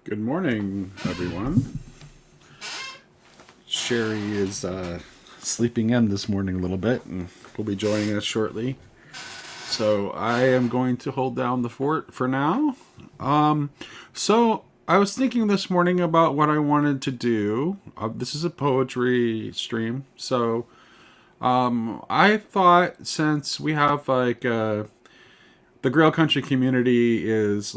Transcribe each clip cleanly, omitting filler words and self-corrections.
Good morning, everyone. Sherry is sleeping in this morning a little bit and will be joining us shortly. So I am going to hold down the fort for now. So I was thinking this morning about what I wanted to do. This is a poetry stream. So I thought since we have the Grail Country community is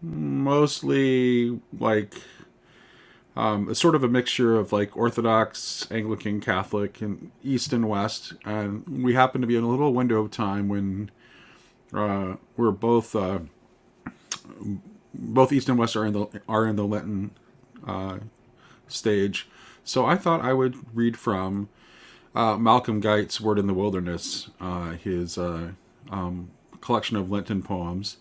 mostly it's sort of a mixture of like Orthodox, Anglican, Catholic, and East and West. And we happen to be in a little window of time when we're both East and West are in the Lenten stage. So I thought I would read from Malcolm Guite's Word in the Wilderness, his collection of Lenten poems.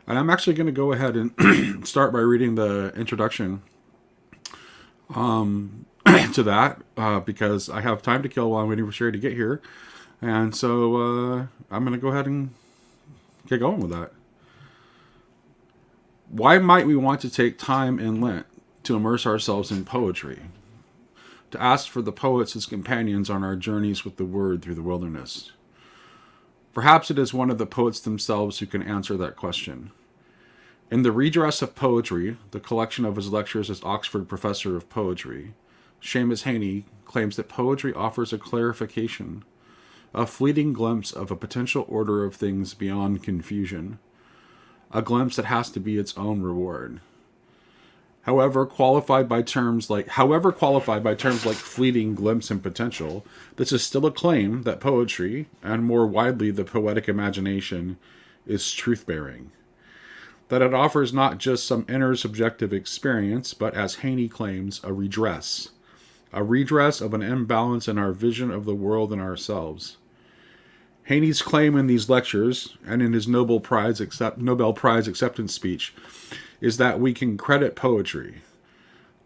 And I'm actually going to go ahead and start by reading the introduction to that because I have time to kill while I'm waiting for Sherry to get here. And so I'm going to go ahead and get going with that. Why might we want to take time in Lent to immerse ourselves in poetry? To ask for the poets as companions on our journeys with the Word through the wilderness? Perhaps it is one of the poets themselves who can answer that question. In The Redress of Poetry, the collection of his lectures as Oxford Professor of Poetry, Seamus Heaney claims that poetry offers a clarification, a fleeting glimpse of a potential order of things beyond confusion, a glimpse that has to be its own reward. However qualified by terms like fleeting glimpse and potential, this is still a claim that poetry, and more widely the poetic imagination, is truth-bearing. That it offers not just some inner subjective experience, but, as Heaney claims, a redress of an imbalance in our vision of the world and ourselves. Heaney's claim in these lectures, and in his Nobel Prize acceptance speech, is that we can credit poetry,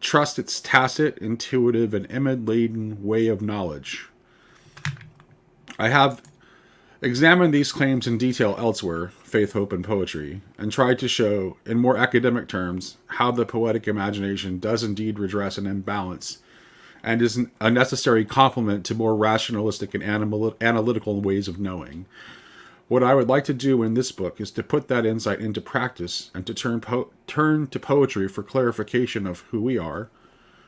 trust its tacit, intuitive, and image-laden way of knowledge. I have examined these claims in detail elsewhere, Faith, Hope, and Poetry, and tried to show, in more academic terms, how the poetic imagination does indeed redress an imbalance and is a necessary complement to more rationalistic and analytical ways of knowing. What I would like to do in this book is to put that insight into practice and to turn to poetry for clarification of who we are,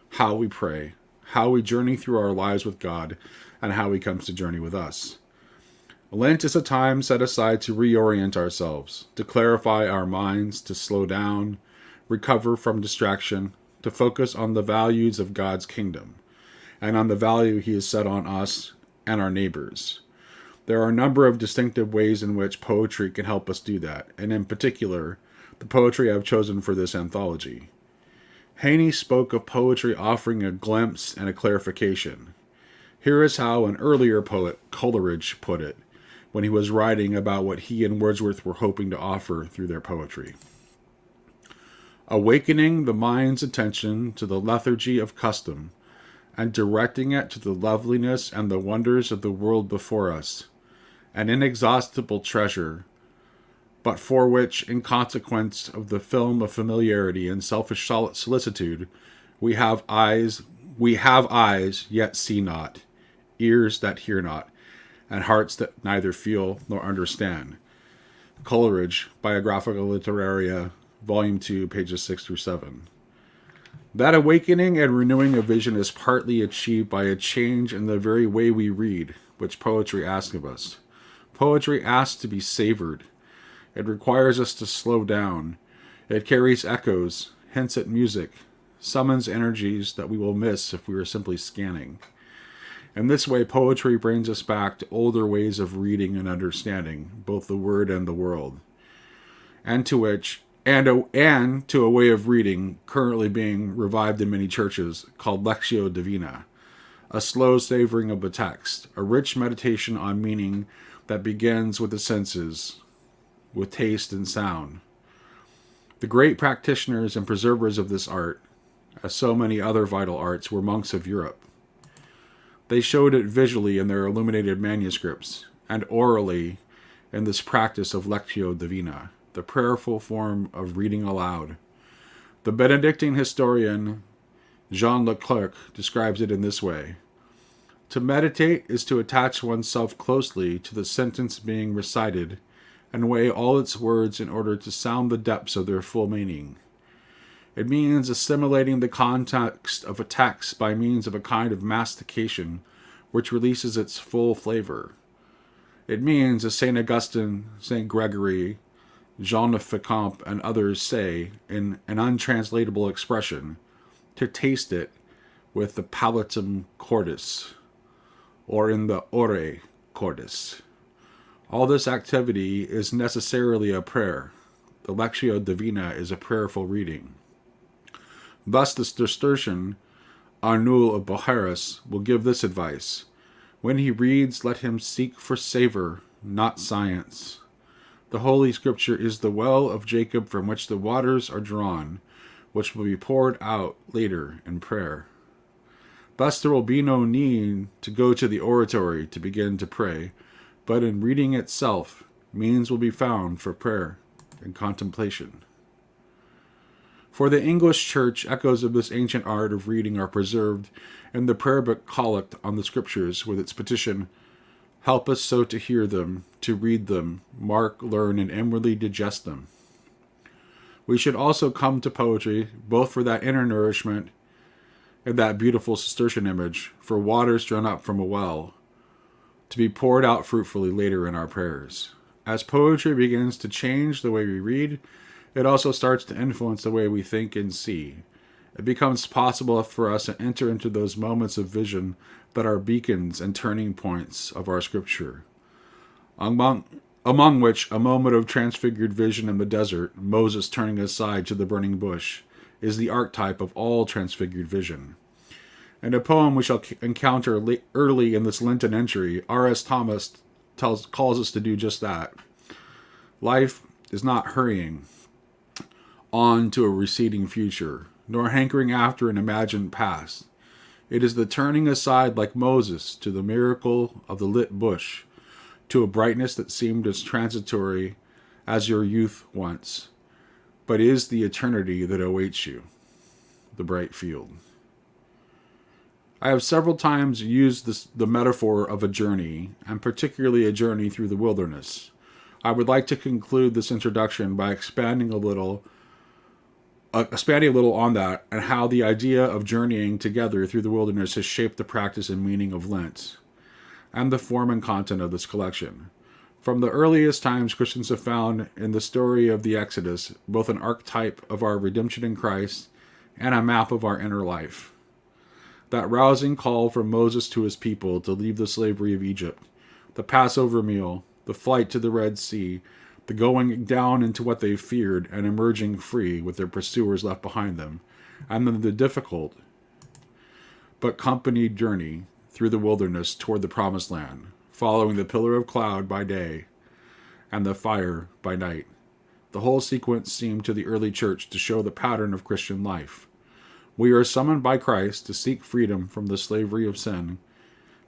how we pray, how we journey through our lives with God, and how He comes to journey with us. Lent is a time set aside to reorient ourselves, to clarify our minds, to slow down, recover from distraction, to focus on the values of God's kingdom, and on the value He has set on us and our neighbors. There are a number of distinctive ways in which poetry can help us do that, and in particular, the poetry I've chosen for this anthology. Heaney spoke of poetry offering a glimpse and a clarification. Here is how an earlier poet, Coleridge, put it, when he was writing about what he and Wordsworth were hoping to offer through their poetry. Awakening the mind's attention to the lethargy of custom, and directing it to the loveliness and the wonders of the world before us, an inexhaustible treasure, but for which, in consequence of the film of familiarity and selfish solicitude, we have eyes yet see not, ears that hear not, and hearts that neither feel nor understand. Coleridge, Biographica Literaria, Volume 2, pages 6 through 7. That awakening and renewing of vision is partly achieved by a change in the very way we read, which poetry asks of us. Poetry asks to be savored. It requires us to slow down. It carries echoes, hints at music, summons energies that we will miss if we are simply scanning. In this way, poetry brings us back to older ways of reading and understanding, both the word and the world, and to a way of reading currently being revived in many churches called Lectio Divina, a slow savoring of the text, a rich meditation on meaning that begins with the senses, with taste and sound. The great practitioners and preservers of this art, as so many other vital arts, were monks of Europe. They showed it visually in their illuminated manuscripts, and orally in this practice of Lectio Divina, the prayerful form of reading aloud. The Benedictine historian Jean Leclerc describes it in this way. To meditate is to attach oneself closely to the sentence being recited and weigh all its words in order to sound the depths of their full meaning. It means assimilating the context of a text by means of a kind of mastication which releases its full flavor. It means, as St. Augustine, St. Gregory, Jean de Fécamp, and others say in an untranslatable expression, to taste it with the palatum cordis, or in the ore cordis. All this activity is necessarily a prayer. The Lectio Divina is a prayerful reading. Thus the Cistercian Arnoul of Beauharnais will give this advice. When he reads, let him seek for savor, not science. The Holy Scripture is the well of Jacob from which the waters are drawn, which will be poured out later in prayer. Thus there will be no need to go to the oratory to begin to pray, but in reading itself, means will be found for prayer and contemplation. For the English Church, echoes of this ancient art of reading are preserved in the prayer book Collect on the Scriptures, with its petition, help us so to hear them, to read them, mark, learn, and inwardly digest them. We should also come to poetry, both for that inner nourishment and that beautiful Cistercian image, for waters drawn up from a well, to be poured out fruitfully later in our prayers. As poetry begins to change the way we read, it also starts to influence the way we think and see. It becomes possible for us to enter into those moments of vision that are beacons and turning points of our Scripture. Among which a moment of transfigured vision in the desert, Moses turning aside to the burning bush, is the archetype of all transfigured vision. In a poem we shall encounter early in this Lenten entry, R.S. Thomas calls us to do just that. Life is not hurrying on to a receding future, nor hankering after an imagined past. It is the turning aside like Moses to the miracle of the lit bush, to a brightness that seemed as transitory as your youth once, but is the eternity that awaits you, the bright field. I have several times used the metaphor of a journey, and particularly a journey through the wilderness. I would like to conclude this introduction by expanding a little on that and how the idea of journeying together through the wilderness has shaped the practice and meaning of Lent, and the form and content of this collection. From the earliest times, Christians have found in the story of the Exodus both an archetype of our redemption in Christ and a map of our inner life. That rousing call from Moses to his people to leave the slavery of Egypt, the Passover meal, the flight to the Red Sea, the going down into what they feared and emerging free with their pursuers left behind them, and then the difficult but accompanied journey through the wilderness toward the promised land, following the pillar of cloud by day and the fire by night. The whole sequence seemed to the early church to show the pattern of Christian life. We are summoned by Christ to seek freedom from the slavery of sin,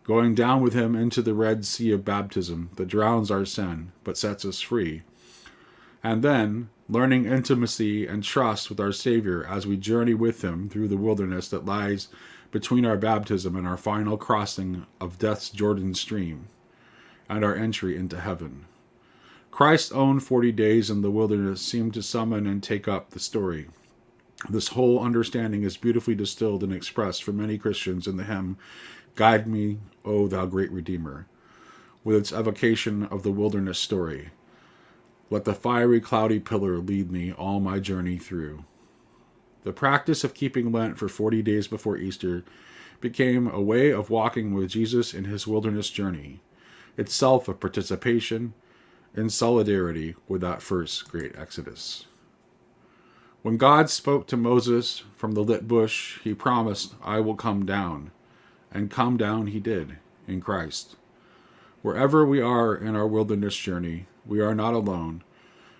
going down with him into the Red Sea of baptism that drowns our sin but sets us free, and then learning intimacy and trust with our Savior as we journey with him through the wilderness that lies between our baptism and our final crossing of death's Jordan stream and our entry into heaven. Christ's own 40 days in the wilderness seem to summon and take up the story. This whole understanding is beautifully distilled and expressed for many Christians in the hymn, Guide Me, O Thou Great Redeemer, with its evocation of the wilderness story. Let the fiery cloudy pillar lead me all my journey through. The practice of keeping Lent for 40 days before Easter became a way of walking with Jesus in his wilderness journey, itself a participation in solidarity with that first great Exodus. When God spoke to Moses from the lit bush, he promised, I will come down. And come down he did, in Christ. Wherever we are in our wilderness journey, we are not alone.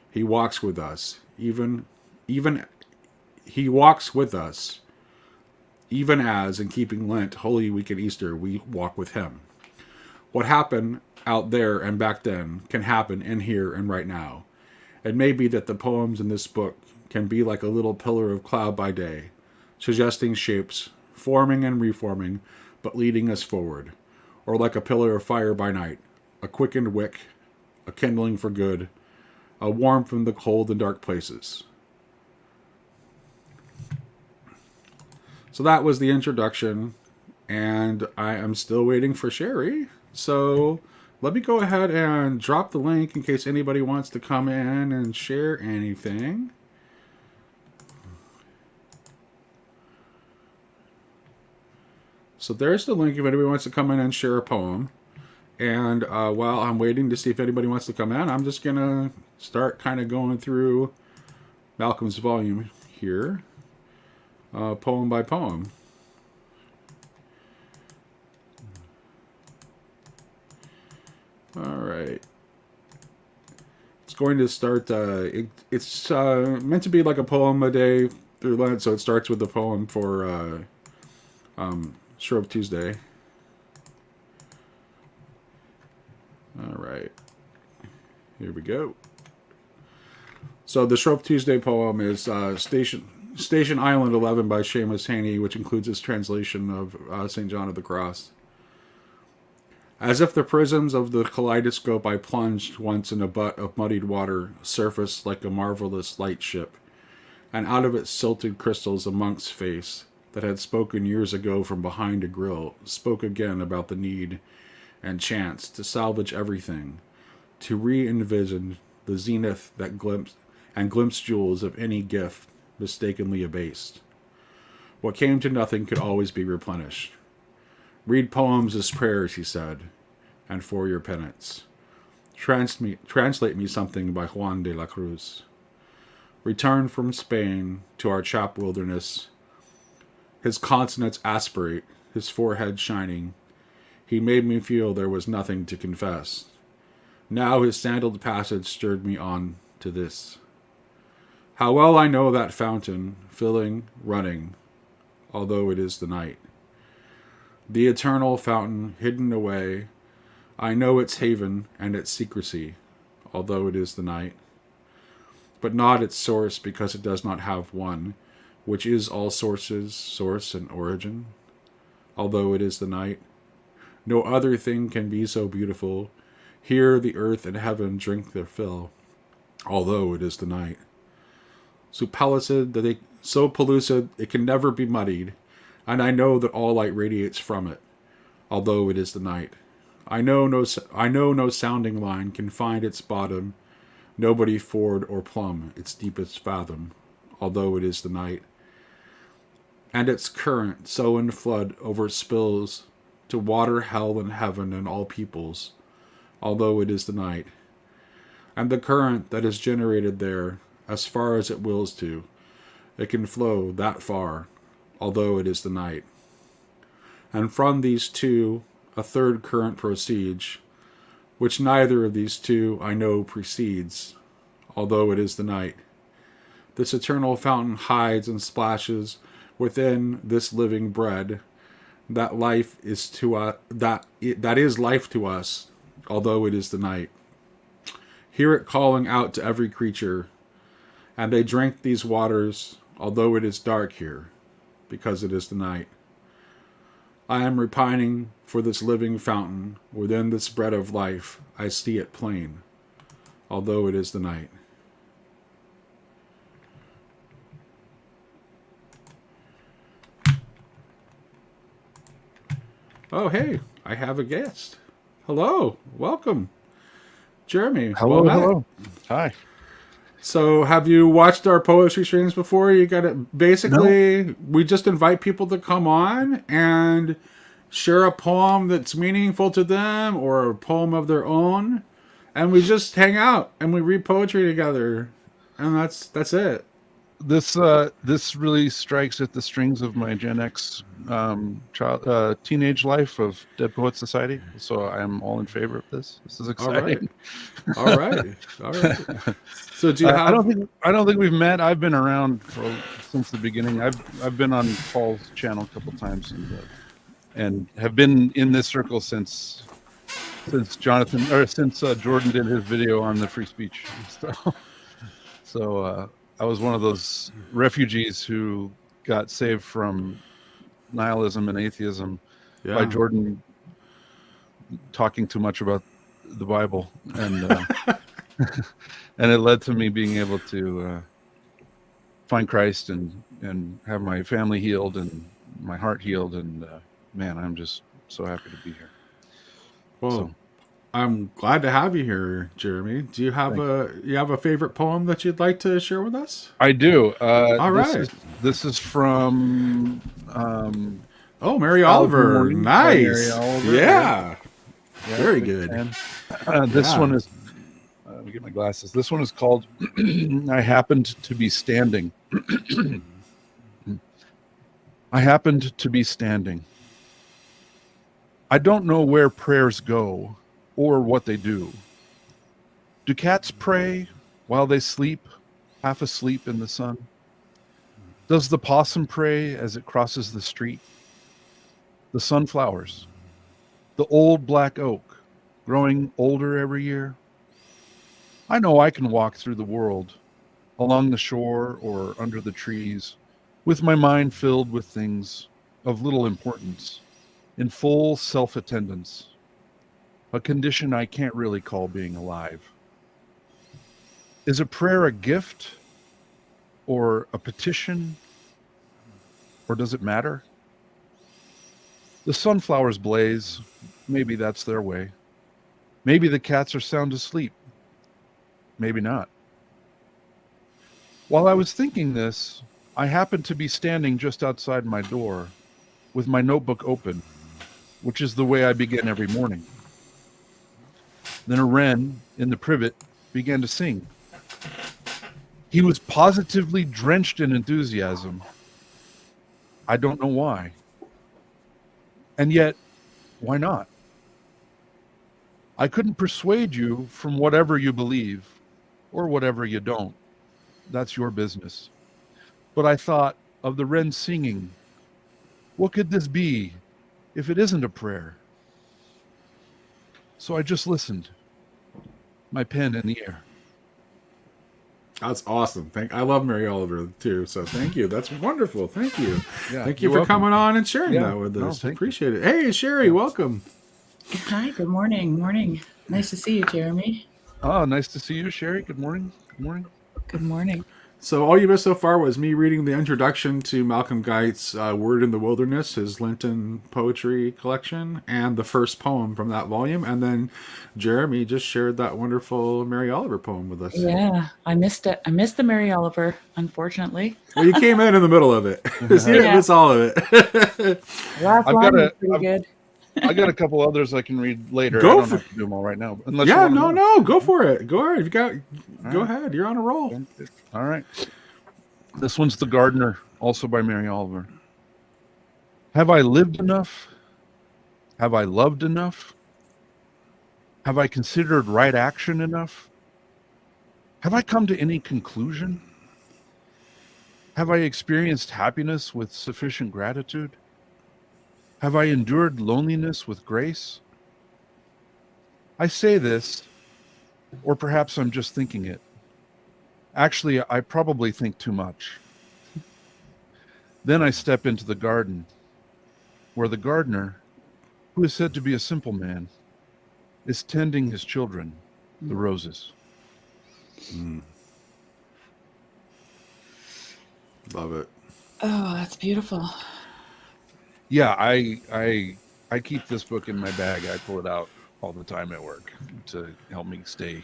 He walks with us, even as, in keeping Lent, Holy Week, and Easter, we walk with him. What happened out there and back then can happen in here and right now. It may be that the poems in this book can be like a little pillar of cloud by day, suggesting shapes, forming and reforming, but leading us forward, or like a pillar of fire by night, a quickened wick, a kindling for good, a warmth from the cold and dark places. So that was the introduction, and I am still waiting for Sherry. So let me go ahead and drop the link in case anybody wants to come in and share anything. So there's the link if anybody wants to come in and share a poem. And while I'm waiting to see if anybody wants to come in, I'm just going to start kind of going through Malcolm's volume here, poem by poem. All right. It's going to start, it's meant to be like a poem a day through Lent, so it starts with the poem for Shrove Tuesday. All right. Here we go. So the Shrove Tuesday poem is Station Island 11 by Seamus Haney, which includes his translation of St. John of the Cross. As if the prisms of the kaleidoscope I plunged once in a butt of muddied water surfaced like a marvelous light ship, and out of its silted crystals a monk's face that had spoken years ago from behind a grill spoke again about the need and chance to salvage everything, to re-envision the zenith that glimpse jewels of any gift mistakenly abased. What came to nothing could always be replenished. Read poems as prayers, he said, and for your penance. Translate me something by Juan de la Cruz. Return from Spain to our chap wilderness. His consonants aspirate, his forehead shining. He made me feel there was nothing to confess. Now his sandaled passage stirred me on to this. How well I know that fountain, filling, running, although it is the night. The eternal fountain hidden away, I know its haven and its secrecy, although it is the night. But not its source, because it does not have one, which is all sources, source and origin, although it is the night. No other thing can be so beautiful. Here the earth and heaven drink their fill, although it is the night. So pellucid it can never be muddied, and I know that all light radiates from it, although it is the night. I know no sounding line can find its bottom, nobody ford or plumb its deepest fathom, although it is the night. And its current, so in flood, over spills to water hell and heaven and all peoples, although it is the night. And the current that is generated there, as far as it wills to, it can flow that far, although it is the night. And from these two, a third current proceeds, which neither of these two I know precedes, although it is the night. This eternal fountain hides and splashes within this living bread, that life is to us, that is life to us, although it is the night. Hear it calling out to every creature, and they drink these waters, although it is dark here, because it is the night. I am repining for this living fountain, within this bread of life, I see it plain, although it is the night. Oh, hey, I have a guest. Hello, welcome. Jeremy. Hello, hello. Hi. So, have you watched our poetry streams before? You got it. Basically, no. We just invite people to come on and share a poem that's meaningful to them or a poem of their own, and we just hang out and we read poetry together, and that's it. This really strikes at the strings of my Gen X teenage life of Dead Poets Society. So I'm all in favor of this. This is exciting. All right. So do you have? I don't think we've met. I've been around since the beginning. I've been on Paul's channel a couple times and have been in this circle since Jordan did his video on the free speech. So. So I was one of those refugees who got saved from nihilism and atheism by Yeah. Jordan talking too much about the Bible, and and it led to me being able to find Christ and have my family healed and my heart healed, and man, I'm just so happy to be here. Well, So I'm glad to have you here, Jeremy. Do you have a favorite poem that you'd like to share with us? I do. All right. This is from Oh, Mary Clouds in the Oliver. Morning by Mary Nice. Oliver. Yeah. Yeah, Very big good. fan. This Yeah. one is. Let me get my glasses. This one is called "I Happened to Be Standing." I happened to be standing. I don't know where prayers go or what they do. Do cats pray while they sleep, half asleep in the sun? Does the possum pray as it crosses the street? The sunflowers, the old black oak, growing older every year. I know I can walk through the world, along the shore or under the trees, with my mind filled with things of little importance, in full self-attendance, a condition I can't really call being alive. Is a prayer a gift or a petition, or does it matter? The sunflowers blaze, maybe that's their way. Maybe the cats are sound asleep, maybe not. While I was thinking this, I happened to be standing just outside my door with my notebook open, which is the way I begin every morning. Then a wren in the privet began to sing. He was positively drenched in enthusiasm. I don't know why. And yet, why not? I couldn't persuade you from whatever you believe or whatever you don't. That's your business. But I thought of the wren singing. What could this be if it isn't a prayer? So I just listened, my pen in the air. That's awesome. I love Mary Oliver too. So thank you. That's wonderful. Thank you. Yeah, Thank you you're for welcome. coming on and sharing Yeah, that with no, us. thank you. Appreciate it. Hey, Sherry, welcome. Hi, good morning. Morning. Nice to see you, Jeremy. Oh, nice to see you, Sherry. Good morning. Good morning. Good morning. So all you missed so far was me reading the introduction to Malcolm Geit's Word in the Wilderness, his Lenten poetry collection, and the first poem from that volume. And then Jeremy just shared that wonderful Mary Oliver poem with us. Yeah, I missed it. I missed the Mary Oliver, unfortunately. Well, you came in the middle of it. So you didn't Yeah. miss all of it. Last I've line got was a- pretty good. I got a couple others I can read later. Go I don't for- have to do them all right now. Unless Yeah, you want to no, go for it. Go ahead. Go right. ahead. You're on a roll. All right. This one's The Gardener, also by Mary Oliver. Have I lived enough? Have I loved enough? Have I considered right action enough? Have I come to any conclusion? Have I experienced happiness with sufficient gratitude? Have I endured loneliness with grace? I say this, or perhaps I'm just thinking it. Actually, I probably think too much. Then I step into the garden, where the gardener, who is said to be a simple man, is tending his children, the roses. Love it. Oh, that's beautiful. Yeah, I keep this book in my bag. I pull it out all the time at work to help me stay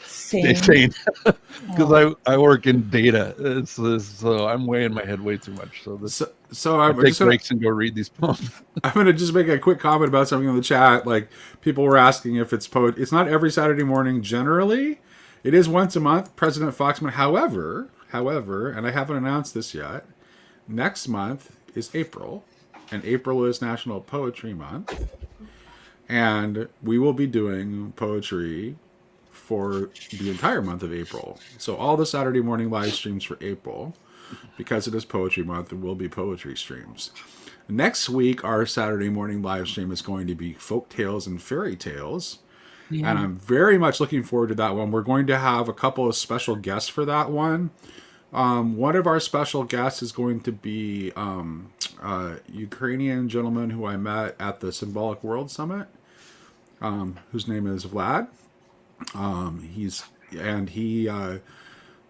Same. sane. Oh, Because I work in data, so I'm way in my head way too much. So this, So I I'm take just gonna, breaks and go read these poems. I'm gonna just make a quick comment about something in the chat. Like people were asking if it's It's not every Saturday morning. Generally, it is once a month. President Foxman. However, and I haven't announced this yet. Next month is April, and April is National Poetry Month, and we will be doing poetry for the entire month of April. So all the Saturday morning live streams for April, because it is Poetry Month, there will be poetry streams. Next week, our Saturday morning live stream is going to be folk tales and fairy tales. And Yeah. I'm very much looking forward to that one. We're going to have a couple of special guests for that one. One of our special guests is going to be a Ukrainian gentleman who I met at the Symbolic World Summit, whose name is Vlad. He's and he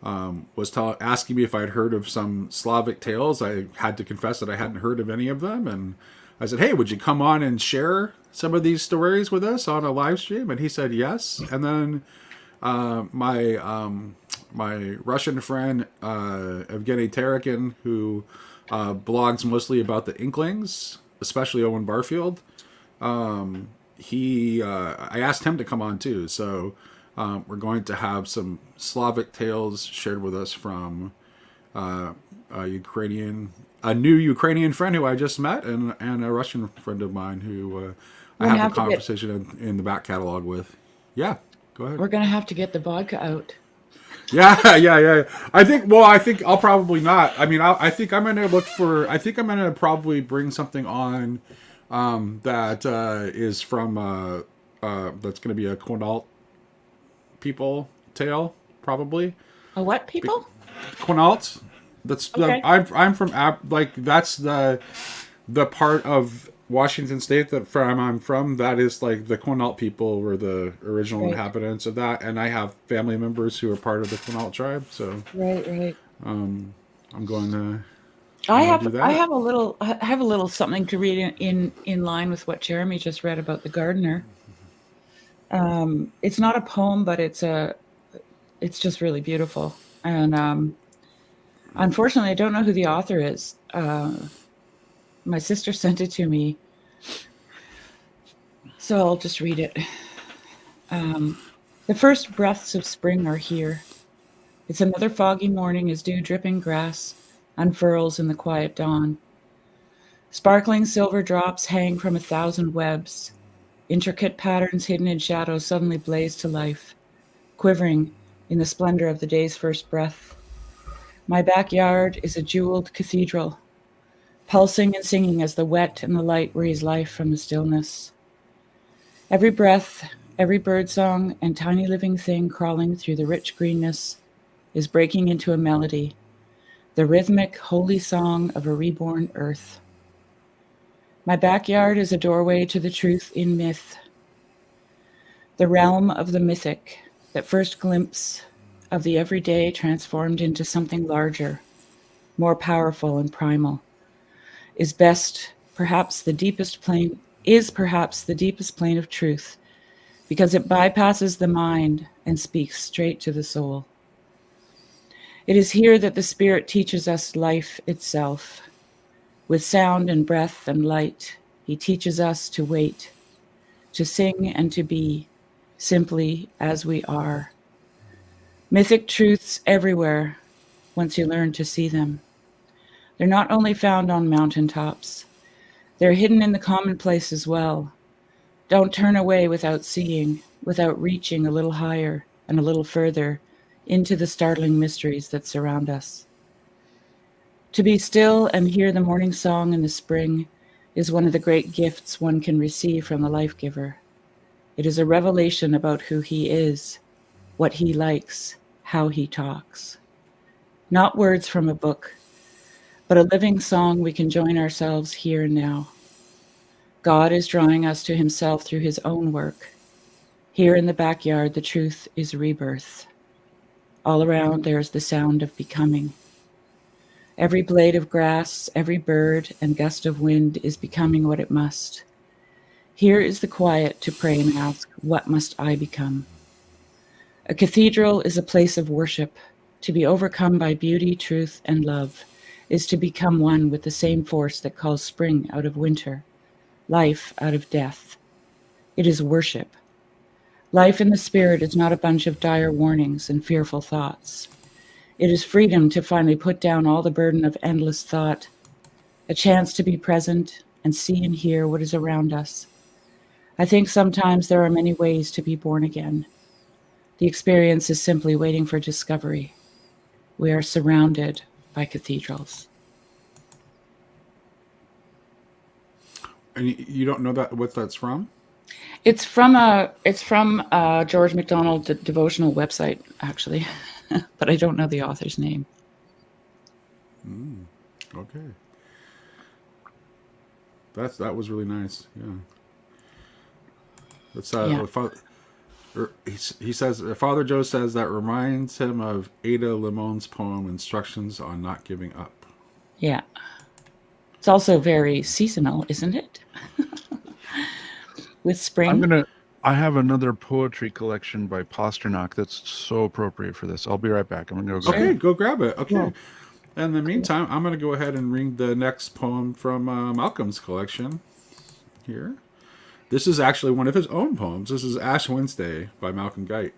was asking me if I'd heard of some Slavic tales. I had to confess that I hadn't heard of any of them, and I said, "Hey, would you come on and share some of these stories with us on a live stream?" And he said yes. And then my Russian friend Evgeny Tarakin, who blogs mostly about the Inklings, especially Owen Barfield. I asked him to come on too. So we're going to have some Slavic tales shared with us from a new Ukrainian friend who I just met, and a Russian friend of mine who I We're gonna have have a to get conversation in the back catalog with. Yeah, go ahead. we're gonna have to get the vodka out. Yeah, yeah. I think. Well, I think I'll probably not. I mean, I think I'm gonna look for. I think I'm gonna probably bring something on that is from. That's gonna be a Quinault people tale, probably. A what people? Quinault. That's Okay. the. I'm from like that's the part of Washington State I'm from. That is like the Quinault people were the original Right. inhabitants of that, and I have family members who are part of the Quinault tribe. So Right. I'm going to I I'm gonna do have that. I have a little something to read in line with what Jeremy just read about the gardener. It's not a poem, but it's just really beautiful. And unfortunately, I don't know who the author is. My sister sent it to me, so I'll just read it. The first breaths of spring are here. It's another foggy morning as dew-dripping grass unfurls in the quiet dawn. Sparkling silver drops hang from 1,000 webs. Intricate patterns hidden in shadows suddenly blaze to life, quivering in the splendor of the day's first breath. My backyard is a jeweled cathedral, pulsing and singing as the wet and the light breathe life from the stillness. Every breath, every birdsong, and tiny living thing crawling through the rich greenness is breaking into a melody, the rhythmic, holy song of a reborn earth. My backyard is a doorway to the truth in myth, the realm of the mythic, that first glimpse of the everyday transformed into something larger, more powerful and primal, is perhaps the deepest plane of truth, because it bypasses the mind and speaks straight to the soul. It is here that the Spirit teaches us life itself. With sound and breath and light, He teaches us to wait, to sing and to be, simply as we are. Mythic truths everywhere, once you learn to see them. They're not only found on mountaintops, they're hidden in the commonplace as well. Don't turn away without seeing, without reaching a little higher and a little further into the startling mysteries that surround us. To be still and hear the morning song in the spring is one of the great gifts one can receive from the life giver. It is a revelation about who He is, what He likes, how He talks. Not words from a book, but a living song we can join ourselves here and now. God is drawing us to Himself through His own work. Here in the backyard, the truth is rebirth. All around, there is the sound of becoming. Every blade of grass, every bird and gust of wind is becoming what it must. Here is the quiet to pray and ask, what must I become? A cathedral is a place of worship. To be overcome by beauty, truth, and love is to become one with the same force that calls spring out of winter, life out of death. It is worship. Life in the Spirit is not a bunch of dire warnings and fearful thoughts. It is freedom to finally put down all the burden of endless thought, a chance to be present and see and hear what is around us. I think sometimes there are many ways to be born again. The experience is simply waiting for discovery. We are surrounded by cathedrals. And you don't know that what that's from? It's from George MacDonald devotional website, actually, but I don't know the author's name. Okay. That was really nice. Yeah. That's Yeah. he says Father Joe says that reminds him of Ada Limon's poem "Instructions on Not Giving Up." Yeah. It's also very seasonal, isn't it? With spring. I have another poetry collection by Pasternak that's so appropriate for this. I'll be right back. I'm gonna go grab Okay, it. go grab it. Okay. Cool. In the meantime, I'm going to go ahead and read the next poem from Malcolm's collection here. This is actually one of his own poems. This is Ash Wednesday by Malcolm Guite.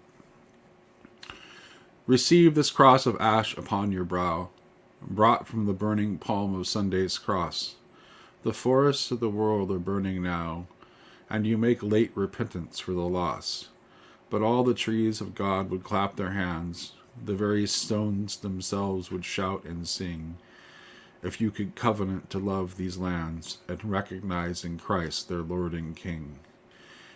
Receive this cross of ash upon your brow, brought from the burning palm of Sunday's cross. The forests of the world are burning now, and you make late repentance for the loss. But all the trees of God would clap their hands, the very stones themselves would shout and sing, if you could covenant to love these lands and recognize in Christ their Lord and King.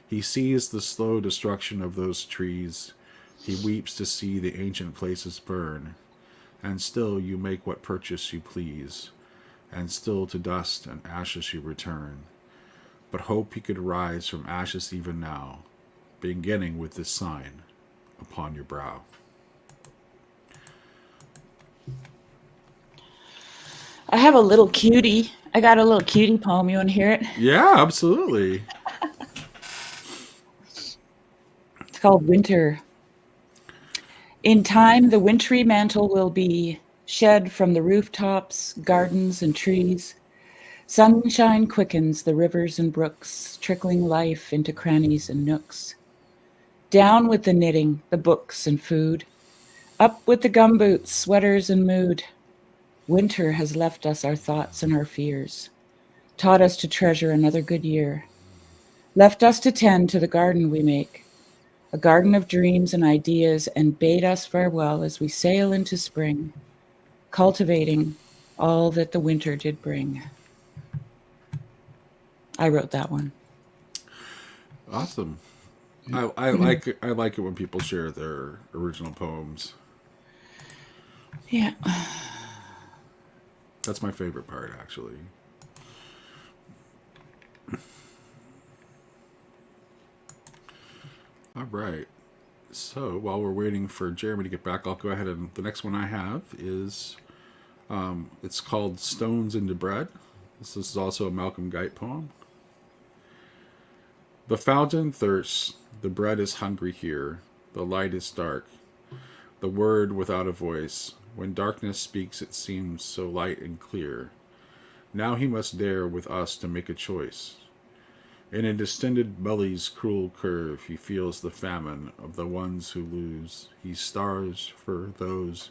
He sees the slow destruction of those trees. He weeps to see the ancient places burn. And still you make what purchase you please, and still to dust and ashes you return. But hope he could rise from ashes even now, beginning with this sign upon your brow. I have a little cutie. I got a little cutie poem. You want to hear it? Yeah, absolutely. It's called Winter. In time, the wintry mantle will be shed from the rooftops, gardens, and trees. Sunshine quickens the rivers and brooks, trickling life into crannies and nooks. Down with the knitting, the books, and food. Up with the gumboots, sweaters, and mood. Winter has left us our thoughts and our fears, taught us to treasure another good year, left us to tend to the garden we make, a garden of dreams and ideas, and bade us farewell as we sail into spring, cultivating all that the winter did bring. I wrote that one. Awesome. I like it when people share their original poems. Yeah. That's my favorite part, actually. All right. So while we're waiting for Jeremy to get back, I'll go ahead and the next one I have is it's called Stones into Bread. This is also a Malcolm Guite poem. The fountain thirsts, the bread is hungry here, the light is dark, the word without a voice. When darkness speaks, it seems so light and clear. Now he must dare with us to make a choice. In a distended belly's cruel curve, he feels the famine of the ones who lose. He starves for those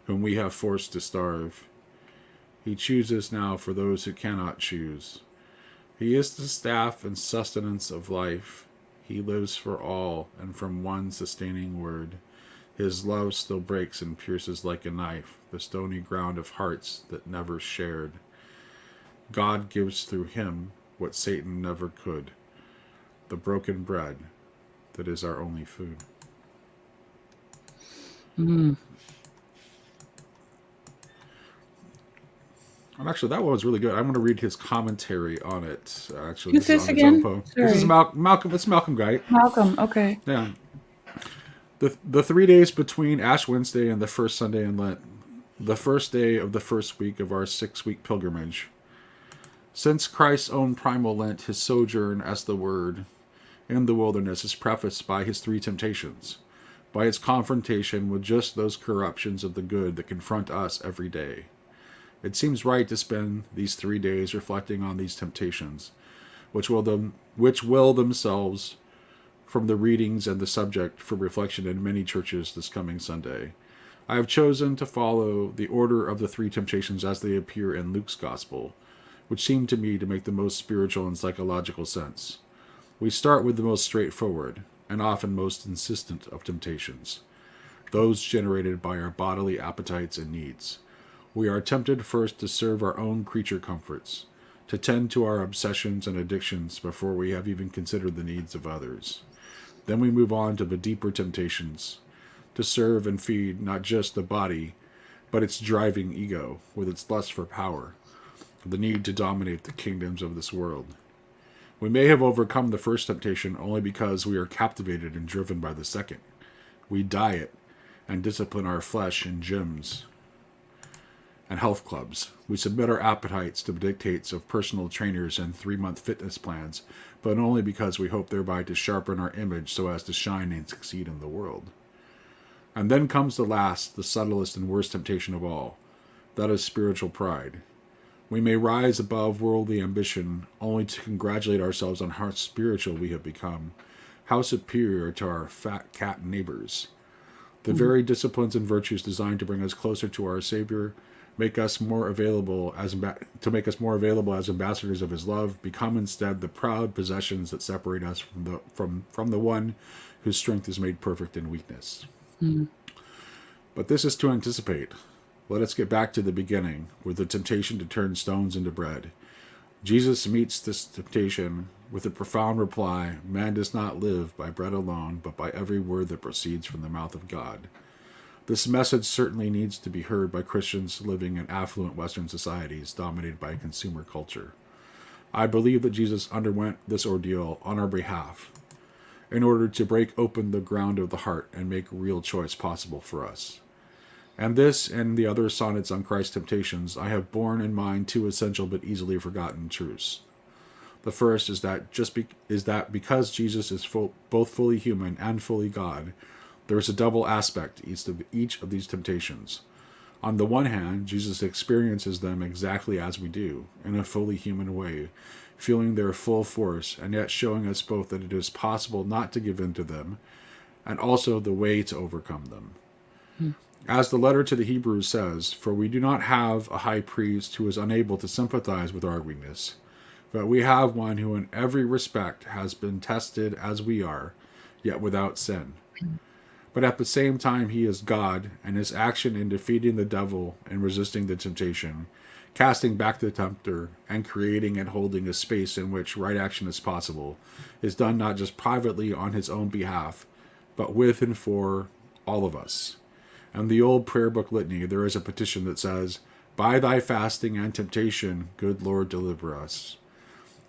whom we have forced to starve. He chooses now for those who cannot choose. He is the staff and sustenance of life. He lives for all, and from one sustaining word. His love still breaks and pierces like a knife the stony ground of hearts that never shared. God gives through him what Satan never could, the broken bread that is our only food. Mm. And actually, that one was really good. I'm going to read his commentary on it. Actually, Who's this is this on his own again? poem. Sorry. This is Malcolm. It's Malcolm Guite. Malcolm, okay. Yeah. The 3 days between Ash Wednesday and the first Sunday in Lent, the first day of the first week of our 6-week pilgrimage. Since Christ's own primal Lent, his sojourn as the Word in the wilderness is prefaced by his 3 temptations, by its confrontation with just those corruptions of the good that confront us every day. It seems right to spend these 3 days reflecting on these temptations, which will themselves from the readings and the subject for reflection in many churches this coming Sunday. I have chosen to follow the order of the 3 temptations as they appear in Luke's Gospel, which seem to me to make the most spiritual and psychological sense. We start with the most straightforward, and often most insistent of temptations, those generated by our bodily appetites and needs. We are tempted first to serve our own creature comforts, to tend to our obsessions and addictions before we have even considered the needs of others. Then we move on to the deeper temptations, to serve and feed not just the body, but its driving ego with its lust for power, the need to dominate the kingdoms of this world. We may have overcome the first temptation only because we are captivated and driven by the second. We diet and discipline our flesh in gyms and health clubs. We submit our appetites to the dictates of personal trainers and 3-month fitness plans, but only because we hope thereby to sharpen our image so as to shine and succeed in the world. And then comes the last, the subtlest and worst temptation of all. That is spiritual pride. We may rise above worldly ambition only to congratulate ourselves on how spiritual we have become, how superior to our fat cat neighbors. The very disciplines and virtues designed to bring us closer to our Savior make us more available as ambassadors of His love, become instead the proud possessions that separate us from the one whose strength is made perfect in weakness. But this is to anticipate. Let us get back to the beginning, with the temptation to turn stones into bread. Jesus meets this temptation with a profound reply: man does not live by bread alone, but by every word that proceeds from the mouth of God. This message certainly needs to be heard by Christians living in affluent Western societies dominated by consumer culture. I believe that Jesus underwent this ordeal on our behalf in order to break open the ground of the heart and make real choice possible for us. And this and the other sonnets on Christ's temptations, I have borne in mind two essential but easily forgotten truths. The first is that because Jesus is both fully human and fully God, there is a double aspect to each of these temptations. On the one hand, Jesus experiences them exactly as we do, in a fully human way, feeling their full force, and yet showing us both that it is possible not to give in to them, and also the way to overcome them. As the letter to the Hebrews says, for we do not have a high priest who is unable to sympathize with our weakness, but we have one who in every respect has been tested as we are, yet without sin. But at the same time he is God, and his action in defeating the devil and resisting the temptation, casting back the tempter, and creating and holding a space in which right action is possible, is done not just privately on his own behalf, but with and for all of us. In the old prayer book litany, there is a petition that says, by thy fasting and temptation, good Lord, deliver us.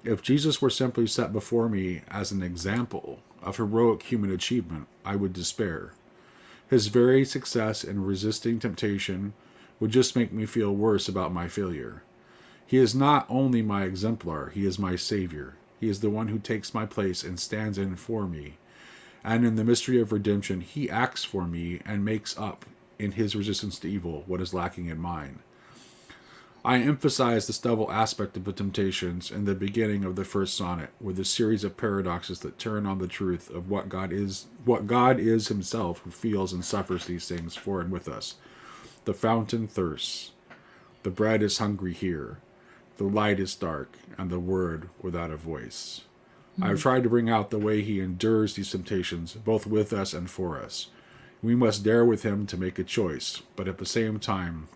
If Jesus were simply set before me as an example of heroic human achievement, I would despair. His very success in resisting temptation would just make me feel worse about my failure. He is not only my exemplar, he is my Savior. He is the one who takes my place and stands in for me. And in the mystery of redemption, he acts for me and makes up, in his resistance to evil, what is lacking in mine. I emphasize this double aspect of the temptations in the beginning of the first sonnet, with a series of paradoxes that turn on the truth of what God is himself, who feels and suffers these things for and with us. The fountain thirsts, the bread is hungry here, the light is dark, and the word without a voice. I have tried to bring out the way he endures these temptations, both with us and for us. We must dare with him to make a choice, but at the same time,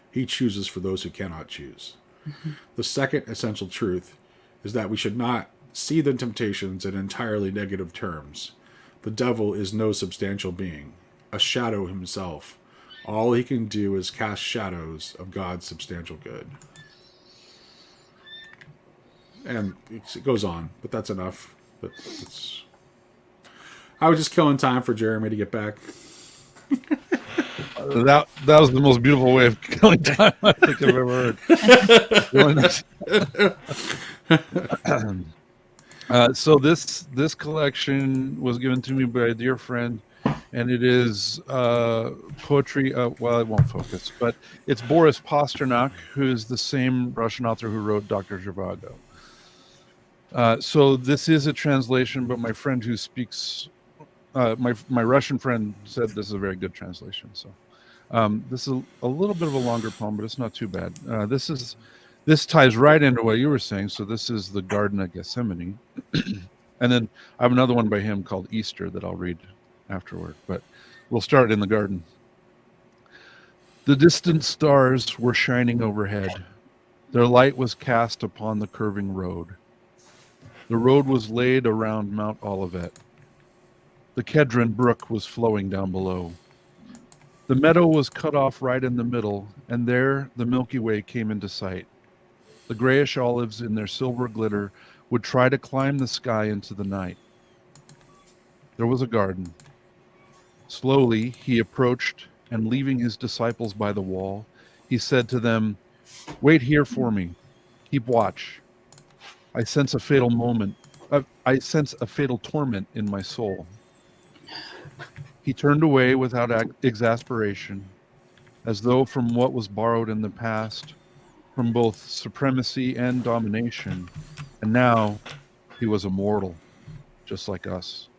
he chooses for those who cannot choose. The second essential truth is that we should not see the temptations in entirely negative terms. The devil is no substantial being, a shadow himself. All he can do is cast shadows of God's substantial good. And it goes on, but that's enough. I was just killing time for Jeremy to get back. That was the most beautiful way of killing time I think I've ever heard. So this collection was given to me by a dear friend, and it is poetry. Well, I won't focus, but it's Boris Pasternak, who is the same Russian author who wrote Dr. Zhivago. So this is a translation, but my friend who speaks, my Russian friend said this is a very good translation. So this is a little bit of a longer poem, but it's not too bad. This ties right into what you were saying. So this is the Garden of Gethsemane, and then I have another one by him called Easter that I'll read afterward. But we'll start in the garden. The distant stars were shining overhead. Their light was cast upon the curving road. The road was laid around Mount Olivet. The Kedron brook was flowing down below. The meadow was cut off right in the middle, and there the Milky Way came into sight. The grayish olives in their silver glitter would try to climb the sky into the night. There was a garden. Slowly he approached, and leaving his disciples by the wall, he said to them, "Wait here for me. Keep watch. I sense a fatal moment. I sense a fatal torment in my soul." He turned away without exasperation, as though from what was borrowed in the past, from both supremacy and domination, and now he was immortal, just like us.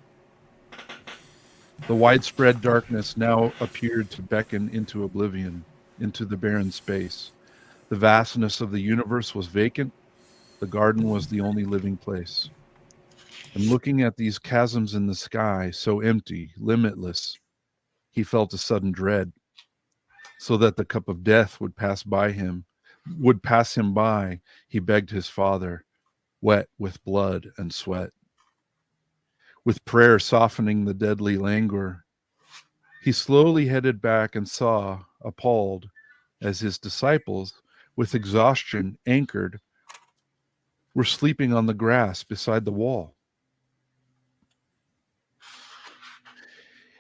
The widespread darkness now appeared to beckon into oblivion, into the barren space. The vastness of the universe was vacant. The garden was the only living place. And looking at these chasms in the sky, so empty, limitless, he felt a sudden dread, so that the cup of death would pass him by, he begged his Father, wet with blood and sweat. With prayer softening the deadly languor, he slowly headed back and saw, appalled, as his disciples, with exhaustion anchored, were sleeping on the grass beside the wall.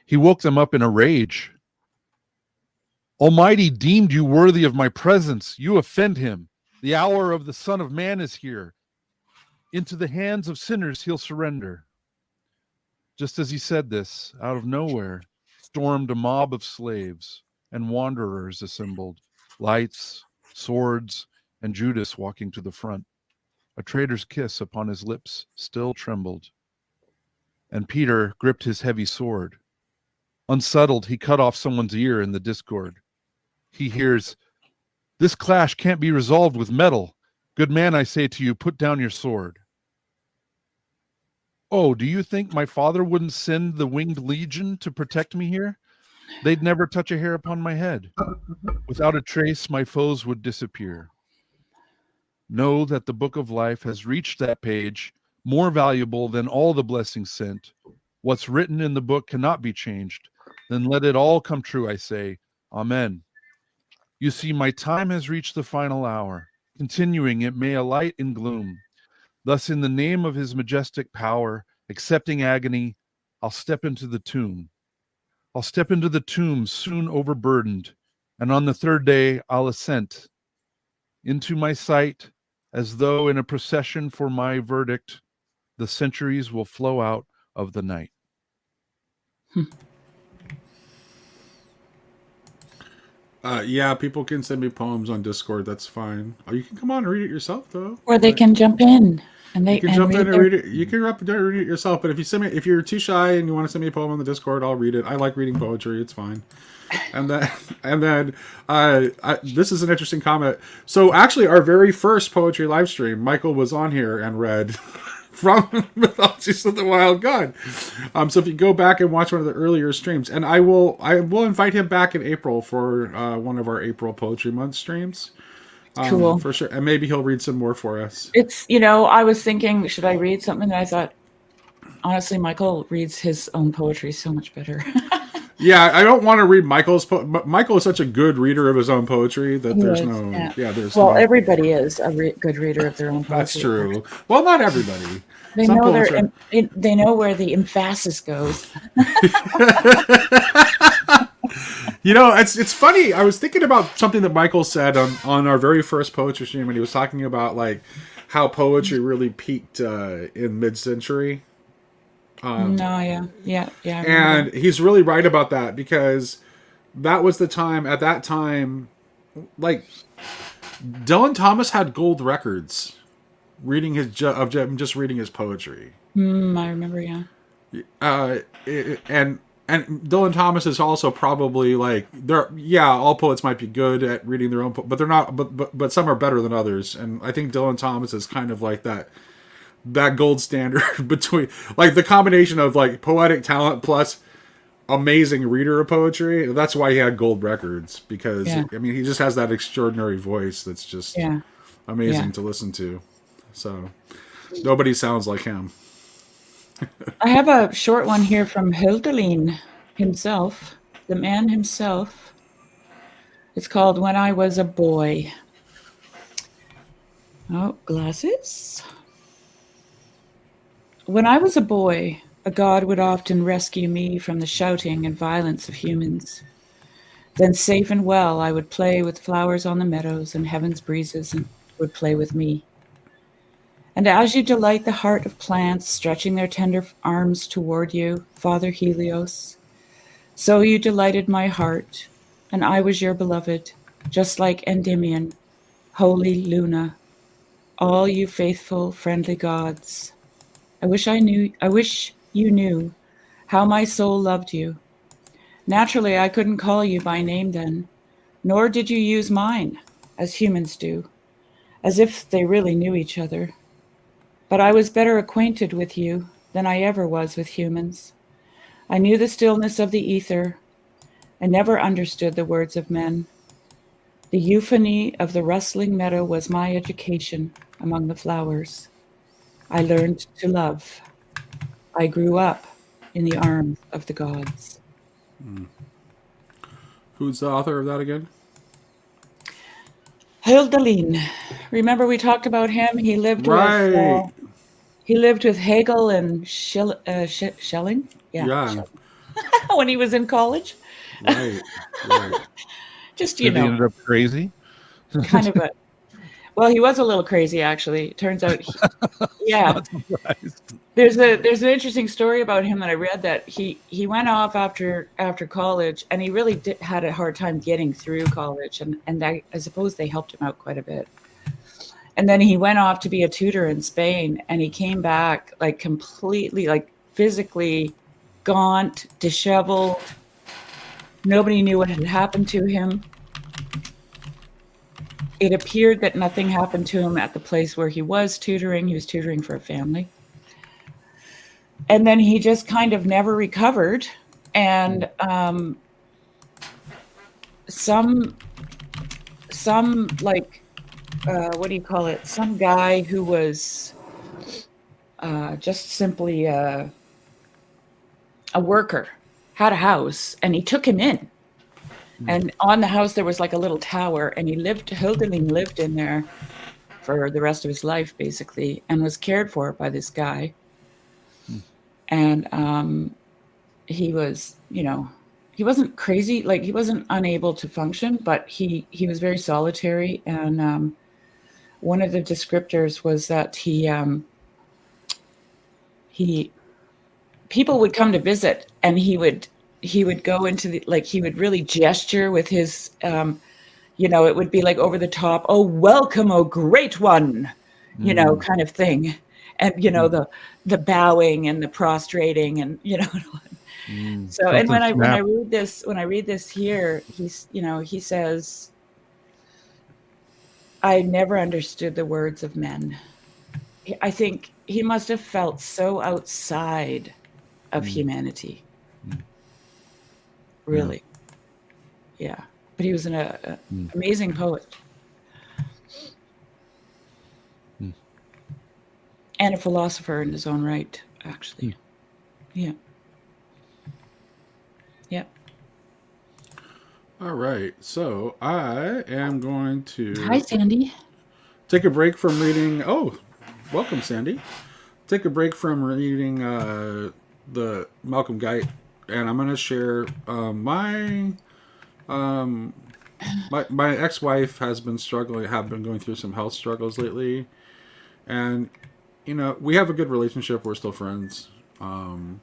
He woke them up in a rage. "Almighty deemed you worthy of my presence. You offend him. The hour of the Son of Man is here. Into the hands of sinners he'll surrender." Just as he said this, out of nowhere stormed a mob of slaves, and wanderers assembled, lights, swords, and Judas walking to the front. A traitor's kiss upon his lips still trembled. And Peter gripped his heavy sword. Unsettled, he cut off someone's ear in the discord. He hears, "This clash can't be resolved with metal. Good man, I say to you, put down your sword." "Oh, do you think my father wouldn't send the winged legion to protect me here? They'd never touch a hair upon my head. Without a trace, my foes would disappear. Know that the book of life has reached that page, more valuable than all the blessings sent. What's written in the book cannot be changed. Then let it all come true, I say. Amen. You see, my time has reached the final hour. Continuing, it may alight in gloom. Thus, in the name of his majestic power, accepting agony, I'll step into the tomb. I'll step into the tomb soon overburdened, and on the third day I'll ascend into my sight, as though in a procession for my verdict, the centuries will flow out of the night. Yeah, people can send me poems on Discord. That's fine. Oh, you can come on and read it yourself, though. Or they can jump in and You can jump in and their- read it. You can read it yourself. But if you're too shy and you want to send me a poem on the Discord, I'll read it. I like reading poetry. It's fine. And then, this is an interesting comment. So actually, our very first poetry live stream, Michael was on here and read from Mythologies of the Wild God. So if you go back and watch one of the earlier streams, and I will invite him back in April for one of our April Poetry Month streams. Cool. For sure. And maybe he'll read some more for us. It's, I was thinking, should I read something? And I thought, honestly, Michael reads his own poetry so much better. Yeah, I don't want to read Michael's Michael is such a good reader of his own poetry that there's no... Yeah. There's well, no... everybody is a good reader of their own poetry. That's true. Well, not everybody. They Some know poets are... they know where the emphasis goes. It's funny. I was thinking about something that Michael said on our very first poetry stream when he was talking about like how poetry really peaked in mid-century. Yeah. And he's really right about that because that was the time. At that time, like Dylan Thomas had gold records reading just reading his poetry. I remember. Yeah. And Dylan Thomas is also probably like all poets might be good at reading their own, but they're not. But some are better than others, and I think Dylan Thomas is kind of like that gold standard between like the combination of like poetic talent plus amazing reader of poetry. That's why he had gold records because he just has that extraordinary voice that's just amazing to listen to. So nobody sounds like him. I have a short one here from Hölderlin himself, the man himself. It's called When I Was a Boy. Oh, glasses. When I was a boy, a god would often rescue me from the shouting and violence of humans. Then, safe and well, I would play with flowers on the meadows, and heaven's breezes would play with me. And as you delight the heart of plants stretching their tender arms toward you, Father Helios, so you delighted my heart, and I was your beloved, just like Endymion, holy Luna, all you faithful, friendly gods. I wish you knew how my soul loved you. Naturally, I couldn't call you by name then, nor did you use mine, as humans do, as if they really knew each other. But I was better acquainted with you than I ever was with humans. I knew the stillness of the ether. I never understood the words of men. The euphony of the rustling meadow was my education among the flowers. I learned to love. I grew up in the arms of the gods. Who's the author of that again? Hölderlin. Remember we talked about him? Right. He lived with Hegel and Schelling. Yeah, Yeah. Schelling. When he was in college. Right. Right. Just, Did he end up crazy? kind of a. Well, he was a little crazy, actually. It turns out, yeah. Not surprised. There's an interesting story about him that I read that he went off after college, and he really had a hard time getting through college, and I suppose they helped him out quite a bit. And then he went off to be a tutor in Spain, and he came back like completely, like physically gaunt, disheveled. Nobody knew what had happened to him. It appeared that nothing happened to him at the place where he was tutoring. He was tutoring for a family. And then he just kind of never recovered. And some like, what do you call it? Some guy who was just simply a worker had a house, and he took him in. And on the house, there was like a little tower, and Hölderlin lived in there for the rest of his life, basically, and was cared for by this guy. And he was, he wasn't crazy, like he wasn't unable to function, but he was very solitary. And one of the descriptors was that people would come to visit, and he would go into the, like, he would really gesture with his, it would be like over the top, "Oh, welcome, oh great one," kind of thing. And, the bowing and the prostrating and, So, and when I read this here, he says, I never understood the words of men. I think he must have felt so outside of humanity. Really. Yeah. But he was an amazing poet. And a philosopher in his own right, actually. Yeah. Yeah. All right. So I am going to Hi, Sandy. take a break from reading. Oh, welcome, Sandy. Take a break from reading the Malcolm Guite, and I'm going to share my ex-wife have been going through some health struggles lately, and we have a good relationship. We're still friends, and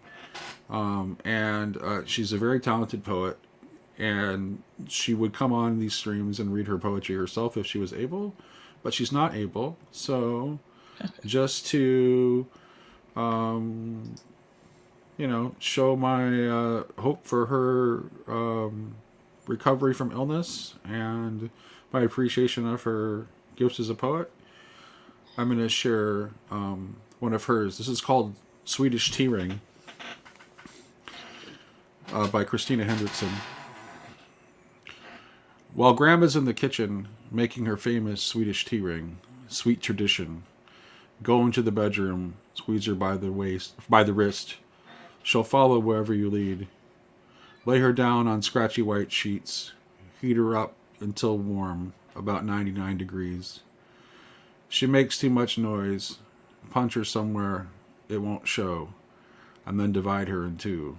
she's a very talented poet, and she would come on these streams and read her poetry herself if she was able, but she's not able. So just to show my hope for her recovery from illness and my appreciation of her gifts as a poet, I'm going to share one of hers. This is called Swedish Tea Ring by Christina Hendrickson. While Grandma's in the kitchen making her famous Swedish tea ring, sweet tradition. Go into the bedroom, squeeze her by the wrist. She'll follow wherever you lead. Lay her down on scratchy white sheets. Heat her up until warm, about 99 degrees. She makes too much noise. Punch her somewhere it won't show, and then divide her in two.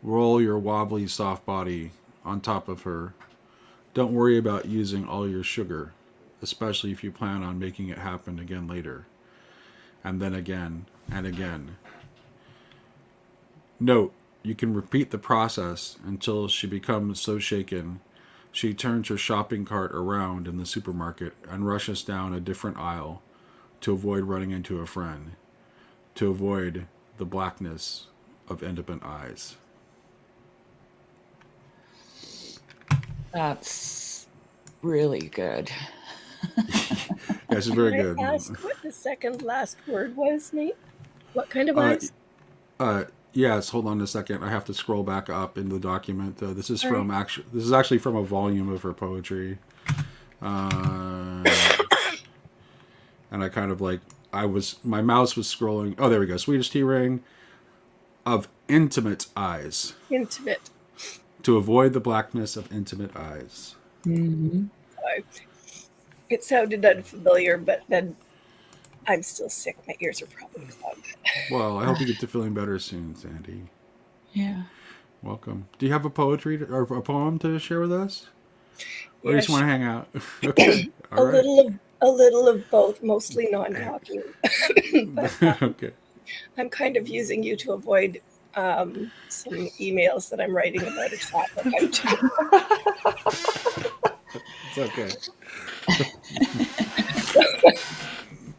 Roll your wobbly soft body on top of her. Don't worry about using all your sugar, especially if you plan on making it happen again later. And then again and again. Note, you can repeat the process until she becomes so shaken she turns her shopping cart around in the supermarket and rushes down a different aisle to avoid running into a friend, to avoid the blackness of intimate eyes. That's really good. Yes, it's very good. Can I ask what the second last word was, Nate? What kind of eyes? Yes, hold on a second. I have to scroll back up in the document. This is All from this is actually from a volume of her poetry. And I kind of like my mouse was scrolling. Oh, there we go. Swedish tea ring of intimate eyes. Intimate. To avoid the blackness of intimate eyes. Mm-hmm. It sounded unfamiliar, but then I'm still sick. My ears are probably clogged. Well, I hope you get to feeling better soon, Sandy. Yeah. Welcome. Do you have a poetry or a poem to share with us? Or you Yes. just want to hang out? Okay. All right. A little of both, mostly non-talking. But Okay. I'm kind of using you to avoid some emails that I'm writing about a topic. It's okay.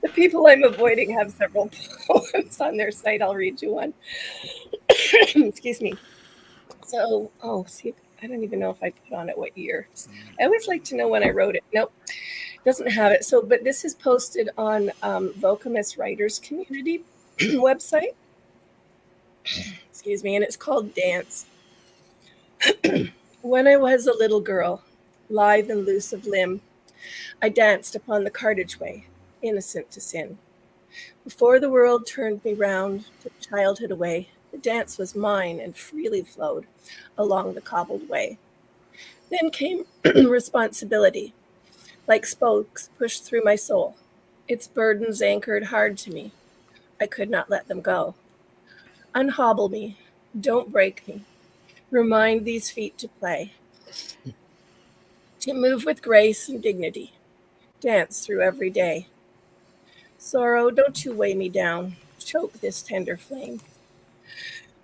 The people I'm avoiding have several poems on their site. I'll read you one. Excuse me. So, see, I don't even know if I put on it what year. I always like to know when I wrote it. Nope, doesn't have it. So, but this is posted on Vocamus Writers Community website. Excuse me, and it's called Dance. When I was a little girl, lithe and loose of limb, I danced upon the carriageway, innocent to sin. Before the world turned me round, took childhood away, the dance was mine and freely flowed along the cobbled way. Then came responsibility, like spokes pushed through my soul. Its burdens anchored hard to me. I could not let them go. Unhobble me, don't break me. Remind these feet to play, to move with grace and dignity. Dance through every day. Sorrow, don't you weigh me down, choke this tender flame.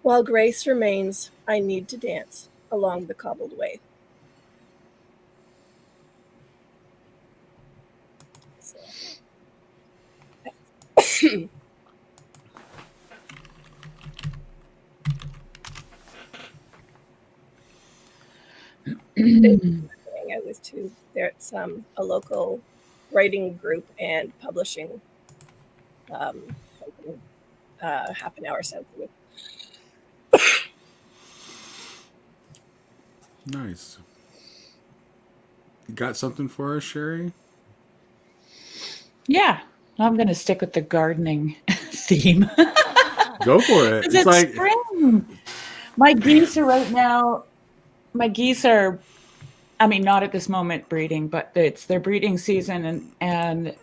While grace remains, I need to dance along the cobbled way. I was too. There's a local writing group and publishing company, half an hour south of it. Nice. You got something for us, Sherry? Yeah. I'm going to stick with the gardening theme. Go for it. It's like spring. My geese are right now. My geese are, I mean, not at this moment breeding, but it's their breeding season, and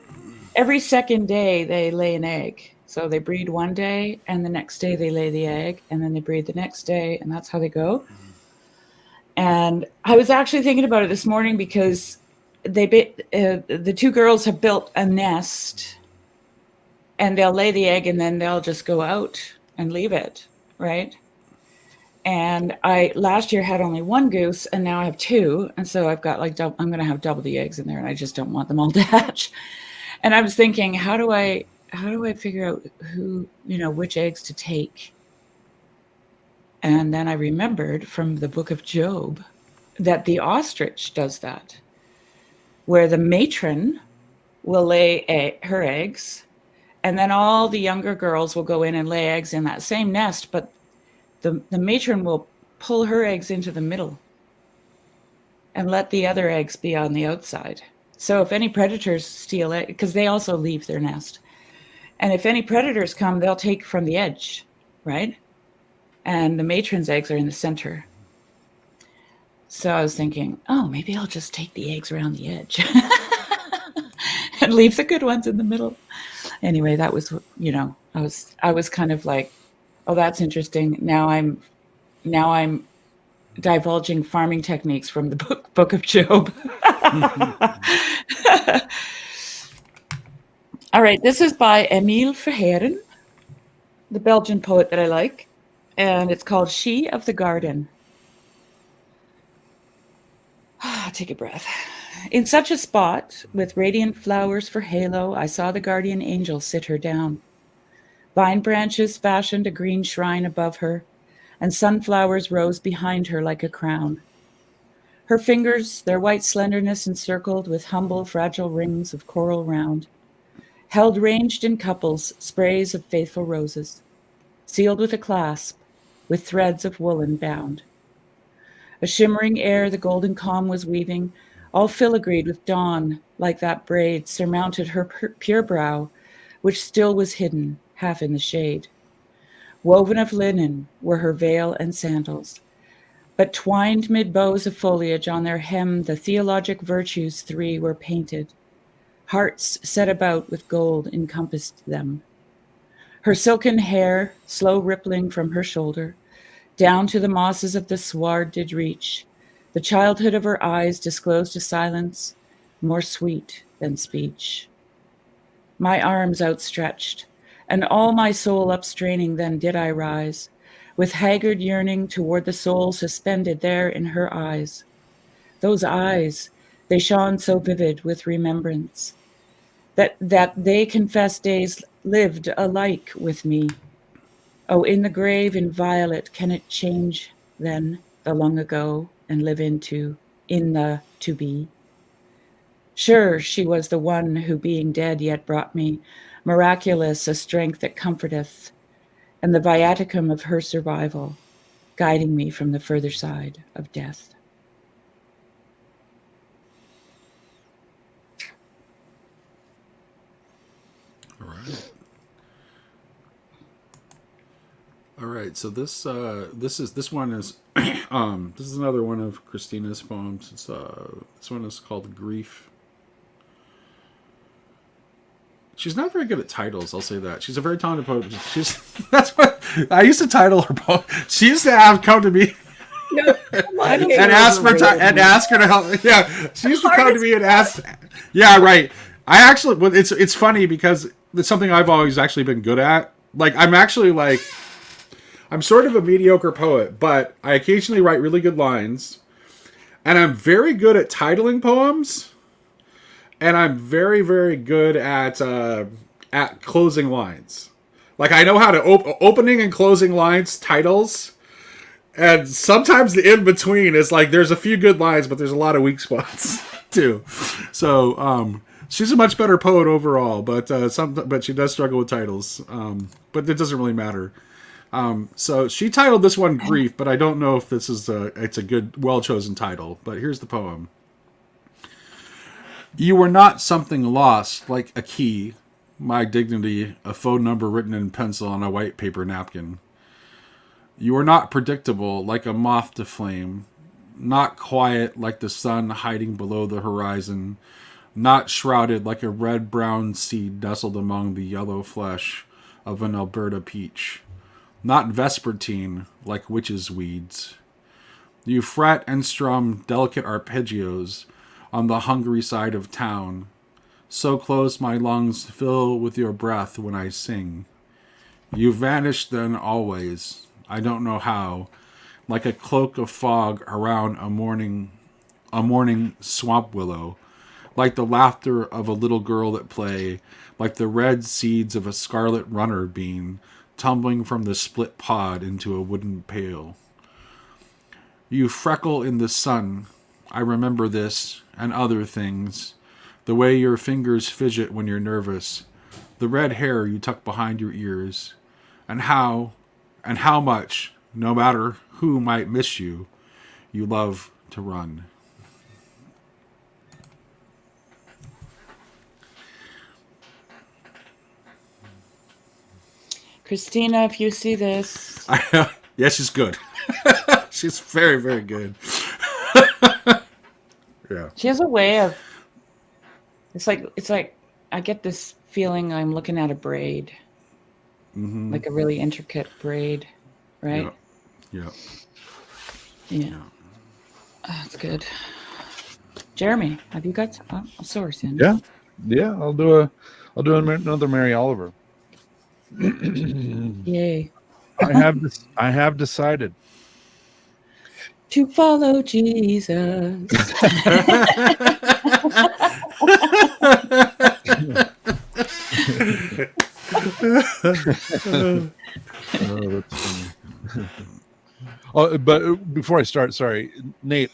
every second day they lay an egg. So they breed one day, and the next day they lay the egg, and then they breed the next day, and that's how they go. And I was actually thinking about it this morning because the two girls have built a nest, and they'll lay the egg, and then they'll just go out and leave it, right? And I last year had only one goose, and now I have two, and so I've got I'm going to have double the eggs in there, and I just don't want them all to hatch. And I was thinking, how do I figure out which eggs to take? And then I remembered from the book of Job that the ostrich does that, where the matron will lay her eggs, and then all the younger girls will go in and lay eggs in that same nest, but the matron will pull her eggs into the middle and let the other eggs be on the outside. So if any predators steal it, because they also leave their nest, and if any predators come, they'll take from the edge, right? And the matron's eggs are in the center. So I was thinking, oh, maybe I'll just take the eggs around the edge and leave the good ones in the middle. Anyway, that was, I was kind of like, oh, that's interesting. Now I'm divulging farming techniques from the book of Job. All right, this is by Emile Verhaeren, the Belgian poet that I like, and it's called She of the Garden. Take a breath. In such a spot, with radiant flowers for halo, I saw the guardian angel sit her down. Vine branches fashioned a green shrine above her, and sunflowers rose behind her like a crown. Her fingers, their white slenderness encircled with humble, fragile rings of coral round, held ranged in couples sprays of faithful roses, sealed with a clasp, with threads of woolen bound. A shimmering air the golden calm was weaving, all filigreed with dawn, like that braid surmounted her pure brow, which still was hidden, half in the shade. Woven of linen were her veil and sandals, but twined mid bows of foliage on their hem the theologic virtues three were painted. Hearts set about with gold encompassed them. Her silken hair, slow rippling from her shoulder, down to the mosses of the sward did reach. The childhood of her eyes disclosed a silence more sweet than speech. My arms outstretched, and all my soul upstraining, then did I rise, with haggard yearning toward the soul suspended there in her eyes. Those eyes, they shone so vivid with remembrance, that they confessed days lived alike with me. Oh, in the grave inviolate, can it change then the long ago and live in the to be? Sure, she was the one who, being dead, yet brought me miraculous a strength that comforteth, and the viaticum of her survival, guiding me from the further side of death. All right. All right. So this one is this is another one of Christina's poems. It's this one is called Grief. She's not very good at titles. I'll say that. She's a very talented poet. She's that's what I used to title her poem. She used to have come to me No, come on, and Gabe. ask for and ask her to help. Yeah, she used to come to me and ask. Yeah, right. I actually, well, it's funny because it's something I've always actually been good at. Like I'm actually like I'm sort of a mediocre poet, but I occasionally write really good lines, and I'm very good at titling poems, and I'm very very good at closing lines. Like I know how to opening and closing lines, titles. And sometimes the in between is like there's a few good lines, but there's a lot of weak spots too. So she's a much better poet overall, but she does struggle with titles. But it doesn't really matter. So she titled this one "Grief," but I don't know if this is it's a good, well chosen title. But here's the poem. You were not something lost, like a key, my dignity, a phone number written in pencil on a white paper napkin. You are not predictable, like a moth to flame, not quiet like the sun hiding below the horizon, not shrouded like a red-brown seed nestled among the yellow flesh of an Alberta peach, not vespertine like witches' weeds. You fret and strum delicate arpeggios on the hungry side of town, so close my lungs fill with your breath when I sing. You vanish then always, I don't know how, like a cloak of fog around a morning swamp willow, like the laughter of a little girl at play, like the red seeds of a scarlet runner bean tumbling from the split pod into a wooden pail. You freckle in the sun, I remember this and other things, the way your fingers fidget when you're nervous, the red hair you tuck behind your ears, and how much, no matter who might miss you, you love to run. Christina, if you see this, Yeah, she's good. She's very, very good. Yeah. she has a way of. It's like I get this feeling I'm looking at a braid, Mm-hmm. like a really intricate braid, right? Yeah. Yeah. That's good. Jeremy, have you got a source in? Yeah. I'll do another Mary Oliver. Yay. I have decided. To follow Jesus. Oh, that's funny. Oh, but before I start, sorry, Nate.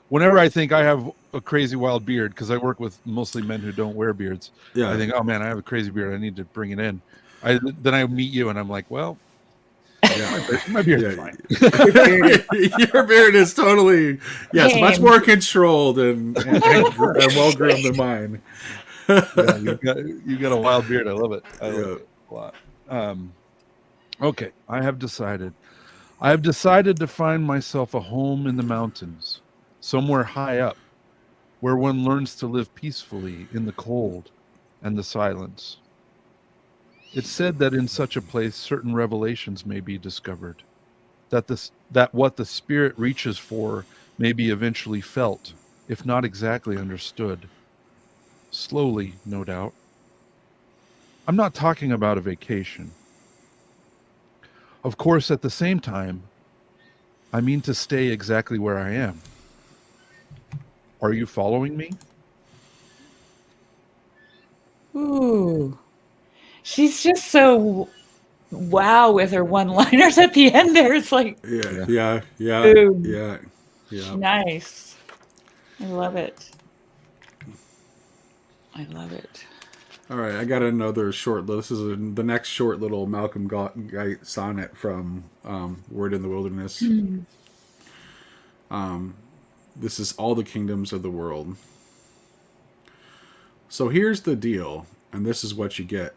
Whenever I think I have a crazy wild beard, because I work with mostly men who don't wear beards, Yeah. I think, oh man, I have a crazy beard. I need to bring it in. Then I meet you, and I'm like, well, my beard's Yeah. fine. Your beard is totally, yes, much Tame. more controlled and well groomed than mine. Yeah, you got a wild beard. I love it. I love Yeah. it a lot. Okay, I have decided to find myself a home in the mountains, somewhere high up, where one learns to live peacefully in the cold and the silence. It's said that in such a place certain revelations may be discovered, that what the spirit reaches for may be eventually felt, if not exactly understood. Slowly, no doubt. I'm not talking about a vacation. Of course, at the same time, I mean to stay exactly where I am. Are you following me? Ooh. She's just so wow with her one-liners at the end there. It's like Yeah. Boom. Yeah. nice. I love it. I love it. All right, I got another short. This is the next short little Malcolm Gite sonnet from Word in the Wilderness. This is All the Kingdoms of the World. So here's the deal, and this is what you get.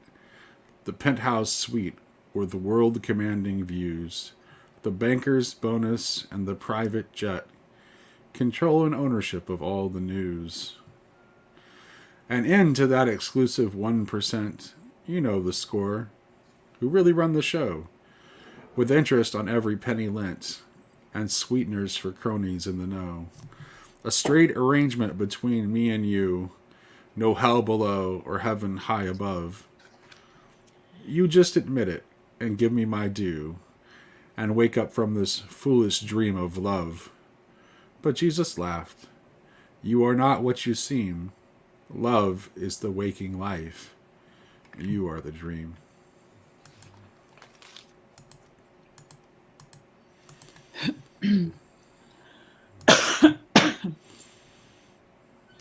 The penthouse suite with the world commanding views, the banker's bonus, and the private jet. Control and ownership of all the news. And into that exclusive 1%, you know the score, who really run the show, with interest on every penny lent, and sweeteners for cronies in the know. A straight arrangement between me and you, no hell below or heaven high above. You just admit it, and give me my due, and wake up from this foolish dream of love. But Jesus laughed. You are not what you seem. Love is the waking life. You are the dream.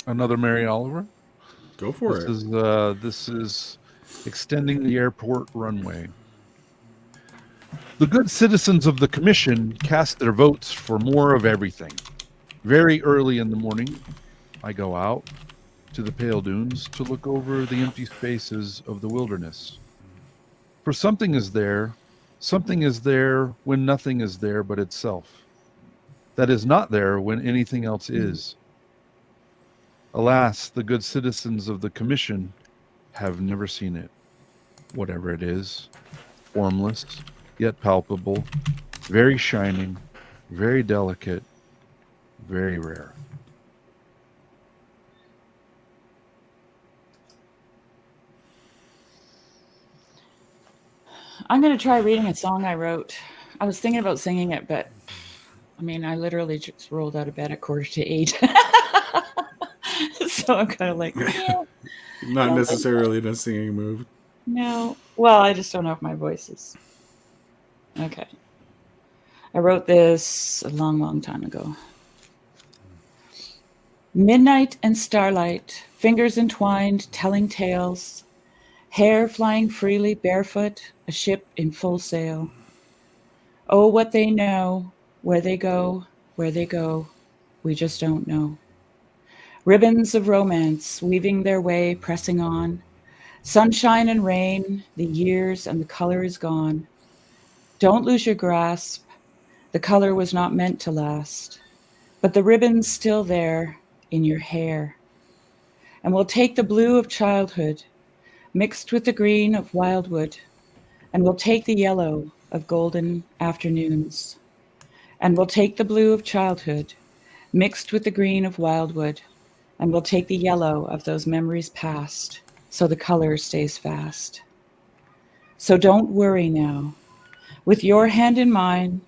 Another Mary Oliver? Go for it. This is extending the airport runway. The good citizens of the commission cast their votes for more of everything. Very early in the morning, I go out to the Pale Dunes to look over the empty spaces of the wilderness. For something is there when nothing is there but itself. That is not there when anything else is. Alas, the good citizens of the commission have never seen it. Whatever it is, formless, yet palpable, very shining, very delicate, very rare. I'm going to try reading a song I wrote. I was thinking about singing it, but I mean, I literally just rolled out of bed at 7:45. So I'm kind of like, yeah. Not necessarily in a singing mood. No. Well, I just don't know if my voice is. Okay. I wrote this a long, long time ago. Midnight and starlight, fingers entwined, telling tales, hair flying freely barefoot, a ship in full sail. Oh, what they know, where they go, we just don't know. Ribbons of romance weaving their way, pressing on, Sunshine and rain, the years and the color is gone. Don't lose your grasp. The color was not meant to last, but the ribbon's still there in your hair. And we'll take the blue of childhood, mixed with the green of wildwood, and we'll take the yellow of golden afternoons. And we'll take the blue of childhood, mixed with the green of wildwood, and we'll take the yellow of those memories past, so the color stays fast. So don't worry now. With your hand in mine,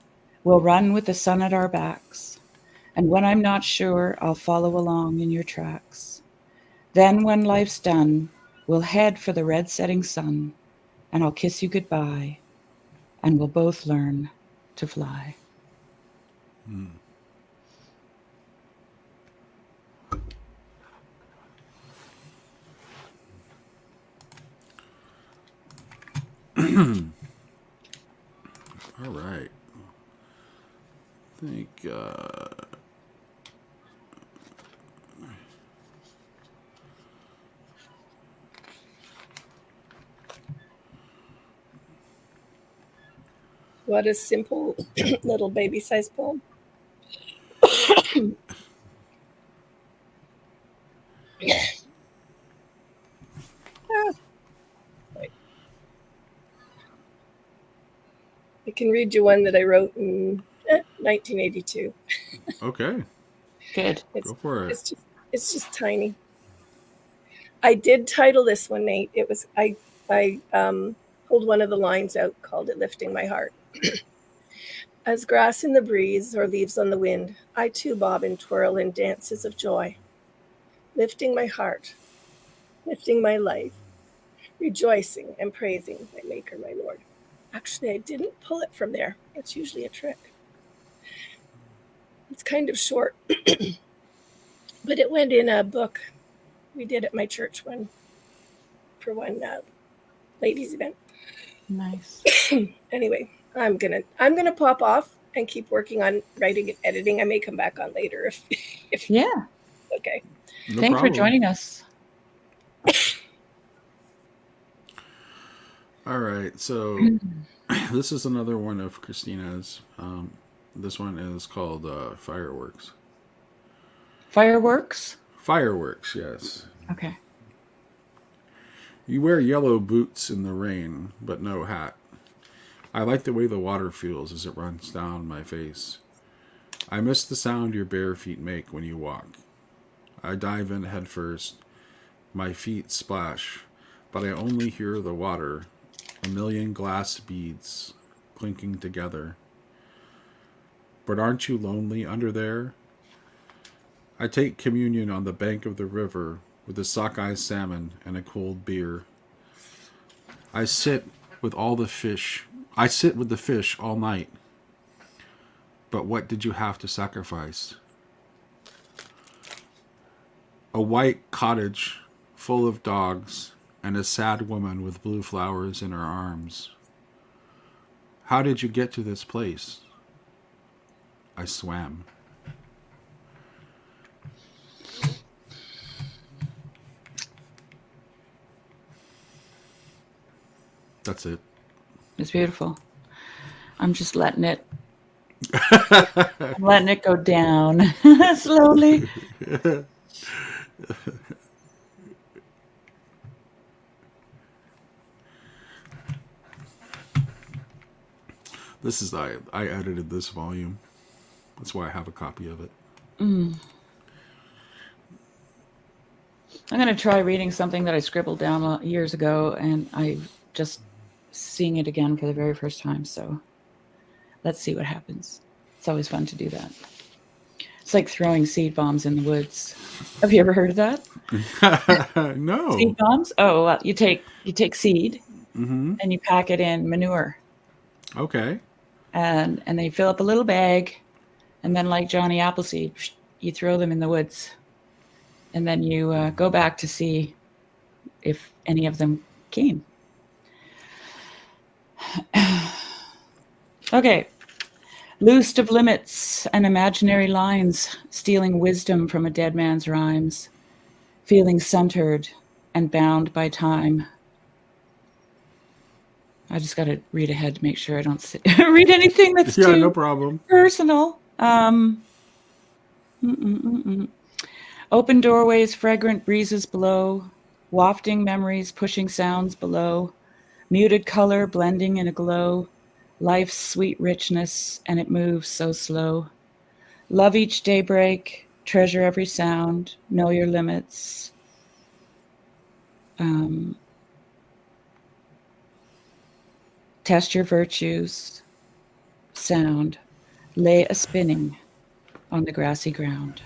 we'll run with the sun at our backs. And when I'm not sure, I'll follow along in your tracks. Then when life's done, we'll head for the red setting sun, and I'll kiss you goodbye, and we'll both learn to fly. All right. I think What a simple little baby-sized poem. I can read you one that I wrote in 1982. okay, Good. go for it. It's just tiny. I did title this one, Nate. It was I pulled one of the lines out, called it "Lifting My Heart." As grass in the breeze or leaves on the wind, I too bob and twirl in dances of joy, lifting my heart, lifting my life, rejoicing and praising my Maker, my Lord. Actually, I didn't pull it from there. That's usually a trick. It's kind of short, but it went in a book we did at my church for one ladies event. Nice. Anyway, I'm gonna pop off and keep working on writing and editing. I may come back on later if Yeah. okay. No Thanks problem. for joining us. All right, so this is another one of Christina's. This one is called Fireworks. Fireworks? Fireworks, yes. Okay. You wear yellow boots in the rain, but no hat. I like the way the water feels as it runs down my face. I miss the sound your bare feet make when you walk. I dive in head first. My feet splash, but I only hear the water, a million glass beads clinking together. But aren't you lonely under there? I take communion on the bank of the river with a sockeye salmon and a cold beer. I sit with the fish all night. But what did you have to sacrifice? A white cottage full of dogs and a sad woman with blue flowers in her arms. How did you get to this place? I swam. That's it. It's beautiful. I'm just letting it go down slowly. This is I edited this volume. That's why I have a copy of it. I'm going to try reading something that I scribbled down years ago, and I just seeing it again for the very first time. So let's see what happens. It's always fun to do that. It's like throwing seed bombs in the woods. Have you ever heard of that? No. Seed bombs? Oh, well, you take seed Mm-hmm. and you pack it in manure, Okay. and then you fill up a little bag, and then like Johnny Appleseed, you throw them in the woods, and then you go back to see if any of them came. Okay. Loosed of limits and imaginary lines, stealing wisdom from a dead man's rhymes, feeling centered and bound by time, I just got to read ahead to make sure I don't read anything that's Yeah, too no problem. personal. Open doorways, fragrant breezes blow, wafting memories, pushing sounds below, muted color blending in a glow, life's sweet richness, and it moves so slow. Love each daybreak, treasure every sound, know your limits. Test your virtues, sound, lay a spinning on the grassy ground.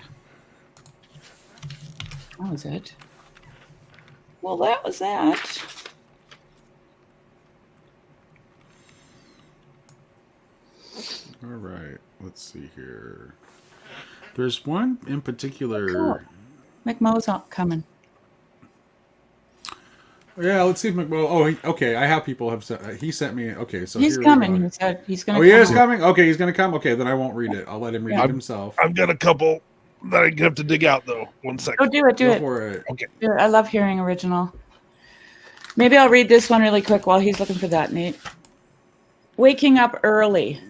That was it. Well, that was that. All right. Let's see here. There's one in particular. Cool. McMo's coming. Yeah, let's see if McMo. Oh, okay. I have people have sent. He sent me. Okay, so He's here coming. we go. He said he's going Oh, to he come. is coming. Okay, he's gonna come. Okay, then I won't read it. I'll let him read Yeah. it himself. I've got a couple that I have to dig out though. 1 second. Oh, do it. Do Go it. for it. Do it. I love hearing original. Maybe I'll read this one really quick while he's looking for that, Nate. Waking up early.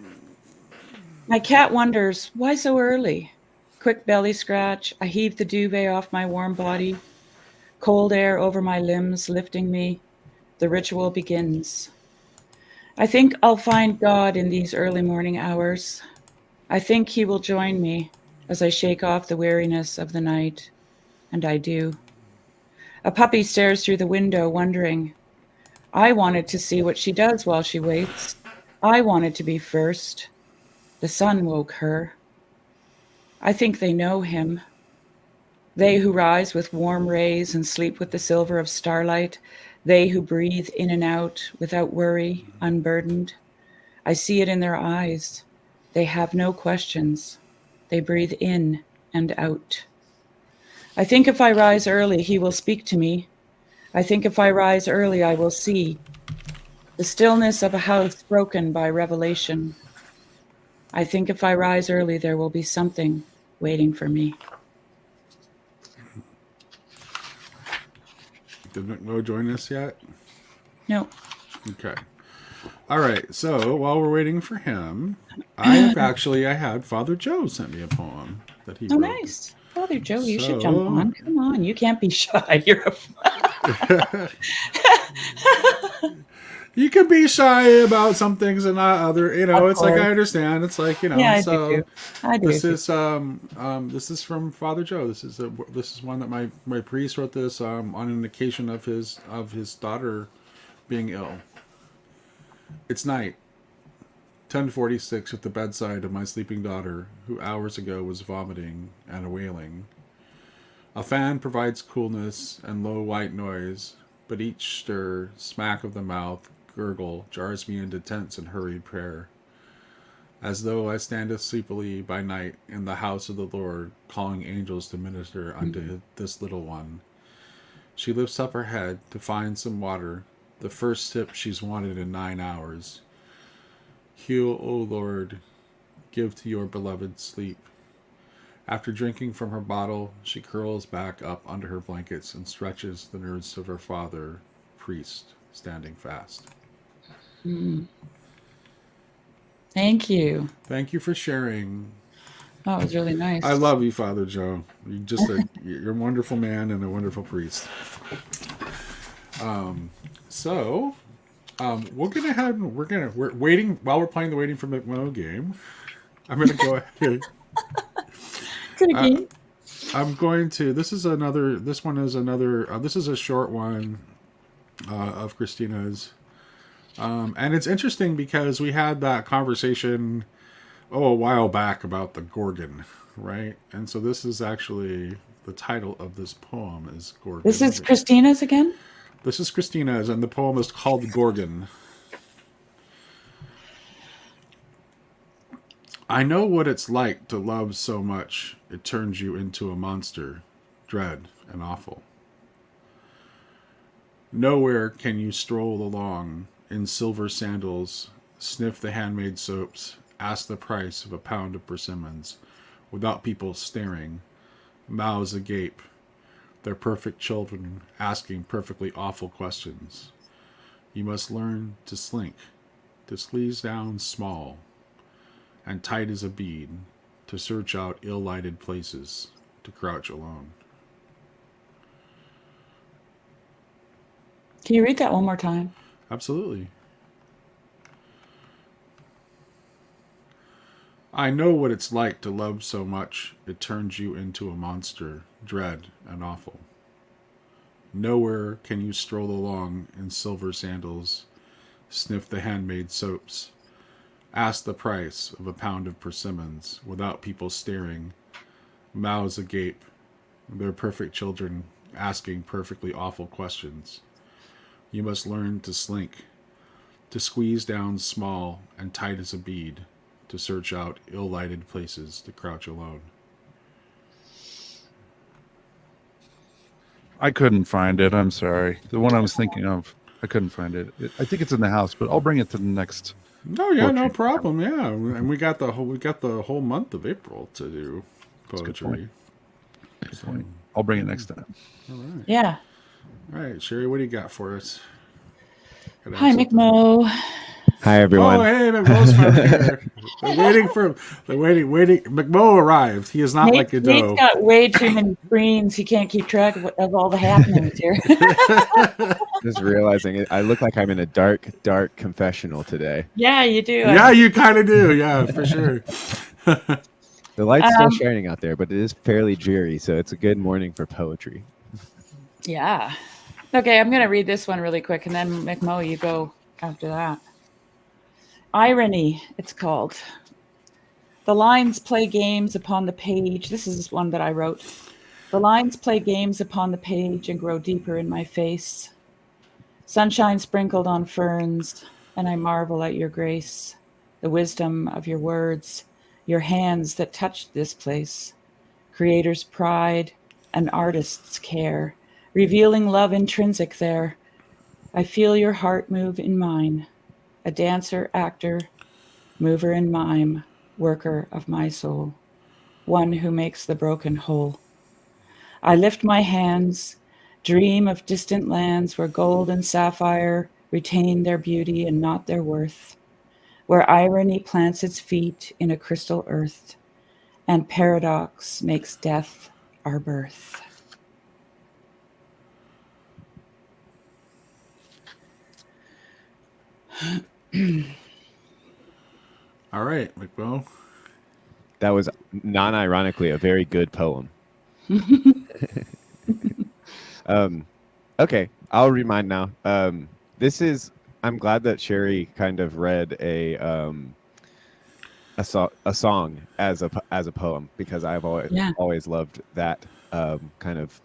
My cat wonders, why so early? Quick belly scratch. I heave the duvet off my warm body. Cold air over my limbs lifting me. The ritual begins. I think I'll find God in these early morning hours. I think he will join me as I shake off the weariness of the night. And I do. A puppy stares through the window, wondering. I wanted to see what she does while she waits. I wanted to be first. The sun woke her. I think they know him. They who rise with warm rays and sleep with the silver of starlight. They who breathe in and out without worry, unburdened. I see it in their eyes. They have no questions. They breathe in and out. I think if I rise early, he will speak to me. I think if I rise early, I will see the stillness of a house broken by revelation. I think if I rise early, there will be something waiting for me. Did McMo join us yet? No. Okay. All right. So while we're waiting for him, I had Father Joe sent me a poem that he Oh, wrote. nice. Father Joe, you should So- jump on. Come on. You can't be shy. You're a... You can be shy about some things and not other. You know, Of it's like course. I understand. It's like, you know. Yeah, I so do too. I do. this too. is from Father Joe. This is one that my priest wrote this on an occasion of his daughter being ill. It's night. 10:46 at the bedside of my sleeping daughter, who hours ago was vomiting and wailing. A fan provides coolness and low white noise, but each stir, smack of the mouth, gurgle jars me into tense and hurried prayer, as though I standeth sleepily by night in the house of the Lord, calling angels to minister unto this little one. She lifts up her head to find some water, the first sip she's wanted in 9 hours. Heal, O Lord, give to your beloved sleep. After drinking from her bottle, she curls back up under her blankets and stretches the nerves of her father, priest, standing fast. Thank you. Thank you for sharing. That was really nice. I love you, Father Joe. You're a wonderful man and a wonderful priest. We'll get ahead and we're waiting while we're playing the Waiting for McMo game. I'm gonna go ahead. Good game. I'm going to. This is a short one of Christina's, and it's interesting because we had that conversation a while back about the Gorgon, right? And so this is actually the title of this poem is Gorgon. This is Christina's again? This is Christina's, and the poem is called Gorgon. I know what it's like to love so much it turns you into a monster, dread and awful. Nowhere can you stroll along in silver sandals, sniff the handmade soaps, ask the price of a pound of persimmons, without people staring, mouths agape, their perfect children asking perfectly awful questions. You must learn to slink, to squeeze down small and tight as a bead, to search out ill-lighted places, to crouch alone. Can you read that one more time? Absolutely. I know what it's like to love so much it turns you into a monster, dread and awful. Nowhere can you stroll along in silver sandals, sniff the handmade soaps, ask the price of a pound of persimmons without people staring, mouths agape, their perfect children asking perfectly awful questions. You must learn to slink, to squeeze down small and tight as a bead, to search out ill-lighted places, to crouch alone. I couldn't find it. I'm sorry. The one I was thinking of, I couldn't find it. I think it's in the house, but I'll bring it to the next. No, yeah, no Poetry. problem. Yeah, and we got the whole month of April to do That's a good poetry. Good point. I'll bring it next time. All right, Yeah. all right, Sherry, what do you got for us? Gotta have Hi, something. McMo. Hi, everyone. Oh, hey, McMo's finally here. They're waiting. McMo arrived. He is not like a Nate's doe. got way too many screens. He can't keep track of all the happenings here. Just realizing it, I look like I'm in a dark, dark confessional today. Yeah, you do. Yeah, you kind of do. Yeah, for sure. The light's still Um, shining out there, but it is fairly dreary, so it's a good morning for poetry. Yeah. Okay, I'm going to read this one really quick, and then McMo, you go after that. Irony, it's called. The lines play games upon the page. This is one that I wrote. The lines play games upon the page and grow deeper in my face. Sunshine sprinkled on ferns, and I marvel at your grace, the wisdom of your words, your hands that touched this place, creator's pride, an artist's care, revealing love intrinsic there. I feel your heart move in mine, a dancer, actor, mover in mime, worker of my soul, one who makes the broken whole. I lift my hands, dream of distant lands where gold and sapphire retain their beauty and not their worth, where irony plants its feet in a crystal earth, and paradox makes death our birth. All right, McMo. That was non-ironically a very good poem. Okay, I'll read mine now. I'm glad that Sherry kind of read a song as a poem, because I've always loved that kind of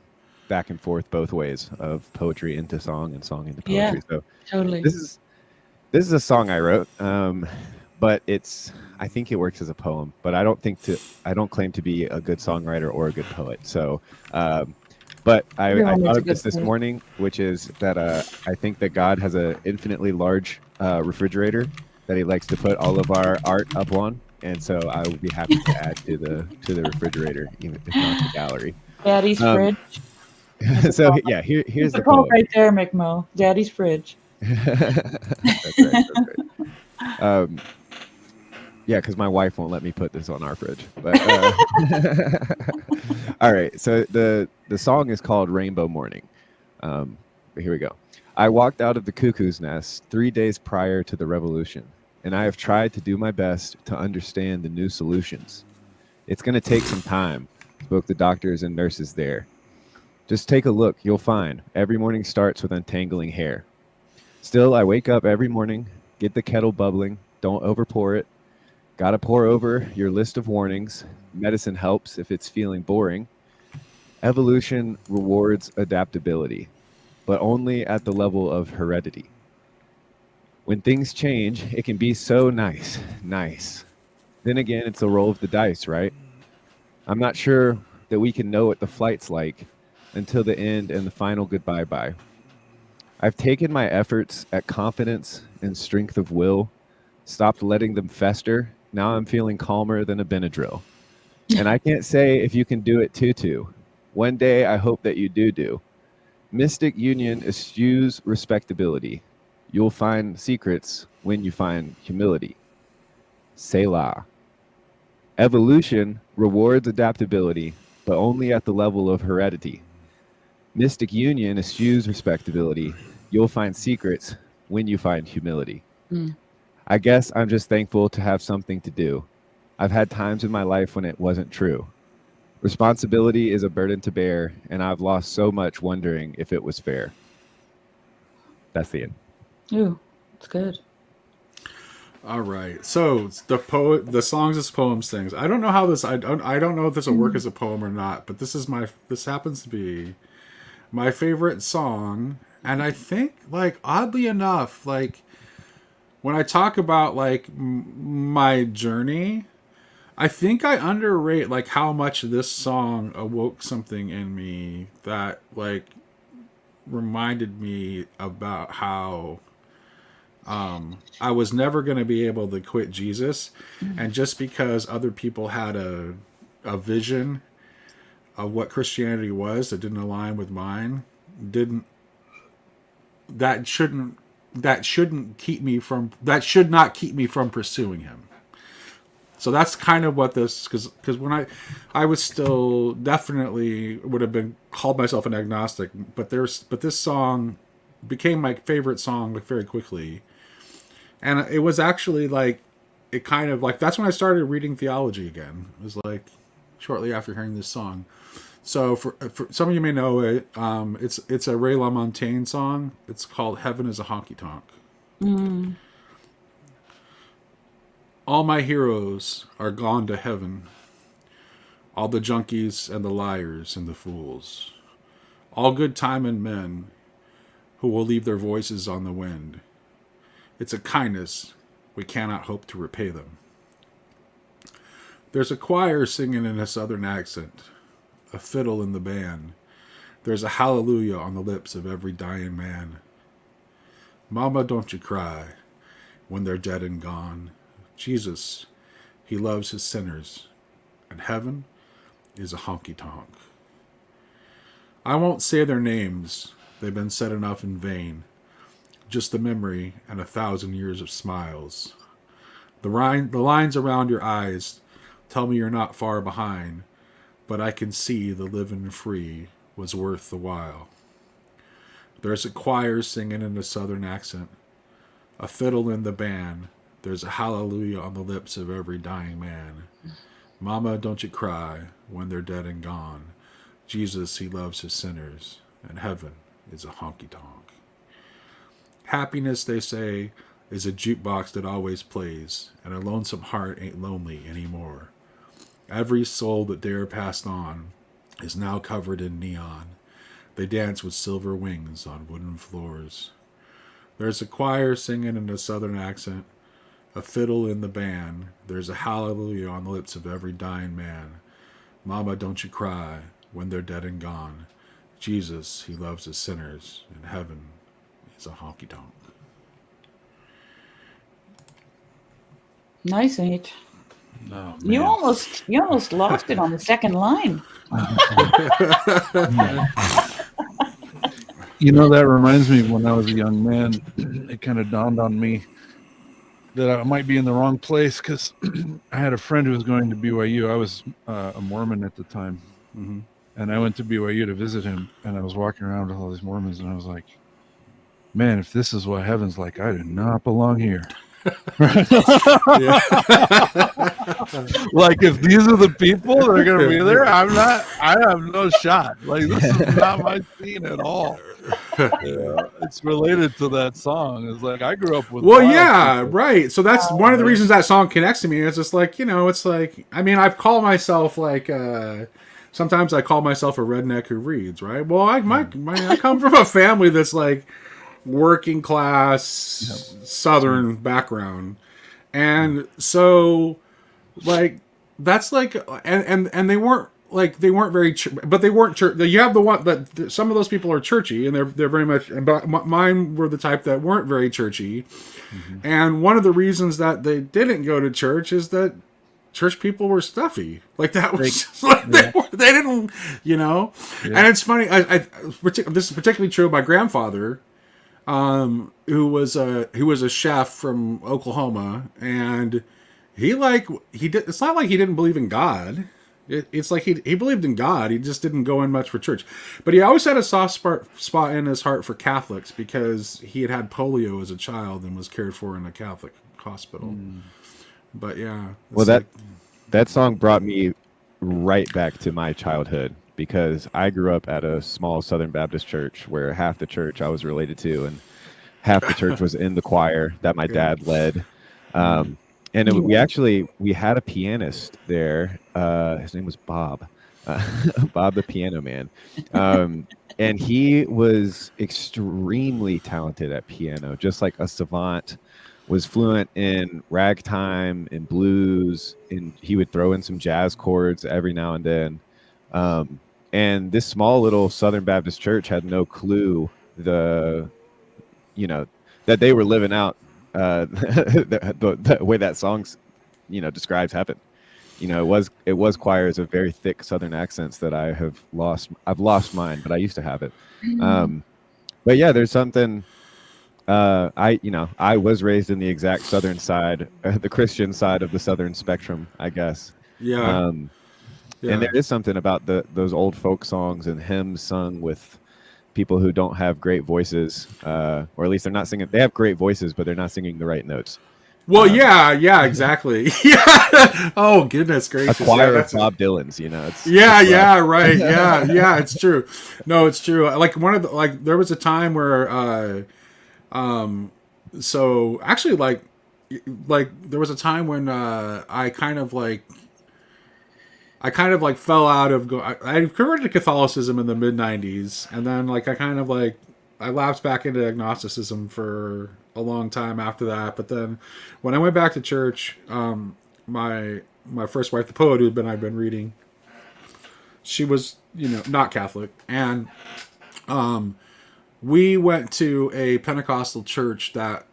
back and forth both ways of poetry into song and song into poetry. Yeah. So Totally. this is a song I wrote, but I think it works as a poem. But I don't claim to be a good songwriter or a good poet. So, but I Everyone thought needs a of this good poet. morning, which is that I think that God has an infinitely large refrigerator that He likes to put all of our art up on, and so I would be happy to add to the refrigerator, even if not the gallery. Daddy's fridge. So yeah, here's The the quote poem. right there, McMo. Daddy's fridge. That's right. Yeah, because my wife won't let me put this on our fridge. But all right, so the song is called Rainbow Morning. But here we go. I walked out of the cuckoo's nest 3 days prior to the revolution, and I have tried to do my best to understand the new solutions. It's going to take some time, spoke the doctors and nurses there. Just take a look, you'll find every morning starts with untangling hair. Still, I wake up every morning, get the kettle bubbling, don't overpour it. Gotta pour over your list of warnings. Medicine helps if it's feeling boring. Evolution rewards adaptability, but only at the level of heredity. When things change, it can be so nice. Then again, it's a roll of the dice, right? I'm not sure that we can know what the flight's like until the end and the final goodbye-bye. I've taken my efforts at confidence and strength of will, stopped letting them fester. Now I'm feeling calmer than a Benadryl. And I can't say if you can do it too. One day I hope that you do. Mystic union eschews respectability. You'll find secrets when you find humility. Selah. Evolution rewards adaptability, but only at the level of heredity. Mystic union eschews respectability. You'll find secrets when you find humility. Mm. I guess I'm just thankful to have something to do. I've had times in my life when it wasn't true. Responsibility is a burden to bear, and I've lost so much wondering if it was fair. That's the end. Ooh, it's good. All right. So the songs as poems things. I don't know how this. I don't know if this will work as a poem or not. But this happens to be my favorite song, and I think, like, oddly enough, like, when I talk about, like, my journey, I think I underrate, like, how much this song awoke something in me that, like, reminded me about how I was never going to be able to quit Jesus. And just because other people had a vision of what Christianity was that didn't align with mine, that should not keep me from pursuing him. So that's kind of what this, because when I was still definitely would have been called myself an agnostic, but this song became my favorite song, like, very quickly. And it was actually, like, it kind of, like, that's when I started reading theology again. It was, like, shortly after hearing this song. So for some of you may know it, it's a Ray LaMontagne song. It's called "Heaven Is a Honky Tonk." Mm. All my heroes are gone to heaven. All the junkies and the liars and the fools. All good timing men who will leave their voices on the wind. It's a kindness we cannot hope to repay them. There's a choir singing in a southern accent, a fiddle in the band. There's a hallelujah on the lips of every dying man. Mama, don't you cry when they're dead and gone. Jesus, he loves his sinners, and heaven is a honky tonk. I won't say their names, they've been said enough in vain. Just the memory and 1,000 years of smiles. The lines around your eyes tell me you're not far behind, but I can see the living free was worth the while. There's a choir singing in a southern accent, a fiddle in the band. There's a hallelujah on the lips of every dying man. Mama, don't you cry when they're dead and gone. Jesus, he loves his sinners, and heaven is a honky tonk. Happiness, they say, is a jukebox that always plays, and a lonesome heart ain't lonely anymore. Every soul that dare passed on is now covered in neon. They dance with silver wings on wooden floors. There's a choir singing in a southern accent, a fiddle in the band. There's a hallelujah on the lips of every dying man. Mama, don't you cry when they're dead and gone. Jesus, he loves his sinners, and heaven is a honky tonk. Nice, Nate. No, You man. almost lost it on the second line. You know, that reminds me, when I was a young man, it kind of dawned on me that I might be in the wrong place, because I had a friend who was going to BYU. I was a Mormon at the time. Mm-hmm. And I went to BYU to visit him, and I was walking around with all these Mormons, and I was like, man, if this is what heaven's like, I do not belong here. Like, if these are the people that are going to be there, I have no shot. Like, this is not my scene at all. Yeah, it's related to that song. It's like, I grew up with. Well, wild yeah, people. right. So that's one of the reasons that song connects to me. It's just like, you know, it's like, I mean, I've called myself, like, sometimes I call myself a redneck who reads, right? Well, I come from a family that's like working class, Southern background. And so, like, that's like, and they weren't very, but they weren't church. You have the one that some of those people are churchy, and they're very much. But mine were the type that weren't very churchy, and one of the reasons that they didn't go to church is that church people were stuffy. Like, that was they didn't, you know. Yeah. And it's funny. This is particularly true of my grandfather. who was a chef from Oklahoma, and he did. It's not like he didn't believe in God. It's like he believed in God. He just didn't go in much for church. But he always had a soft spot in his heart for Catholics because he had polio as a child and was cared for in a Catholic hospital. But yeah, Well, that song brought me right back to my childhood because I grew up at a small Southern Baptist church where half the church I was related to and half the church was in the choir that my dad led. And we had a pianist there. His name was Bob, Bob the Piano Man. And he was extremely talented at piano, just like a savant. Was fluent in ragtime and blues, and he would throw in some jazz chords every now and then. And this small little Southern Baptist church had no clue that they were living out the way that song describes heaven. It was choirs of very thick Southern accents that I've lost mine, but I used to have it. But yeah, there's something. I was raised in the exact southern side, the Christian side of the southern spectrum, I guess. Yeah. And there is something about those old folk songs and hymns sung with people who don't have great voices, or at least they're not singing. They have great voices, but they're not singing the right notes. Well, yeah, exactly. Yeah. Oh, goodness gracious. A choir of Bob Dylan's, It's, right. Yeah, it's true. No, it's true. Like there was a time where, so actually like there was a time when I kind of fell out of I converted to Catholicism in the mid 90s, and then I lapsed back into agnosticism for a long time after that. But then when I went back to church, my first wife, the poet I've been reading, she was not Catholic, and we went to a Pentecostal church that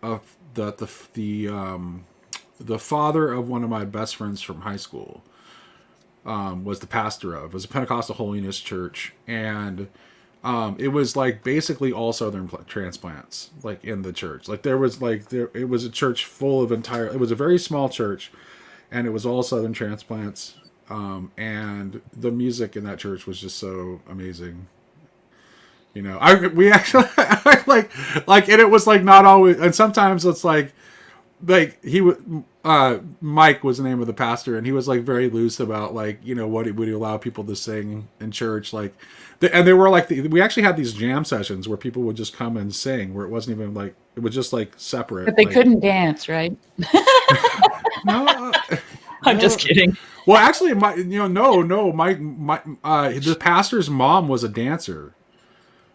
the father of one of my best friends from high school was the pastor of. It was a Pentecostal holiness church, and it was basically all Southern transplants in the church. It was a church full of it was a very small church, and it was all Southern transplants. And the music in that church was just so amazing. We actually and it was not always, and sometimes it's he would Mike was the name of the pastor, and he was very loose about what would he allow people to sing in church, and they were we actually had these jam sessions where people would just come and sing, where it wasn't even it was just separate, but they couldn't dance, right? No, I'm just kidding. Well, actually, Mike, the pastor's mom was a dancer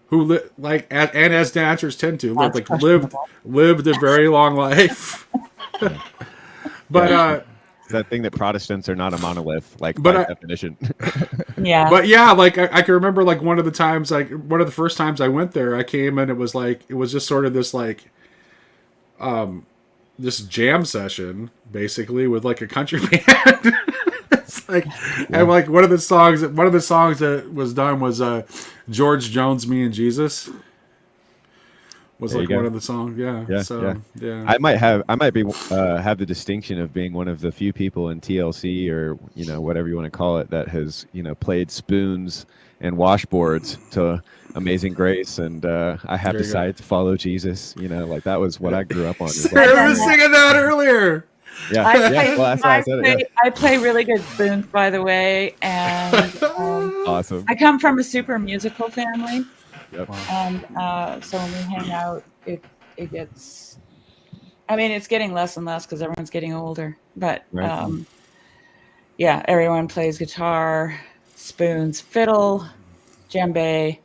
who and as dancers tend to lived a very long life. But that thing that Protestants are not a monolith, by definition. Yeah. But yeah, I can remember one of the first times I went there, I came and it was just sort of this this jam session basically with a country band. It's and one of the songs that was done was George Jones, Me and Jesus. Was one of the songs, yeah. I might have the distinction of being one of the few people in TLC or whatever you want to call it that has played spoons and washboards to Amazing Grace, and I have decided to follow Jesus. That was what I grew up on. Sarah was singing that earlier. Yeah, well, that's why I said it. Yeah. I play really good spoons, by the way, and awesome. I come from a super musical family. Yep. And so when we hang out, it gets. I mean, it's getting less and less because everyone's getting older. But right. Everyone plays guitar, spoons, fiddle, djembe.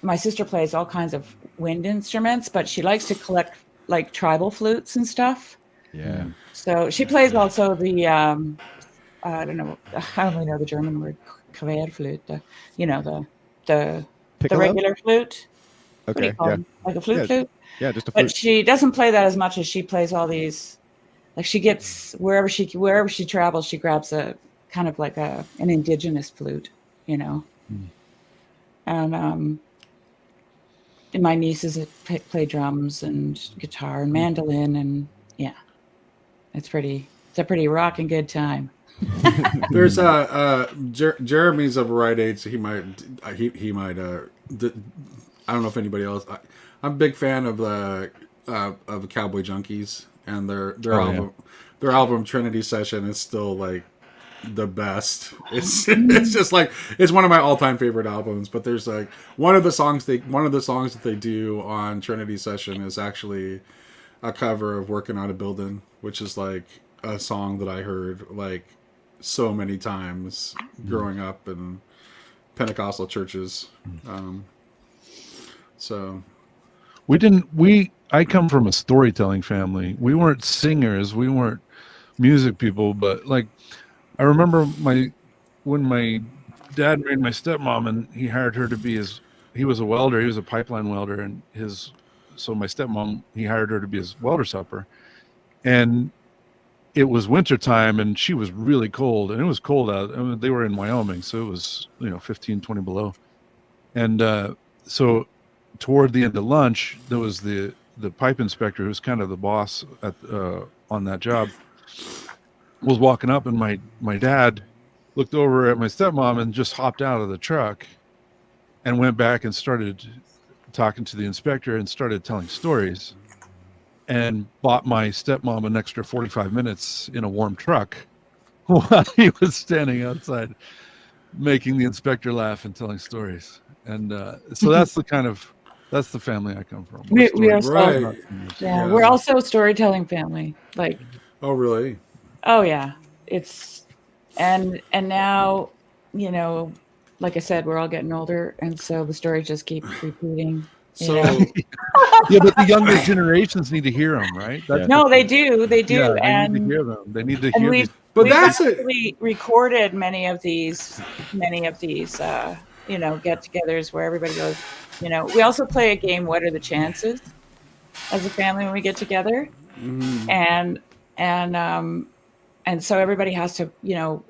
My sister plays all kinds of wind instruments, but she likes to collect tribal flutes and stuff. Yeah. So she plays also the I don't know. I only know the German word Querflute. The regular flute. Okay. What do you call them? Like a flute? Yeah, just a flute. But she doesn't play that as much as she plays all these. She gets wherever she travels, she grabs a kind of an indigenous flute, And my nieces play drums and guitar and mandolin, and yeah, it's a pretty rocking good time. There's Jeremy's of the right age. He might I don't know if anybody else. I'm a big fan of the Cowboy Junkies, and their Oh, album their album Trinity Session is still like the best. It's just like it's one of my all time favorite albums. But there's like one of the songs that they do on Trinity Session is actually a cover of Working on a Building, which is like a song that I heard like so many times growing up in Pentecostal churches. So I come from a storytelling family. We weren't singers, we weren't music people, but like I remember when my dad married my stepmom, and he hired her to be he was a welder, he was a pipeline welder, and so my stepmom, he hired her to be his welder's helper. And it was winter time, and she was really cold, and it was cold out. I mean, they were in Wyoming, so it was 15, 20 below. And so toward the end of lunch, there was the pipe inspector, who's kind of the boss on that job, was walking up, and my dad looked over at my stepmom and just hopped out of the truck and went back and started talking to the inspector and started telling stories, and bought my stepmom an extra 45 minutes in a warm truck while he was standing outside making the inspector laugh and telling stories. And so that's the family I come from. We are right. Yeah, we're also a storytelling family. Like, Oh, really? oh yeah, it's and now, like I said, we're all getting older, and so the stories just keep repeating. So Yeah, but the younger generations need to hear them, right? No, they do, Yeah, and they need to hear them. They need to and hear we've, these. But we've that's it. actually recorded many of these get-togethers where everybody goes. We also play a game, What Are the Chances, as a family when we get together, and so everybody has to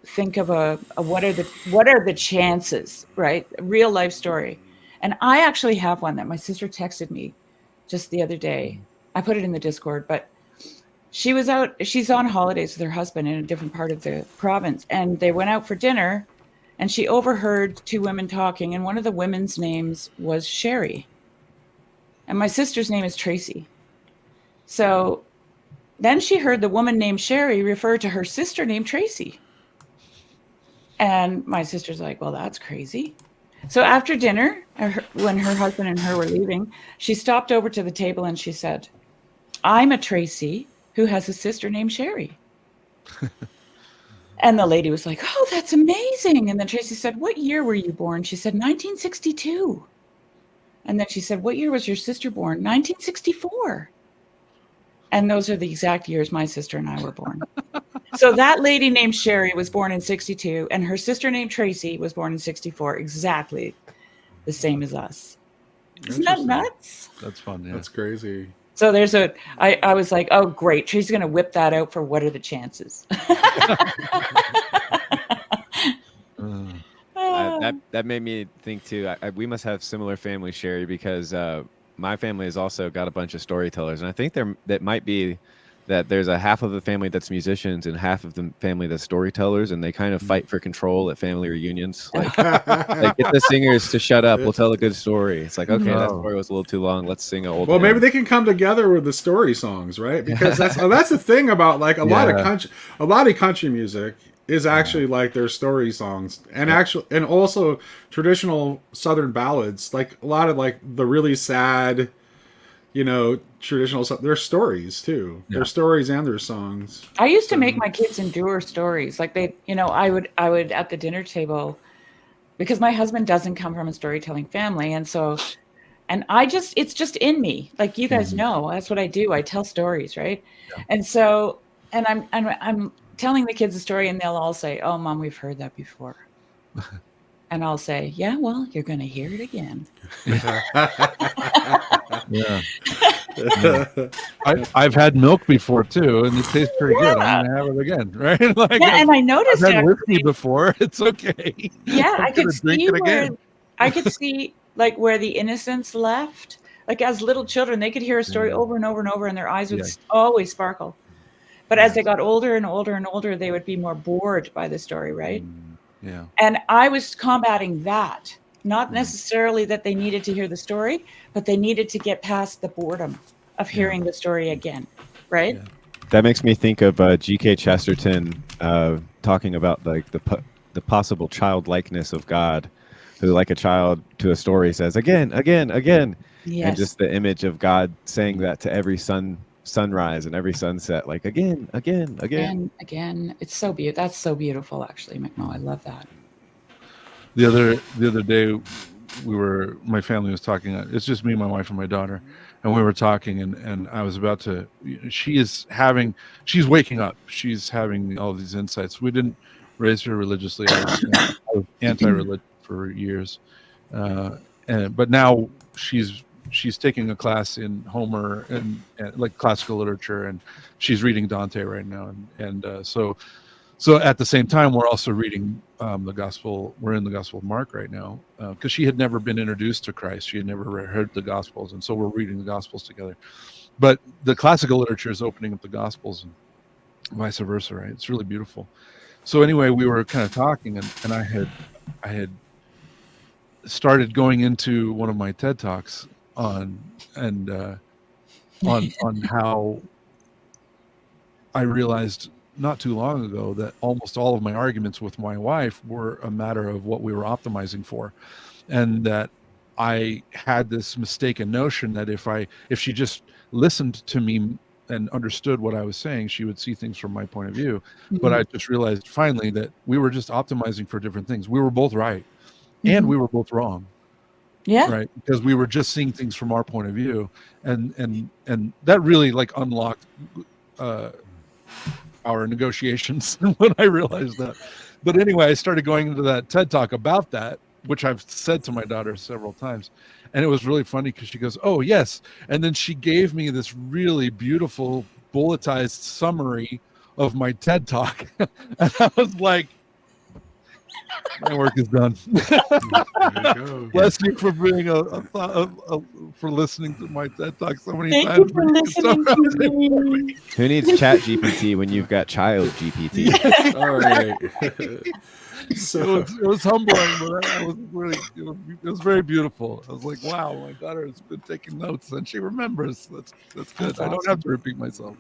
think of a what are the chances, right? A real life story. And I actually have one that my sister texted me just the other day. I put it in the Discord, but she's on holidays with her husband in a different part of the province, and they went out for dinner, and she overheard two women talking, and one of the women's names was Sherry. And my sister's name is Tracy. So then she heard the woman named Sherry refer to her sister named Tracy. And my sister's like, well, that's crazy. So after dinner, when her husband and her were leaving, she stopped over to the table and she said, I'm a Tracy who has a sister named Sherry. And the lady was like, oh, that's amazing. And then Tracy said, what year were you born? She said, 1962. And then she said, what year was your sister born? 1964. And those are the exact years my sister and I were born. So that lady named Sherry was born in 62, and her sister named Tracy was born in 64, exactly the same as us. Isn't that nuts? That's fun. Yeah. That's crazy. So I was like, oh, great. Tracy's going to whip that out for What Are the Chances? That made me think too. We must have similar family, Sherry, because my family has also got a bunch of storytellers, and I think that might be that there's a half of the family that's musicians and half of the family that's storytellers, and they kind of fight for control at family reunions. Like get the singers to shut up. We'll tell a good story. It's like, okay, that story was a little too long. Let's sing an old. Well, maybe they can come together with the story songs, right? Because that's the thing about like a lot of country music is actually like their story songs, and and also traditional Southern ballads, like a lot of like the really sad, traditional stuff. They're stories too. Yeah. They're stories and their songs. I used to make my kids endure stories. Like I would at the dinner table, because my husband doesn't come from a storytelling family. And so, and it's just in me. Like you guys know, that's what I do. I tell stories. Right. Yeah. And so, and I'm telling the kids a story, and they'll all say, oh, Mom, we've heard that before. And I'll say, yeah, well, you're going to hear it again. Yeah. I've had milk before too, and it tastes pretty good. I'm gonna have it again, right? Like, yeah, and I noticed I've had whiskey before. It's okay. Yeah, I could see like where the innocence left Like as little children, they could hear a story Yeah. over and over and over, and their eyes would Yeah. always sparkle. But as Yeah. they got older and older and older, they would be more bored by the story, right? Yeah. And I was combating that. Not Mm. necessarily that they needed to hear the story, but they needed to get past the boredom of Yeah. hearing the story again, right? Yeah. That makes me think of G.K. Chesterton talking about like the possible childlikeness of God, who, like a child to a story, says again, again, again, Yes. and just the image of God saying that to every sunrise and every sunset, like again, again, again. Again. It's so beautiful. That's so beautiful, actually, McMo. I love that. The other day, my family was talking. It's just me, my wife, and my daughter, and we were talking, and I was about to. She's waking up. She's having all these insights. We didn't raise her religiously. I was anti-religion for years, but now she's taking a class in Homer and like classical literature, and she's reading Dante right now, and so at the same time, we're also reading the gospel. We're in the Gospel of Mark right now because she had never been introduced to Christ. She had never heard the Gospels, and so we're reading the Gospels together. But the classical literature is opening up the Gospels, and vice versa, right? It's really beautiful. So anyway, we were kind of talking, and I had started going into one of my TED Talks on how I realized not too long ago that almost all of my arguments with my wife were a matter of what we were optimizing for, and that I had this mistaken notion that if she just listened to me and understood what I was saying, she would see things from my point of view. But I just realized finally that we were just optimizing for different things. We were both right, and we were both wrong. Yeah. Right, because we were just seeing things from our point of view, and that really like unlocked our negotiations when I realized that. But anyway, I started going into that TED Talk about that, which I've said to my daughter several times, and it was really funny because she goes, "Oh yes," and then she gave me this really beautiful bulletized summary of my TED Talk, and I was like, my work is done. There you go. Bless you for being for listening to my TED Talk so many Thank times. you for listening to me. Who needs Chat GPT when you've got Child GPT? All right. It So was humbling, but I was really it was very beautiful. I was like, wow, my daughter has been taking notes and she remembers. That's good. That's I don't awesome. have to repeat myself,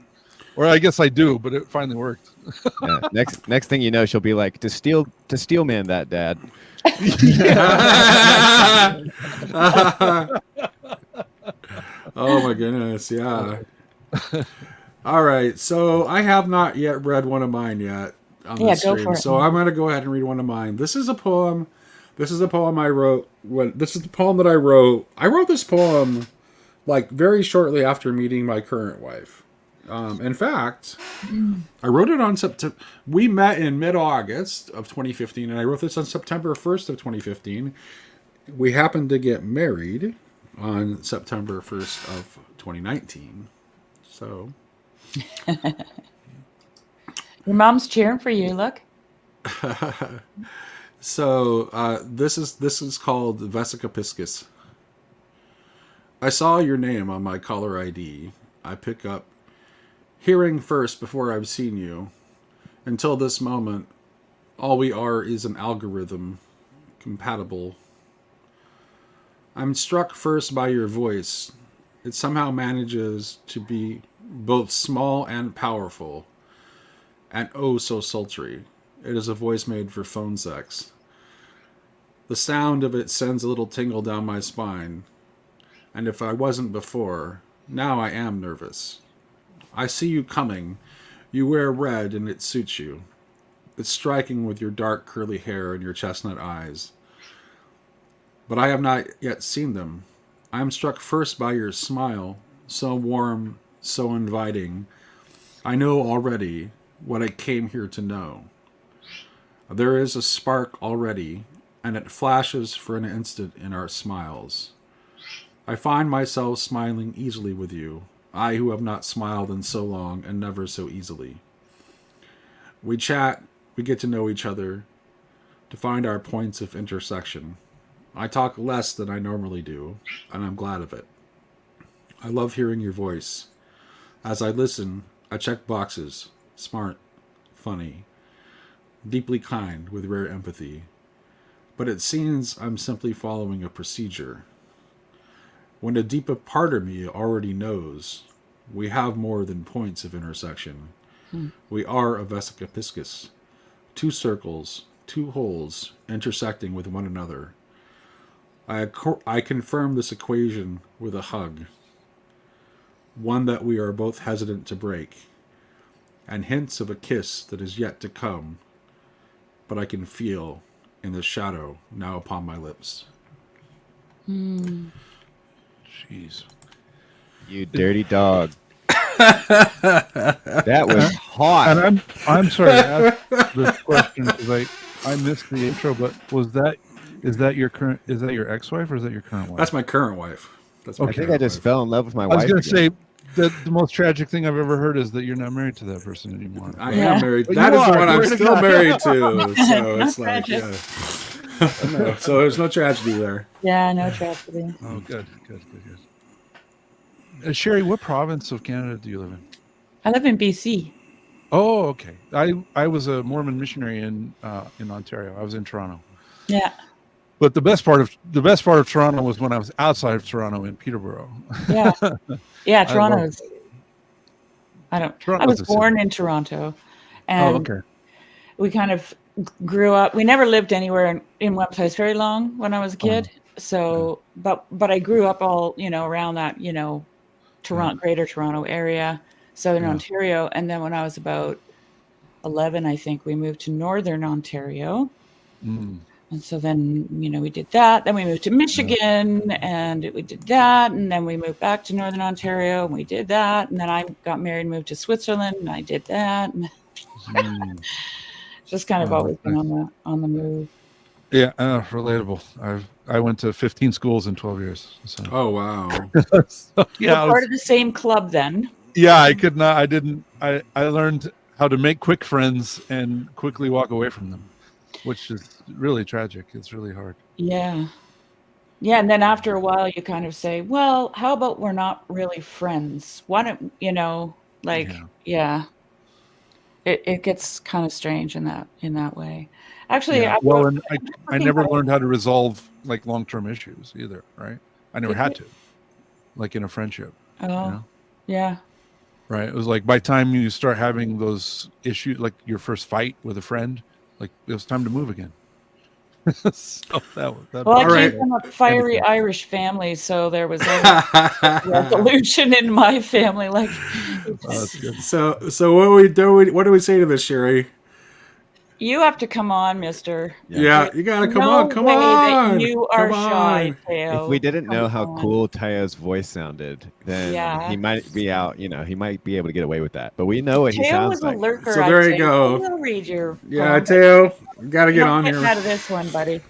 or I guess I do, but it finally worked. Yeah. Next thing you know, she'll be like, to steel man that, Dad. oh my goodness, yeah. All right, so I have not yet read one of mine yet on Yeah, the go stream, for it. so I'm going to go ahead and read one of mine. This is a poem. This is a poem I wrote. This is the poem that I wrote. I wrote this poem like very shortly after meeting my current wife. In fact, I wrote it on September. We met in mid-August of 2015, and I wrote this on September 1st of 2015. We happened to get married on September 1st of 2019. So, Your mom's cheering for you. Look. this is called Vesica Piscis. I saw your name on my caller ID. I pick up hearing first before I've seen you. Until this moment, all we are is an algorithm compatible. I'm struck first by your voice. It somehow manages to be both small and powerful, and oh so sultry. It is a voice made for phone sex. The sound of it sends a little tingle down my spine, and if I wasn't before, now I am nervous. I see you coming. You wear red and it suits you. It's striking with your dark curly hair and your chestnut eyes. But I have not yet seen them. I am struck first by your smile, so warm, so inviting. I know already what I came here to know. There is a spark already, and it flashes for an instant in our smiles. I find myself smiling easily with you, I who have not smiled in so long and never so easily. We chat, we get to know each other, to find our points of intersection. I talk less than I normally do, and I'm glad of it. I love hearing your voice. As I listen, I check boxes. Smart, funny, deeply kind with rare empathy. But it seems I'm simply following a procedure. When a deeper part of me already knows, we have more than points of intersection. We are a vesica piscis, two circles, two holes intersecting with one another. I confirm this equation with a hug, one that we are both hesitant to break, and hints of a kiss that is yet to come, but I can feel in the shadow now upon my lips. Jeez. You dirty dog. That was hot. And I'm sorry to ask this question because I missed the intro, but is that your ex-wife or is that your current wife? That's my current wife. That's my I think current I just wife. fell in love with my I was wife. going to again. say that the most tragic thing I've ever heard is that you're not married to that person anymore. I Yeah. am married. But That you is the are. one I'm Glory to still God. married to. So it's Not like, tragic. yeah. So there's no tragedy there. Yeah, no tragedy. Oh, good. Sherry, what province of Canada do you live in? I live in BC. Oh, okay. I was a Mormon missionary in Ontario. I was in Toronto. Yeah. But the best part of Toronto was when I was outside of Toronto in Peterborough. Yeah. Yeah, I Toronto's. I Toronto's was a born city. in Toronto, Oh, and okay. we kind of grew up. We never lived anywhere in one place very long when I was a kid. So, but I grew up all around that Toronto, Greater Toronto area, Southern Yeah. Ontario, and then when I was about 11, I think we moved to Northern Ontario. Mm. And so then, we did that. Then we moved to Michigan and we did that. And then we moved back to Northern Ontario and we did that. And then I got married and moved to Switzerland and I did that. And Mm. just kind of Oh, always been on the move. Yeah, relatable. I went to 15 schools in 12 years. So, Oh, wow. so yeah, We're part of the same club then. yeah. I could not. I didn't. I learned how to make quick friends and quickly walk away from them, which is really tragic. It's really hard. Yeah. Yeah. And then after a while, you kind of say, well, how about we're not really friends? Why don't, yeah. It gets kind of strange in that way. Actually, Yeah. I Well, wrote- and I never learned how to resolve like long-term issues either. Right? I never had to, like in a friendship. Oh, know? yeah. Right? It was like by the time you start having those issues, like your first fight with a friend, like it was time to move again. So that Well, I All right. came from a fiery Irish family, so there was a resolution in my family. Like, that's good. So what do we say to this, Sherry? you have to come on, Mister. Yeah, you gotta come No on, come way on. that you are come shy, on. Teo. If we didn't know Come how on. cool Tayo's voice sounded, then Yeah. he might be out. He might be able to get away with that. But we know what he Teo sounds was a like. lurker. So I'd there you say. go. I will read your Yeah, poem. Teo, you gotta get You're not on getting here. out of this one, buddy.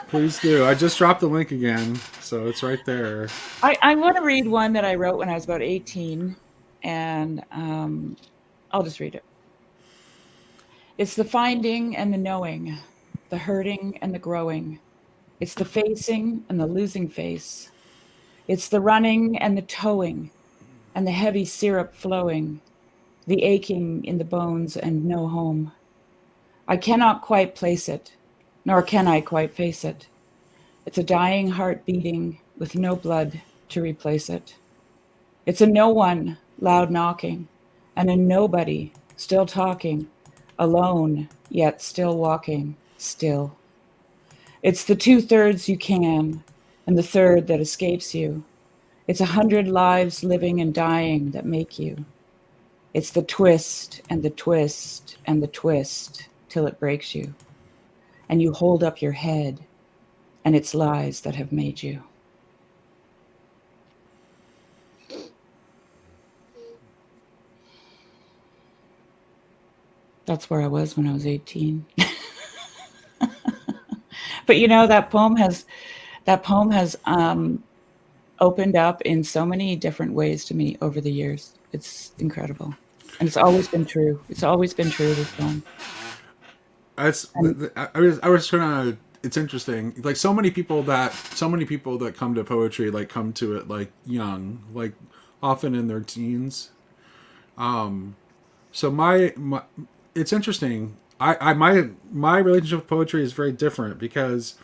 Please do. I just dropped the link again, so it's right there. I want to read one that I wrote when I was about 18, and I'll just read it. It's the finding and the knowing, the hurting and the growing. It's the facing and the losing face. It's the running and the towing, and the heavy syrup flowing, the aching in the bones and no home. I cannot quite place it, nor can I quite face it. It's a dying heart beating with no blood to replace it. It's a no one loud knocking, and a nobody still talking, alone yet still walking, still. It's the 2/3 you can, and the third that escapes you. It's 100 lives living and dying that make you. It's the twist and the twist and the twist till it breaks you. And you hold up your head, and it's lies that have made you. That's where I was when I was 18. But that poem has opened up in so many different ways to me over the years. It's incredible. And it's always been true. It's always been true, this poem. I was trying to it's interesting. Like so many people that come to poetry like come to it like young, like often in their teens. So my it's interesting. My relationship with poetry is very different because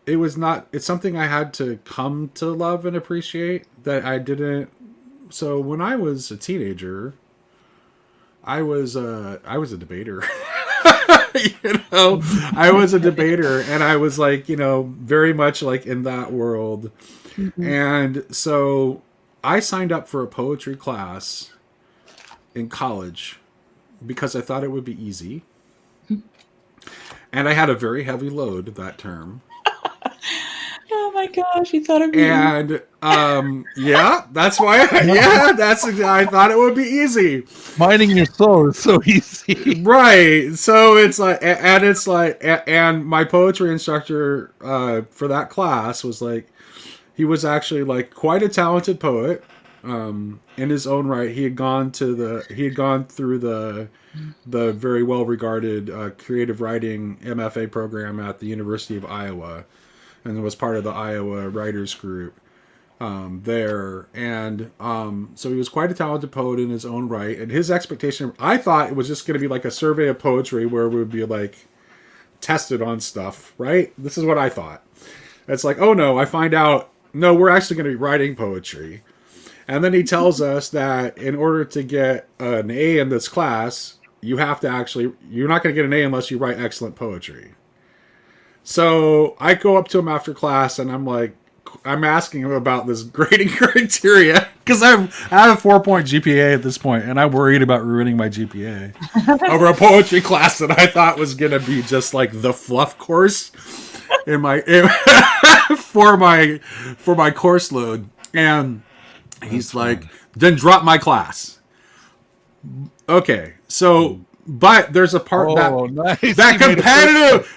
it's something I had to come to love and appreciate that I didn't. So when I was a teenager, I was a debater. I was a debater, and I was like, very much like in that world. And so I signed up for a poetry class in college because I thought it would be easy. And I had a very heavy load that term. Oh my gosh, you thought of me. And yeah, that's why. I thought it would be easy. Mining your soul is so easy. Right. So it's like, and my poetry instructor for that class was like, he was actually like quite a talented poet in his own right. He had gone through the very well regarded creative writing MFA program at the University of Iowa, and was part of the Iowa Writers Group there. And so he was quite a talented poet in his own right. And his expectation, I thought it was just going to be like a survey of poetry where we would be like tested on stuff, right? This is what I thought. It's like, oh no, I find out, no, we're actually going to be writing poetry. And then he tells us that in order to get an A in this class, you're not going to get an A unless you write excellent poetry. So I go up to him after class and I'm asking him about this grading criteria because I have a 4-point GPA at this point, and I'm worried about ruining my GPA over a poetry class that I thought was going to be just like the fluff course for my course load. And he's like, then drop my class. Okay, so. But there's a part nice. that competitive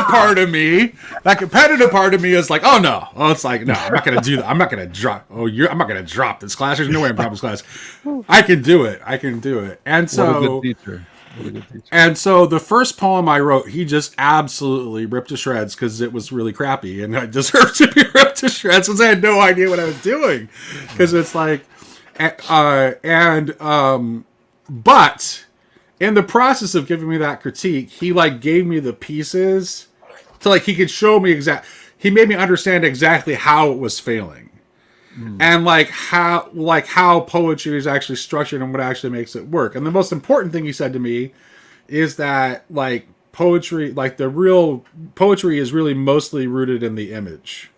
part of me is like, oh no, it's like, no, I'm not gonna do that. I'm not gonna drop. I'm not gonna drop this class. There's no way I'm dropping this class. I can do it. And so, what a good teacher. And so the first poem I wrote, he just absolutely ripped to shreds because it was really crappy, and I deserved to be ripped to shreds because I had no idea what I was doing. Because it's like, but. In the process of giving me that critique, he like gave me the pieces to like he could show me he made me understand exactly how it was failing. And how poetry is actually structured and what actually makes it work. And the most important thing he said to me is that like poetry, like the real poetry is really mostly rooted in the image.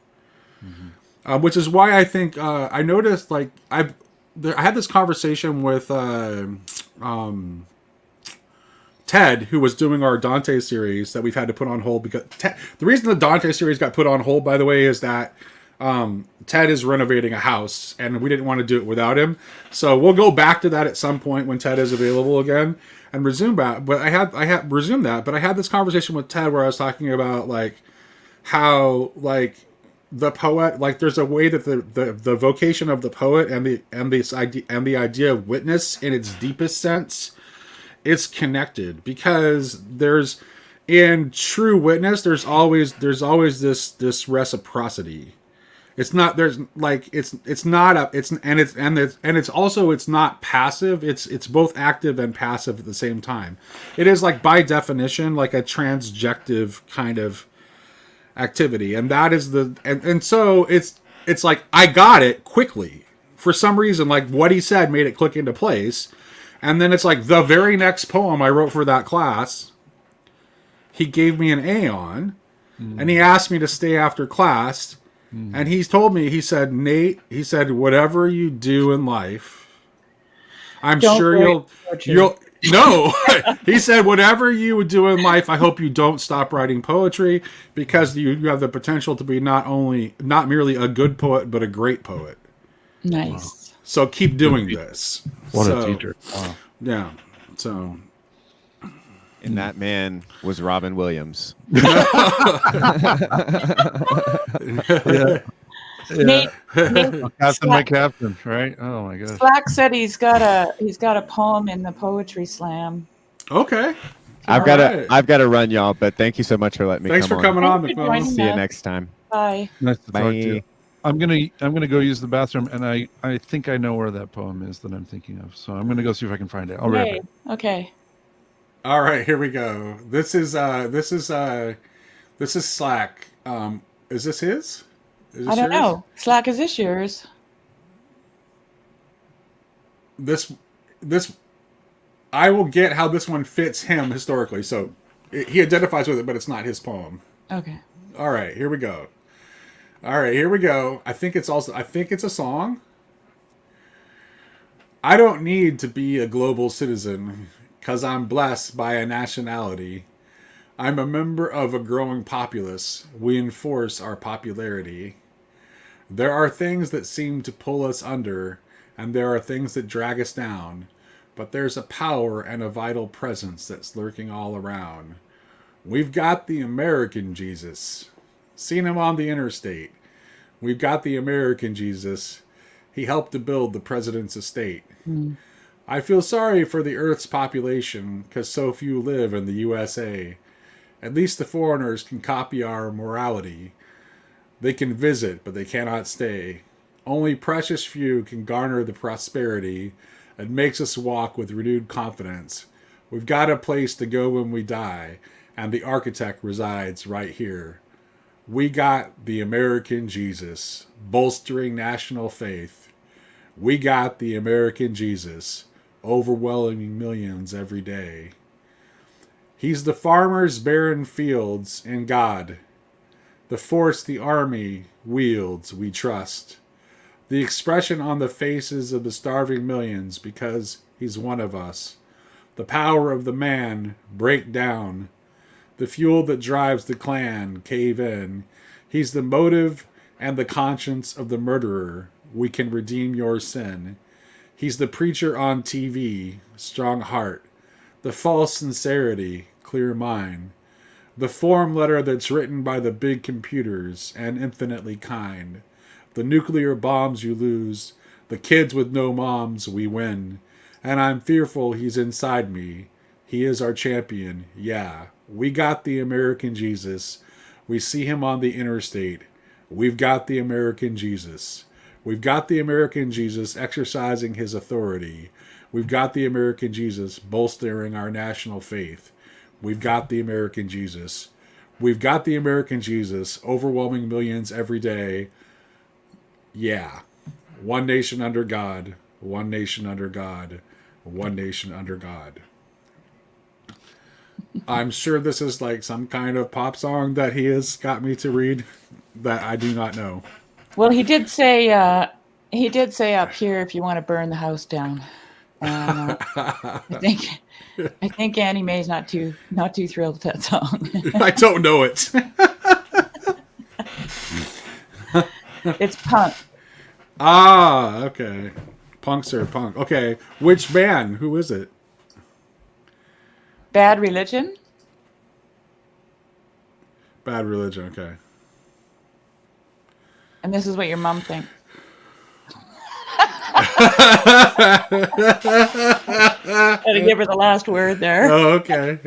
Which is why I think I noticed like I had this conversation with Ted, who was doing our Dante series that we've had to put on hold because the reason the Dante series got put on hold, by the way, is that Ted is renovating a house and we didn't want to do it without him. So we'll go back to that at some point when Ted is available again and resume that. But I had resumed that. But I had this conversation with Ted where I was talking about like how like the poet, like there's a way that the vocation of the poet and the idea of witness in its deepest sense, it's connected because in true witness there's always this reciprocity. It's not passive. It's both active and passive at the same time. It is like by definition like a transjective kind of activity, and that is so it's like I got it quickly for some reason. Like what he said made it click into place. And then it's like the very next poem I wrote for that class, he gave me an A on, and he asked me to stay after class, and he told me, he said, Nate, he said, whatever you do in life, I'm sure you'll no, he said, whatever you do in life, I hope you don't stop writing poetry because you have the potential to be not merely a good poet, but a great poet. Nice. Wow. So keep doing this. What a teacher. Wow. Yeah. So. And that man was Robin Williams. Yeah. Nate, Captain, my captain, right? Oh my gosh. Slack said he's got a poem in the poetry slam. Okay. I've All got right. to run, y'all. But thank you so much for letting me Thanks come for coming on, Thanks for McClellan. joining See you us. next time. Bye. Nice to talk to you. Bye. I'm gonna go use the bathroom, and I think I know where that poem is that I'm thinking of. So I'm gonna go see if I can find it. I'll be right Yay. back. Okay. All right, here we go. This is Slack. Is this his? Is this I don't yours? know. Slack, is this yours? This I will get how this one fits him historically. So he identifies with it, but it's not his poem. Okay. All right, here we go. All right, here we go. I think it's a song. I don't need to be a global citizen because I'm blessed by a nationality. I'm a member of a growing populace. We enforce our popularity. There are things that seem to pull us under, and there are things that drag us down. But there's a power and a vital presence that's lurking all around. We've got the American Jesus. Seen him on the interstate. We've got the American Jesus. He helped to build the president's estate. I feel sorry for the Earth's population because so few live in the USA. At least the foreigners can copy our morality. They can visit, but they cannot stay. Only precious few can garner the prosperity and makes us walk with renewed confidence. We've got a place to go when we die, and the architect resides right here. We got the American Jesus, bolstering national faith. We got the American Jesus, overwhelming millions every day. He's the farmer's barren fields in God. The force the army wields, we trust. The expression on the faces of the starving millions because he's one of us. The power of the man, break down. The fuel that drives the clan, cave in. He's the motive and the conscience of the murderer. We can redeem your sin. He's the preacher on TV, strong heart. The false sincerity, clear mind. The form letter that's written by the big computers and infinitely kind. The nuclear bombs you lose. The kids with no moms, we win. And I'm fearful he's inside me. He is our champion, yeah. We got the American Jesus. We see him on the interstate. We've got the American Jesus. We've got the American Jesus exercising his authority. We've got the American Jesus bolstering our national faith. We've got the American Jesus. We've got the American Jesus overwhelming millions every day. Yeah. One nation under God. One nation under God. One nation under God. I'm sure this is like some kind of pop song that he has got me to read that I do not know. Well, he did say up here if you want to burn the house down. I think Annie Mae's not too thrilled with that song. I don't know it. It's punk. Ah, okay. Punks are punk. Okay. Which band? Who is it? Bad Religion. Bad Religion, okay. And this is what your mom thinks. Gotta give her the last word there. Oh, okay.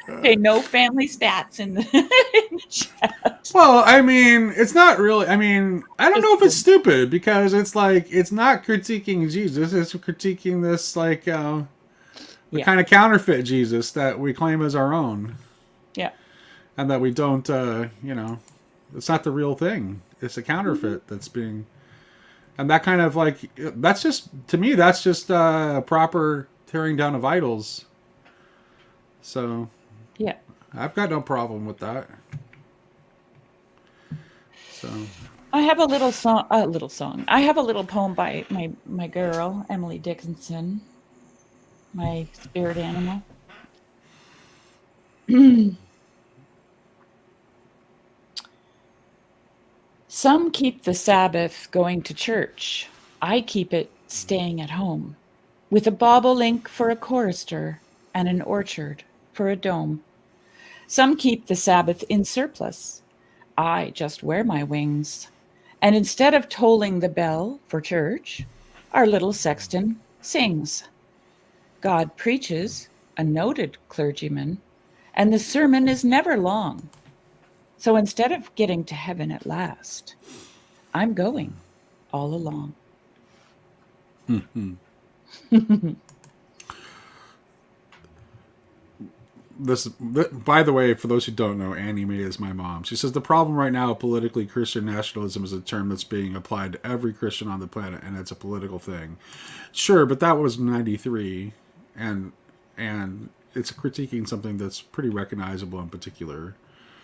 Okay, no family stats in the chat. Well, I mean, it's not really. I mean, I don't know if it's stupid because it's like it's not critiquing Jesus. It's critiquing this like the kind of counterfeit Jesus that we claim as our own. Yeah. And that we don't. It's not the real thing. It's a counterfeit that's being. And that kind of like that's just to me that's just proper tearing down of idols. So. Yeah. I've got no problem with that. So I have a little song. I have a little poem by my girl, Emily Dickinson, my spirit animal. Some keep the Sabbath going to church. I keep it staying at home, with a bobolink for a chorister and an orchard for a dome. Some keep the Sabbath in surplus. I just wear my wings. And instead of tolling the bell for church, Our little sexton sings. God preaches, a noted clergyman, and the sermon is never long. So instead of getting to heaven at last, I'm going all along. By the way, for those who don't know, Annie Mae is my mom. She says the problem right now, politically, Christian nationalism is a term that's being applied to every Christian on the planet, and it's a political thing. Sure, but that was '93, and it's critiquing something that's pretty recognizable in particular.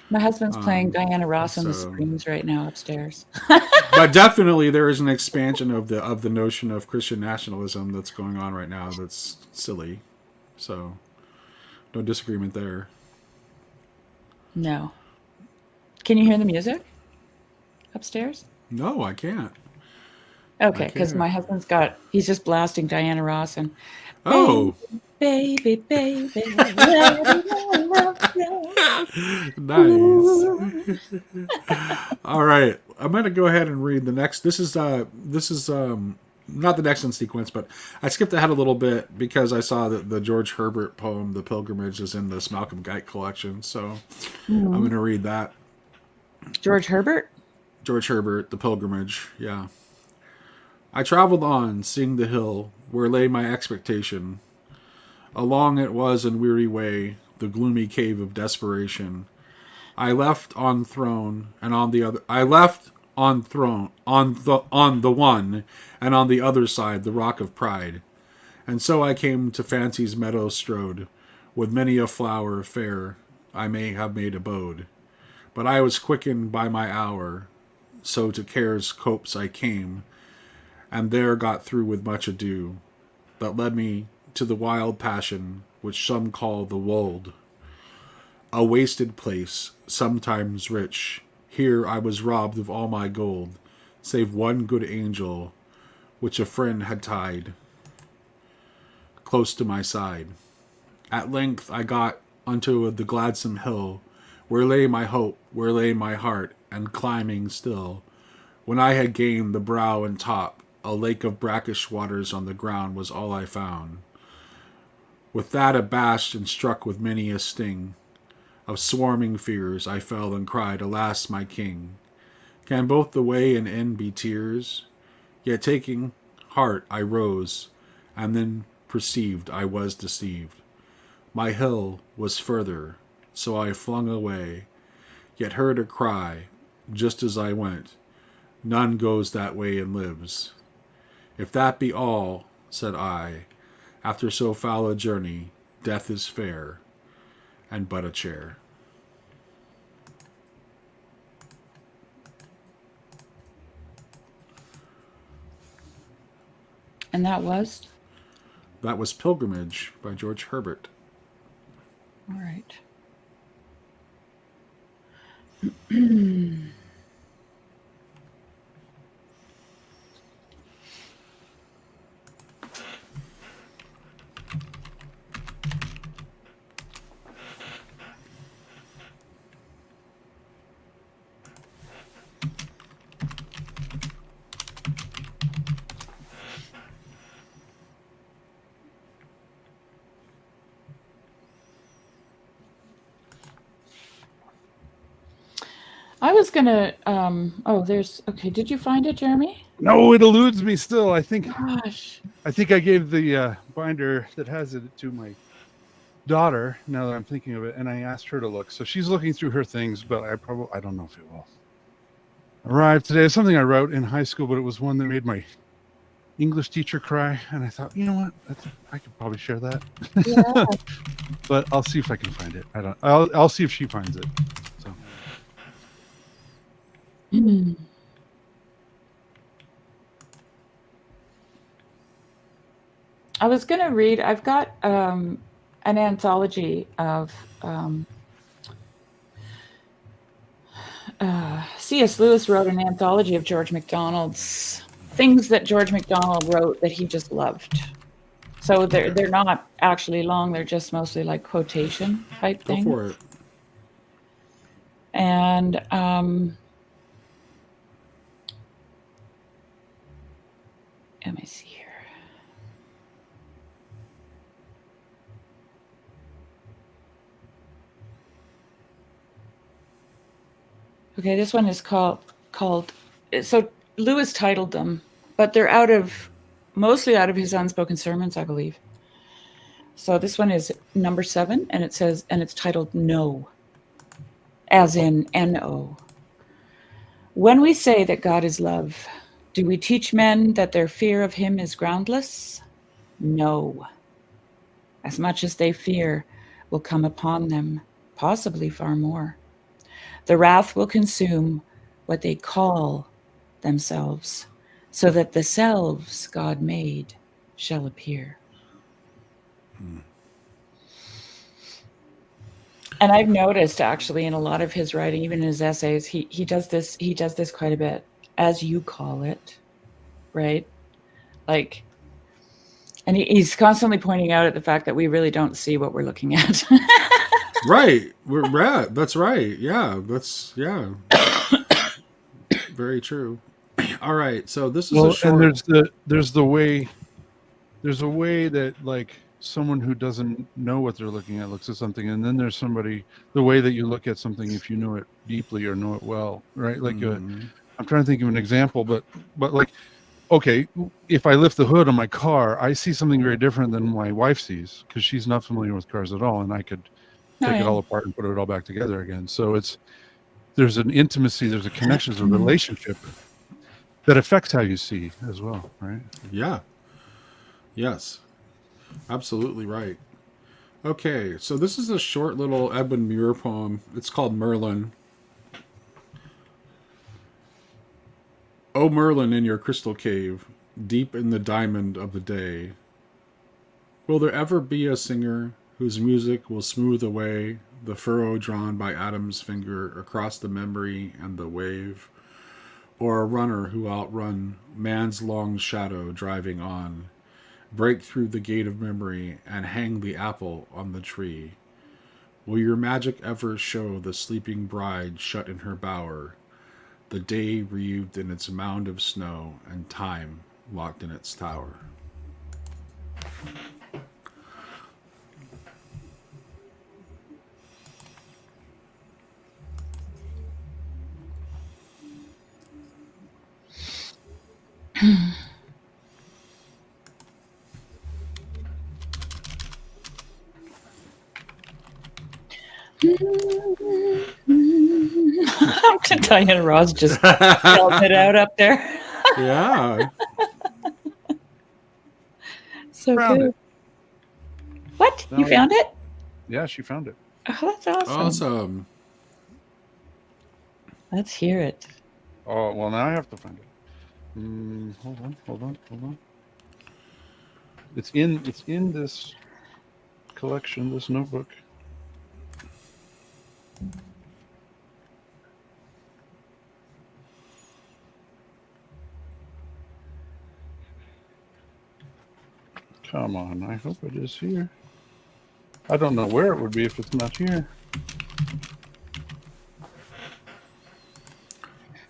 My husband's playing Diana Ross on the so- screens right now upstairs. But definitely, there is an expansion of the notion of Christian nationalism that's going on right now. That's silly. So, no disagreement there. No. Can you hear the music upstairs? No, I can't. Okay, because can't. my husband's he's just blasting Diana Ross and Oh, baby, baby, let me love you. nice. All right, I'm gonna go ahead and read the next. This is not the next in sequence, but I skipped ahead a little bit because I saw that the George Herbert poem, "The Pilgrimage," is in this Malcolm Guite collection. So I'm gonna read that. George Herbert? George Herbert, "The Pilgrimage." Yeah. I traveled on, seeing the hill where lay my expectation. Along it was and weary way, the gloomy cave of desperation. I left on throne and on the other. I left on throne on the one, and on the other side the rock of pride. And so I came to fancy's meadow strode, with many a flower fair I may have made abode. But I was quickened by my hour, so to care's copse I came, and there got through with much ado, that led me to the wild passion which some call the wold. A wasted place, sometimes rich. Here I was robbed of all my gold, save one good angel, which a friend had tied close to my side. At length I got unto the gladsome hill, where lay my hope, where lay my heart, and climbing still. When I had gained the brow and top, a lake of brackish waters on the ground was all I found. With that abashed and struck with many a sting of swarming fears, I fell and cried, "Alas, my king! Can both the way and end be tears?" Yet taking heart I rose, and then perceived I was deceived. My hill was further, so I flung away, yet heard a cry, just as I went, "None goes that way and lives." "If that be all," said I, "after so foul a journey, death is fair, and but a chair." And that was? That was Pilgrimage by George Herbert. All right. I was gonna. Okay. Did you find it, Jeremy? No, it eludes me still. I think Gosh. I gave the binder that has it to my daughter. Now that I'm thinking of it, and I asked her to look, so she's looking through her things. But I don't know if it will arrive today. It's something I wrote in high school, but it was one that made my English teacher cry, and I thought, you know what, I could probably share that. Yeah. But I'll see if I can find it. I'll see if she finds it. So. I was going to read, I've got an anthology of C.S. Lewis wrote an anthology of George MacDonald's things that George MacDonald wrote that he just loved. So they're not actually long, they're just mostly like quotation type Go things. for it. And let me see here. Okay, this one is called. So Lewis titled them, but they're mostly out of his unspoken sermons, I believe. So this one is number 7, and it's titled No, as in N-O. When we say that God is love, do we teach men that their fear of him is groundless? No. As much as they fear will come upon them, possibly far more. The wrath will consume what they call themselves, so that the selves God made shall appear. And I've noticed actually in a lot of his writing, even in his essays, he does this quite a bit, as you call it, right? Like, and he's constantly pointing out at the fact that we really don't see what we're looking at. Right. That's right. Yeah. Very true. All right. So this is a short. And there's a way that like someone who doesn't know what they're looking at looks at something, and then there's the way that you look at something if you know it deeply or know it well, right? Like Mhm. I'm trying to think of an example, but like, okay, if I lift the hood on my car, I see something very different than my wife sees because she's not familiar with cars at all, and I could take it all apart and put it all back together again. So there's an intimacy, there's a connection, there's a relationship that affects how you see as well, right? Yeah. Yes. Absolutely right. Okay, so this is a short little Edwin Muir poem. It's called Merlin. O Merlin in your crystal cave, deep in the diamond of the day, will there ever be a singer whose music will smooth away the furrow drawn by Adam's finger across the memory and the wave, or a runner who outrun man's long shadow driving on, break through the gate of memory and hang the apple on the tree? Will your magic ever show the sleeping bride shut in her bower, the day wreathed in its mound of snow, and time locked in its tower? Diana Ross just yelled it out up there. Yeah. So Found good. it. What? You found it? Yeah, she found it. Oh, that's awesome. Awesome. Let's hear it. Oh, well, now I have to find it. Hold on. It's in this collection, this notebook. Come on, I hope it is here. I don't know where it would be if it's not here.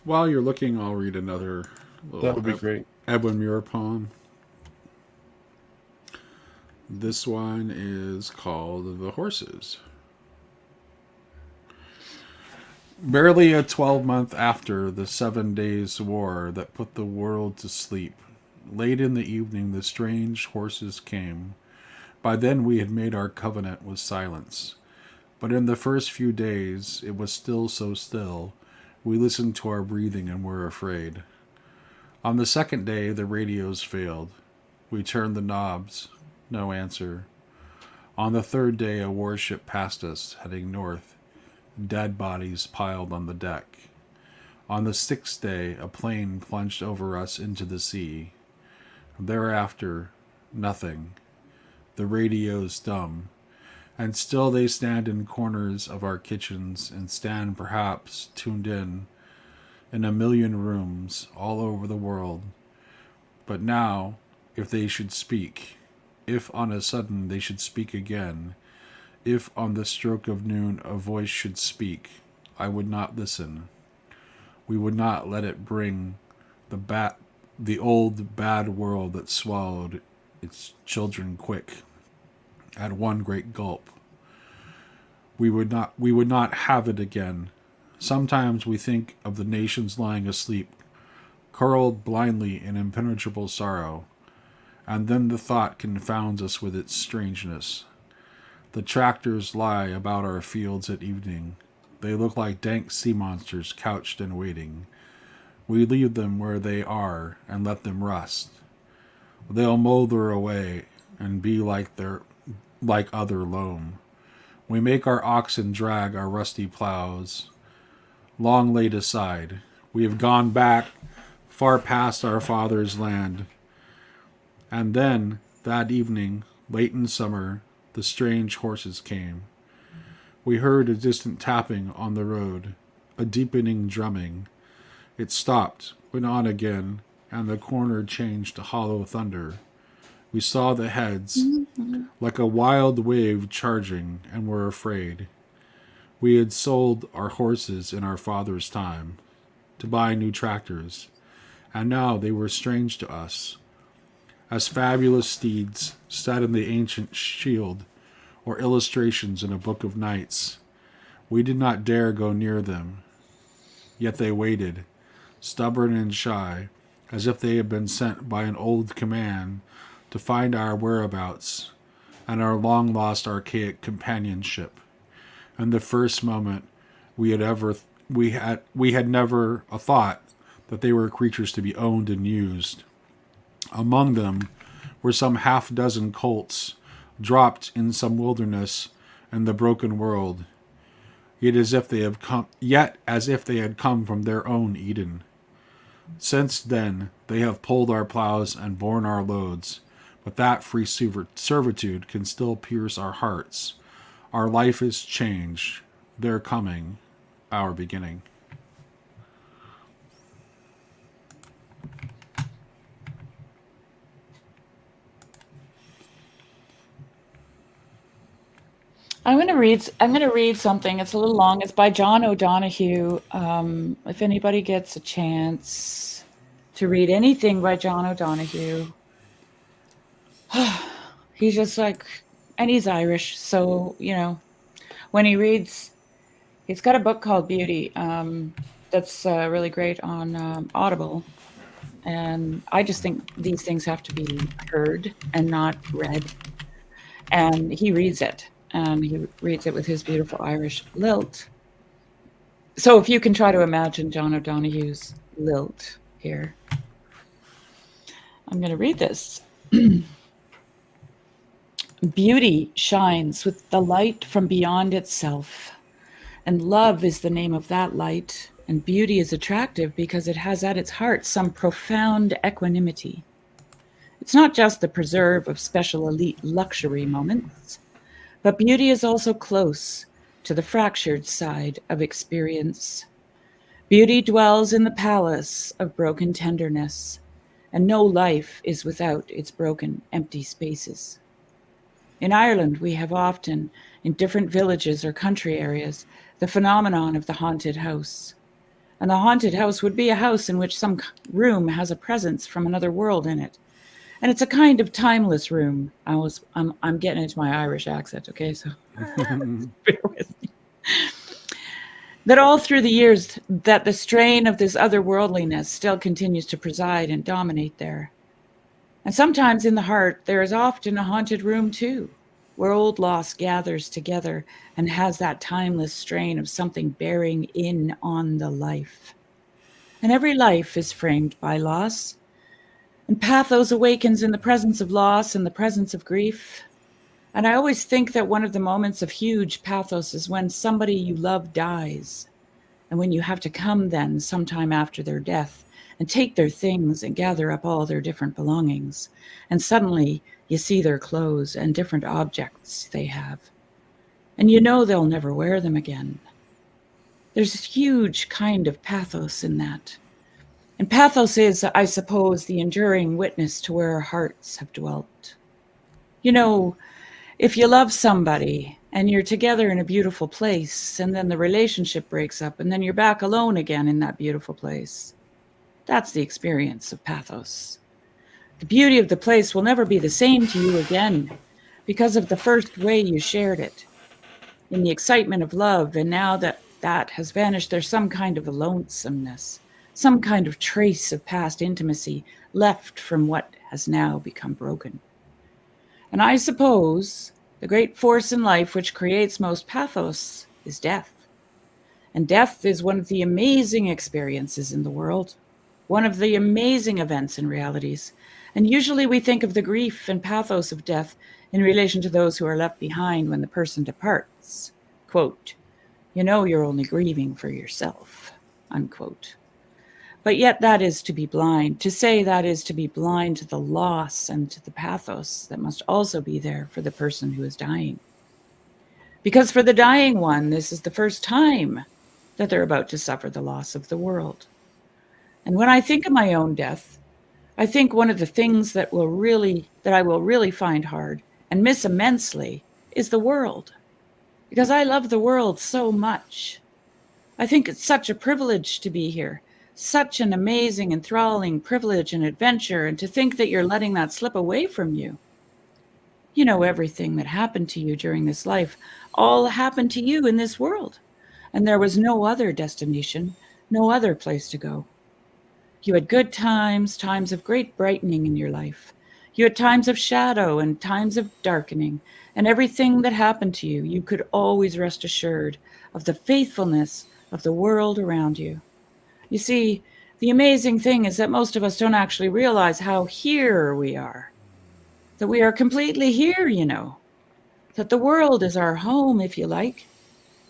While you're looking, I'll read another That would be great. Edwin Muir poem. This one is called The Horses. Barely a 12-month after the 7 days' war that put the world to sleep, late in the evening the strange horses came. By then we had made our covenant with silence. But in the first few days it was still so still, we listened to our breathing and were afraid. On the second day the radios failed. We turned the knobs. No answer. On the third day a warship passed us, heading north. Dead bodies piled on the deck. On the sixth day a plane plunged over us into the sea. Thereafter, nothing. The radios dumb. And still they stand in corners of our kitchens and stand perhaps tuned in a million rooms all over the world. But now, if they should speak, if on a sudden they should speak again, if on the stroke of noon a voice should speak, I would not listen. We would not let it bring the old bad world that swallowed its children quick at one great gulp. We would not have it again. Sometimes we think of the nations lying asleep, curled blindly in impenetrable sorrow, and then the thought confounds us with its strangeness. The tractors lie about our fields at evening. They look like dank sea monsters couched and waiting. We leave them where they are and let them rust. They'll molder away and be like other loam. We make our oxen drag our rusty plows, long laid aside. We have gone back far past our father's land. And then, that evening, late in summer, the strange horses came. We heard a distant tapping on the road, a deepening drumming. It stopped, went on again, and the corner changed to hollow thunder. We saw the heads, like a wild wave charging, and were afraid. We had sold our horses in our father's time to buy new tractors, and now they were strange to us, as fabulous steeds set in the ancient shield or illustrations in a book of knights. We did not dare go near them, yet they waited, stubborn and shy, as if they had been sent by an old command to find our whereabouts and our long-lost archaic companionship. And the first moment we had never a thought that they were creatures to be owned and used. Among them were some half-dozen colts dropped in some wilderness in the broken world, yet as if they had come from their own Eden. Since then they have pulled our plows and borne our loads, but that free servitude can still pierce our hearts. Our life is changed, their coming, our beginning. I'm going to read something. It's a little long. It's by John O'Donohue. If anybody gets a chance to read anything by John O'Donohue, he's just like, and he's Irish, so when he reads, he's got a book called Beauty that's really great on Audible, and I just think these things have to be heard and not read. And he reads it. And he reads it with his beautiful Irish lilt. So if you can try to imagine John O'Donohue's lilt here. I'm going to read this. Beauty shines with the light from beyond itself. And love is the name of that light. And beauty is attractive because it has at its heart some profound equanimity. It's not just the preserve of special elite luxury moments, but beauty is also close to the fractured side of experience. Beauty dwells in the palace of broken tenderness, and no life is without its broken, empty spaces. In Ireland, we have often, in different villages or country areas, the phenomenon of the haunted house. And the haunted house would be a house in which some room has a presence from another world in it. And it's a kind of timeless room. I'm getting into my Irish accent, okay? So bear with me. That all through the years, that the strain of this otherworldliness still continues to preside and dominate there. And sometimes in the heart, there is often a haunted room too, where old loss gathers together and has that timeless strain of something bearing in on the life. And every life is framed by loss. And pathos awakens in the presence of loss and the presence of grief. And I always think that one of the moments of huge pathos is when somebody you love dies. And when you have to come then sometime after their death and take their things and gather up all their different belongings. And suddenly you see their clothes and different objects they have. And you know they'll never wear them again. There's a huge kind of pathos in that. And pathos is, I suppose, the enduring witness to where our hearts have dwelt. If you love somebody and you're together in a beautiful place and then the relationship breaks up and then you're back alone again in that beautiful place, that's the experience of pathos. The beauty of the place will never be the same to you again because of the first way you shared it, in the excitement of love, and now that that has vanished, there's some kind of lonesomeness, some kind of trace of past intimacy left from what has now become broken. And I suppose the great force in life which creates most pathos is death. And death is one of the amazing experiences in the world, one of the amazing events and realities. And usually we think of the grief and pathos of death in relation to those who are left behind when the person departs. Quote, "You know you're only grieving for yourself," unquote. But yet that is to be blind. To say that is to be blind to the loss and to the pathos that must also be there for the person who is dying. Because for the dying one, this is the first time that they're about to suffer the loss of the world. And when I think of my own death, I think one of the things that I will really find hard and miss immensely is the world. Because I love the world so much. I think it's such a privilege to be here. Such an amazing, enthralling privilege and adventure, and to think that you're letting that slip away from you. You know, everything that happened to you during this life all happened to you in this world, and there was no other destination, no other place to go. You had good times, times of great brightening in your life. You had times of shadow and times of darkening, and everything that happened to you, you could always rest assured of the faithfulness of the world around you. You see, the amazing thing is that most of us don't actually realize how here we are. That we are completely here, you know. That the world is our home, if you like.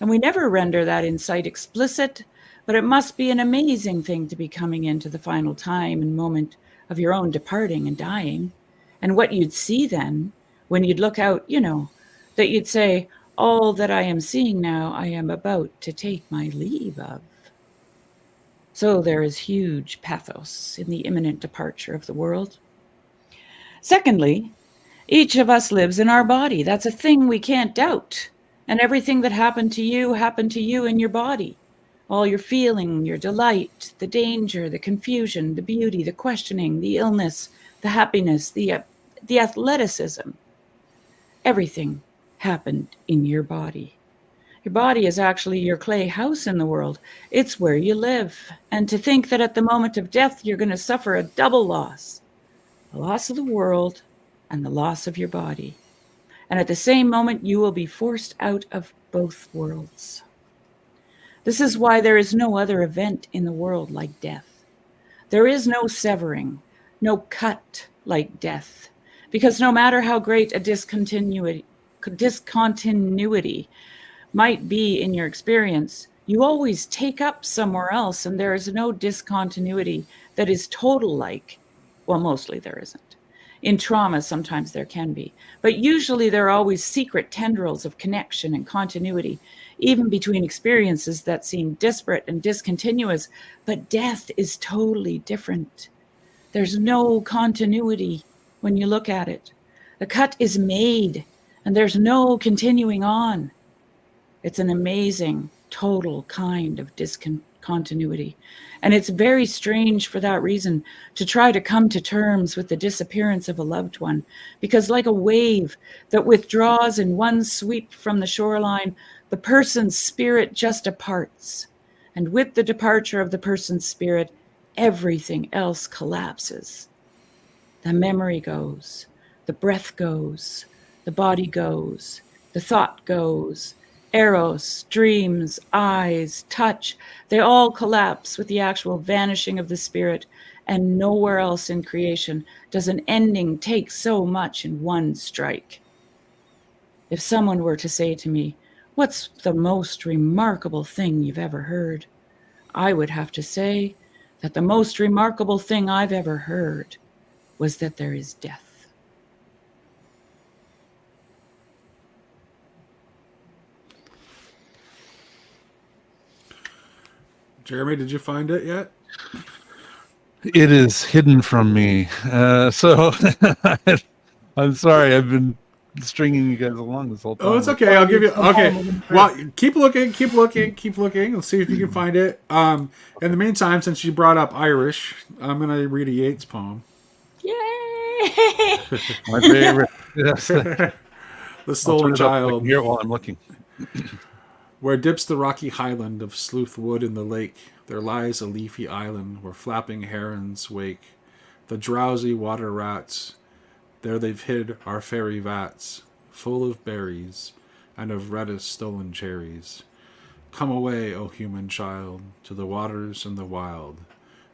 And we never render that insight explicit, but it must be an amazing thing to be coming into the final time and moment of your own departing and dying. And what you'd see then, when you'd look out, you know, that you'd say, all that I am seeing now, I am about to take my leave of. So there is huge pathos in the imminent departure of the world. Secondly, each of us lives in our body. That's a thing we can't doubt. And everything that happened to you in your body. All your feeling, your delight, the danger, the confusion, the beauty, the questioning, the illness, the happiness, the athleticism. Everything happened in your body. Your body is actually your clay house in the world. It's where you live. And to think that at the moment of death, you're going to suffer a double loss. The loss of the world and the loss of your body. And at the same moment, you will be forced out of both worlds. This is why there is no other event in the world like death. There is no severing, no cut like death. Because no matter how great a discontinuity might be in your experience, you always take up somewhere else, and there is no discontinuity that is total like, well, mostly there isn't. In trauma, sometimes there can be, but usually there are always secret tendrils of connection and continuity, even between experiences that seem disparate and discontinuous, but death is totally different. There's no continuity when you look at it. The cut is made, and there's no continuing on. It's an amazing, total kind of discontinuity. And it's very strange for that reason to try to come to terms with the disappearance of a loved one, because like a wave that withdraws in one sweep from the shoreline, the person's spirit just departs. And with the departure of the person's spirit, everything else collapses. The memory goes, the breath goes, the body goes, the thought goes, eros, dreams, eyes, touch, they all collapse with the actual vanishing of the spirit, and nowhere else in creation does an ending take so much in one strike. If someone were to say to me, "What's the most remarkable thing you've ever heard?" I would have to say that the most remarkable thing I've ever heard was that there is death. Jeremy, did you find it yet? It is hidden from me. So I'm sorry. I've been stringing you guys along this whole time. Oh, it's okay. I'll give you. Okay. Well, keep looking. Let's see if you can find it. In the meantime, since you brought up Irish, I'm gonna read a Yeats poem. Yay! My favorite. Yes. The Stolen Child. Here while I'm looking. Where dips the rocky highland of Sleuth Wood in the lake, there lies a leafy island where flapping herons wake. The drowsy water rats, there they've hid our fairy vats, full of berries and of reddest stolen cherries. Come away, O human child, to the waters and the wild,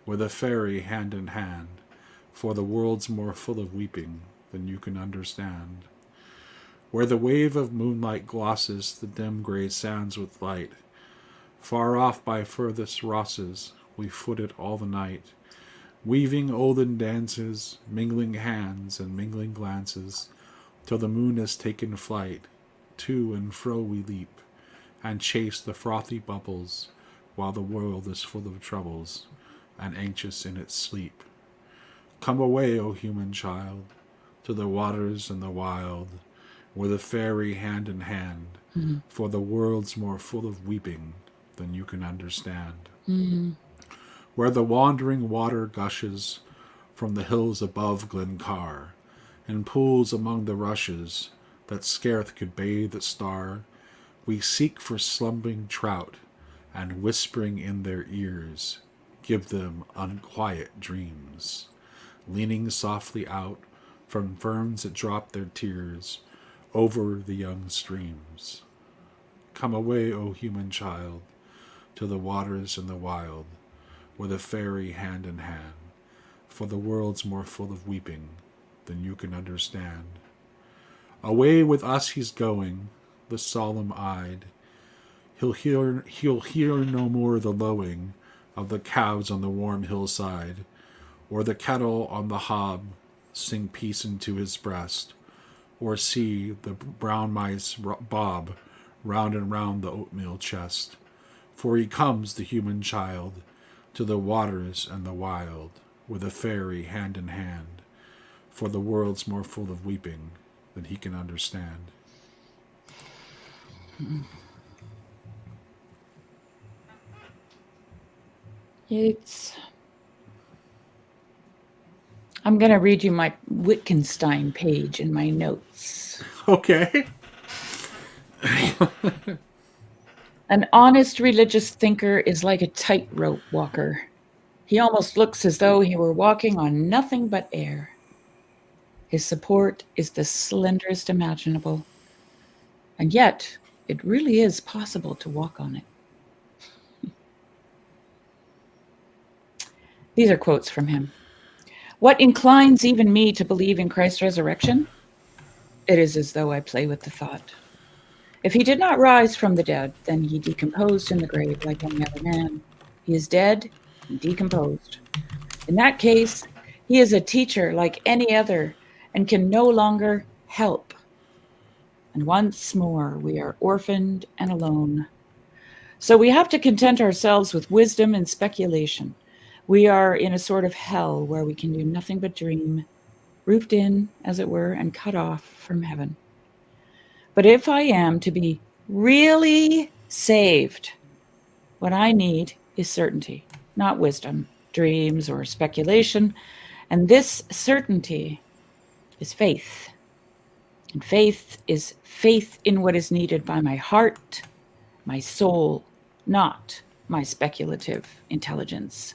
with a fairy hand in hand, for the world's more full of weeping than you can understand. Where the wave of moonlight glosses the dim grey sands with light, far off by furthest Rosses we foot it all the night, weaving olden dances, mingling hands and mingling glances, till the moon has taken flight. To and fro we leap, and chase the frothy bubbles, while the world is full of troubles, and anxious in its sleep. Come away, O human child, to the waters and the wild, with a fairy hand in hand, for the world's more full of weeping than you can understand. Where the wandering water gushes from the hills above Glencar, in pools among the rushes that scarce could bathe a star, we seek for slumbering trout, and whispering in their ears, give them unquiet dreams, leaning softly out from ferns that drop their tears over the young streams. Come away, O human child, to the waters and the wild, with a fairy hand in hand, for the world's more full of weeping than you can understand. Away with us he's going, the solemn-eyed. He'll hear no more the lowing of the cows on the warm hillside, or the kettle on the hob sing peace into his breast, or see the brown mice bob round and round the oatmeal chest. For he comes, the human child, to the waters and the wild, with a fairy hand in hand, for the world's more full of weeping than he can understand. I'm going to read you my Wittgenstein page in my notes. Okay. An honest religious thinker is like a tightrope walker. He almost looks as though he were walking on nothing but air. His support is the slenderest imaginable, and yet it really is possible to walk on it. These are quotes from him. What inclines even me to believe in Christ's resurrection? It is as though I play with the thought. If he did not rise from the dead, then he decomposed in the grave like any other man. He is dead and decomposed. In that case, he is a teacher like any other and can no longer help. And once more, we are orphaned and alone. So we have to content ourselves with wisdom and speculation. We are in a sort of hell where we can do nothing but dream, roofed in, as it were, and cut off from heaven. But if I am to be really saved, what I need is certainty, not wisdom, dreams, or speculation. And this certainty is faith. And faith is faith in what is needed by my heart, my soul, not my speculative intelligence.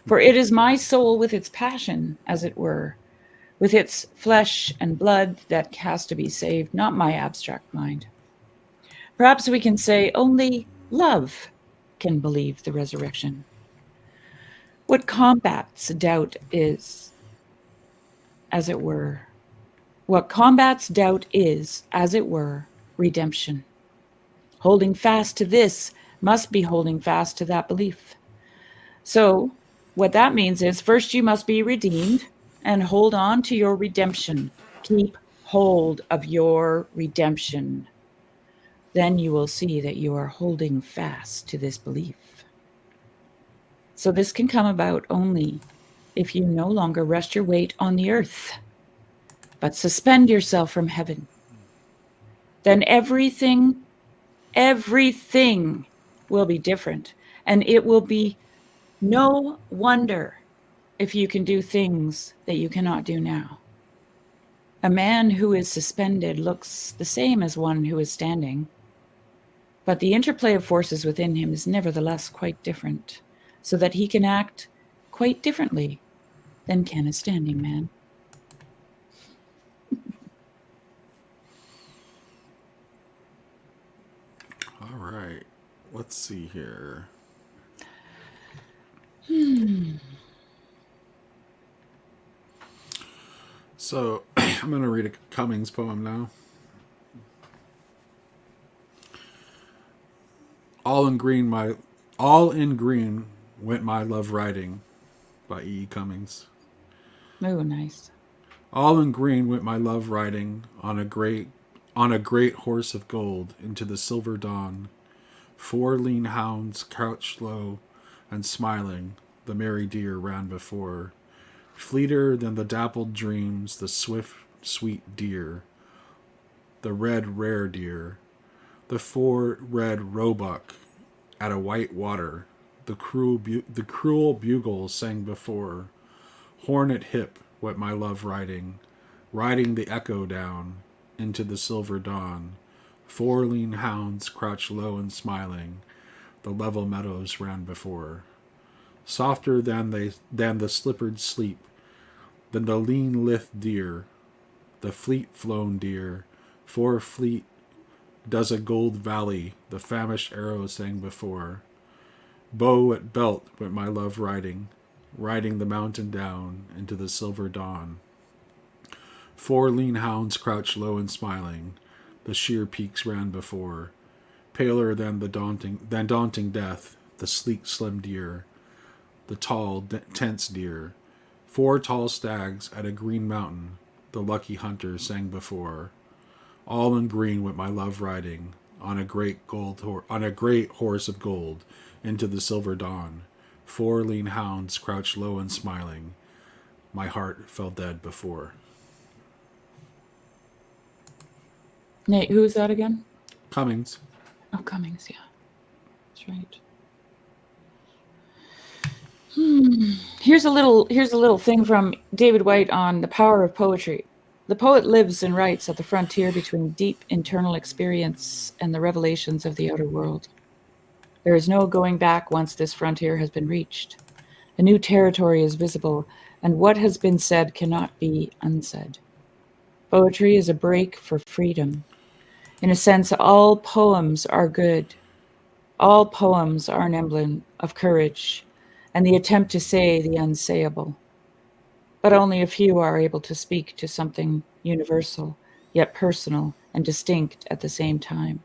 For it is my soul with its passion, as it were, with its flesh and blood that has to be saved, not my abstract mind. Perhaps we can say only love can believe the resurrection. What combats doubt is, as it were, redemption. Holding fast to this must be holding fast to that belief. So, what that means is first you must be redeemed and hold on to your redemption. Keep hold of your redemption. Then you will see that you are holding fast to this belief. So this can come about only if you no longer rest your weight on the earth, but suspend yourself from heaven. Then everything will be different, and it will be no wonder if you can do things that you cannot do now. A man who is suspended looks the same as one who is standing. But the interplay of forces within him is nevertheless quite different, so that he can act quite differently than can a standing man. All right. Let's see here. So I'm going to read a Cummings poem now. All in green went my love riding by E. E. Cummings. Oh, nice. All in green went my love riding on a great horse of gold into the silver dawn. 4 lean hounds crouched low and smiling, the merry deer ran before. Fleeter than the dappled dreams, the swift, sweet deer, the red, rare deer, the 4 red roebuck at a white water, the cruel bugle sang before. Horn at hip went my love riding the echo down into the silver dawn. 4 lean hounds crouched low and smiling, the level meadows ran before. Softer than the slippered sleep, than the lean lithe deer, the fleet flown deer, 4 fleet does a gold valley, the famished arrow sang before. Bow at belt went my love riding the mountain down into the silver dawn. 4 lean hounds crouched low and smiling, the sheer peaks ran before. Paler than daunting death, the sleek slim deer, the tall tense deer. 4 tall stags at a green mountain, the lucky hunter sang before. All in green went my love riding on a great horse of gold into the silver dawn. 4 lean hounds crouched low and smiling, my heart fell dead before. Nate, who is that again? Cummings. Oh, Cummings, yeah. That's right. Here's a little thing from David Whyte on the power of poetry. The poet lives and writes at the frontier between deep internal experience and the revelations of the outer world. There is no going back once this frontier has been reached. A new territory is visible, and what has been said cannot be unsaid. Poetry is a break for freedom. In a sense, all poems are good. All poems are an emblem of courage and the attempt to say the unsayable. But only a few are able to speak to something universal, yet personal and distinct at the same time.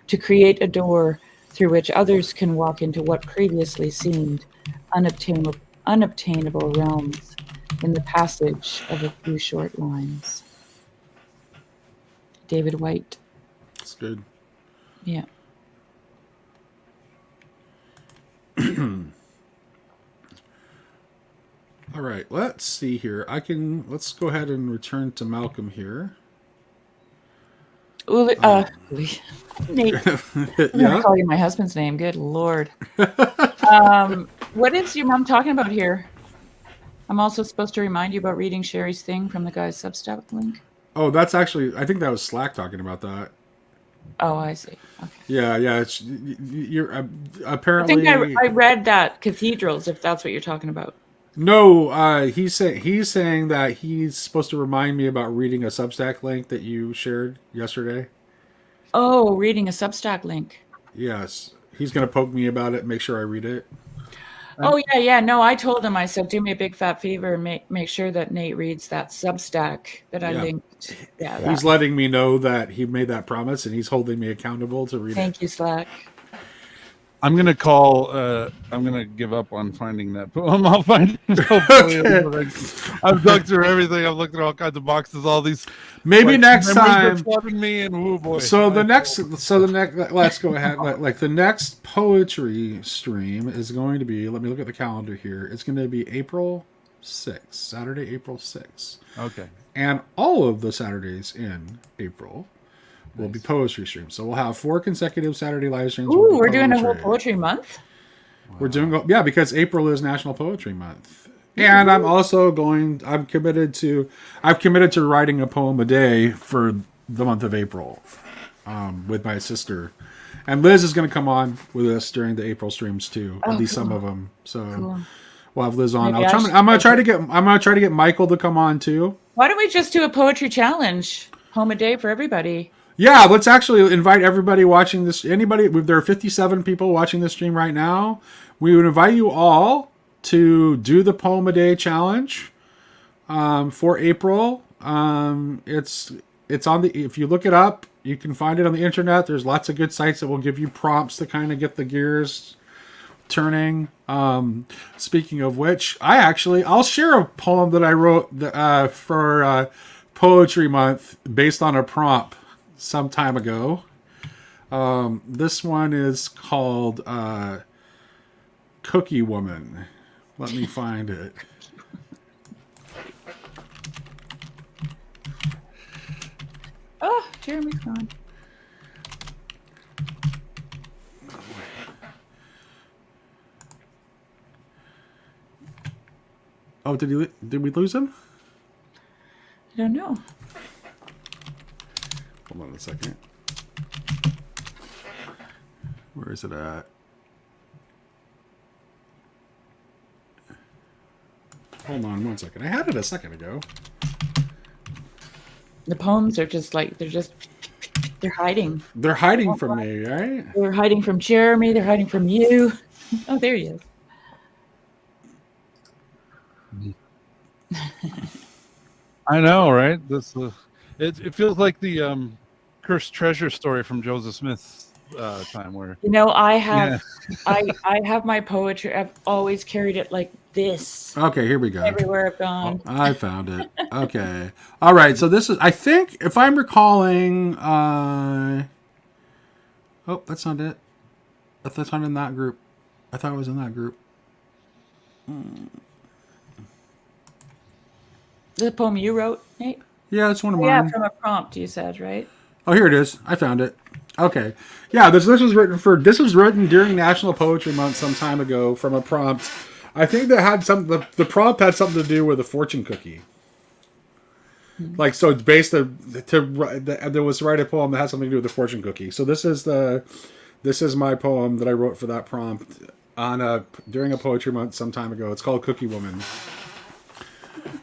To create a door through which others can walk into what previously seemed unobtainable realms in the passage of a few short lines. David Whyte. That's good. Yeah. All right, let's see here. Let's go ahead and return to Malcolm here. Nate, I'm going to call you my husband's name. Good Lord. What is your mom talking about here? I'm also supposed to remind you about reading Sherry's thing from the guy's Substack link. Oh, that's actually, I think that was Slack talking about that. Oh, I see. Okay. Yeah. You're apparently. I think I read that Cathedrals, if that's what you're talking about. No, he's saying that he's supposed to remind me about reading a Substack link that you shared yesterday. Oh, reading a Substack link. Yes, he's gonna poke me about it. Make sure I read it. Oh yeah. No, I told him. I said, do me a big fat favor and make sure that Nate reads that Substack that I linked. Yeah, he's letting me know that he made that promise and he's holding me accountable to read it. Thank you, Slack. I'm gonna call. I'm gonna give up on finding that poem. I'll find it. I've dug through everything. I've looked at all kinds of boxes. All these. Maybe next time. Flooding me and oh boy. So the next. Let's go ahead. Like the next poetry stream is going to be. Let me look at the calendar here. It's going to be April 6th, Saturday, April 6th. Okay. And all of the Saturdays in April will be poetry streams. So we'll have 4 consecutive Saturday live streams. Ooh, we're doing a whole poetry month? Wow. We're doing, because April is National Poetry Month. And I've committed to writing a poem a day for the month of April with my sister. And Liz is going to come on with us during the April streams too, Oh, at least some cool. of them. So Cool. we'll have Liz on. Maybe I should I'm gonna go try to get Michael to come on too. Why don't we just do a poetry challenge? Home a day for everybody. Yeah, let's actually invite everybody watching this. Anybody, there are 57 people watching this stream right now. We would invite you all to do the Poem a Day challenge for April. It's on the. If you look it up, you can find it on the internet. There's lots of good sites that will give you prompts to kind of get the gears turning. Speaking of which, I'll share a poem that I wrote for Poetry Month based on a prompt some time ago. This one is called Cookie Woman. Let me find it. Oh, Jeremy's gone. Oh, did we lose him? I don't know. Hold on a second. Where is it at? Hold on one second. I had it a second ago. The poems are just like they're hiding. They're hiding from me, right? They're hiding from Jeremy. They're hiding from you. Oh, there he is. I know, right? It feels like the cursed treasure story from Joseph Smith's time, where I have I have my poetry. I've always carried it like this Okay, here we go. everywhere I've gone. I found it. Okay. All right. So this is, I think, if I'm recalling, oh, that's not it. That's not in that group. I thought it was in that group. The poem you wrote, Nate? Yeah, it's one of mine. Yeah, from a prompt you said, right? Oh, here it is. I found it. Okay. Yeah, this was written during National Poetry Month some time ago from a prompt. I think that had the prompt had something to do with a fortune cookie. Like, so it's based there was to write a poem that had something to do with the fortune cookie. So this is my poem that I wrote for that prompt during a poetry month some time ago. It's called Cookie Woman.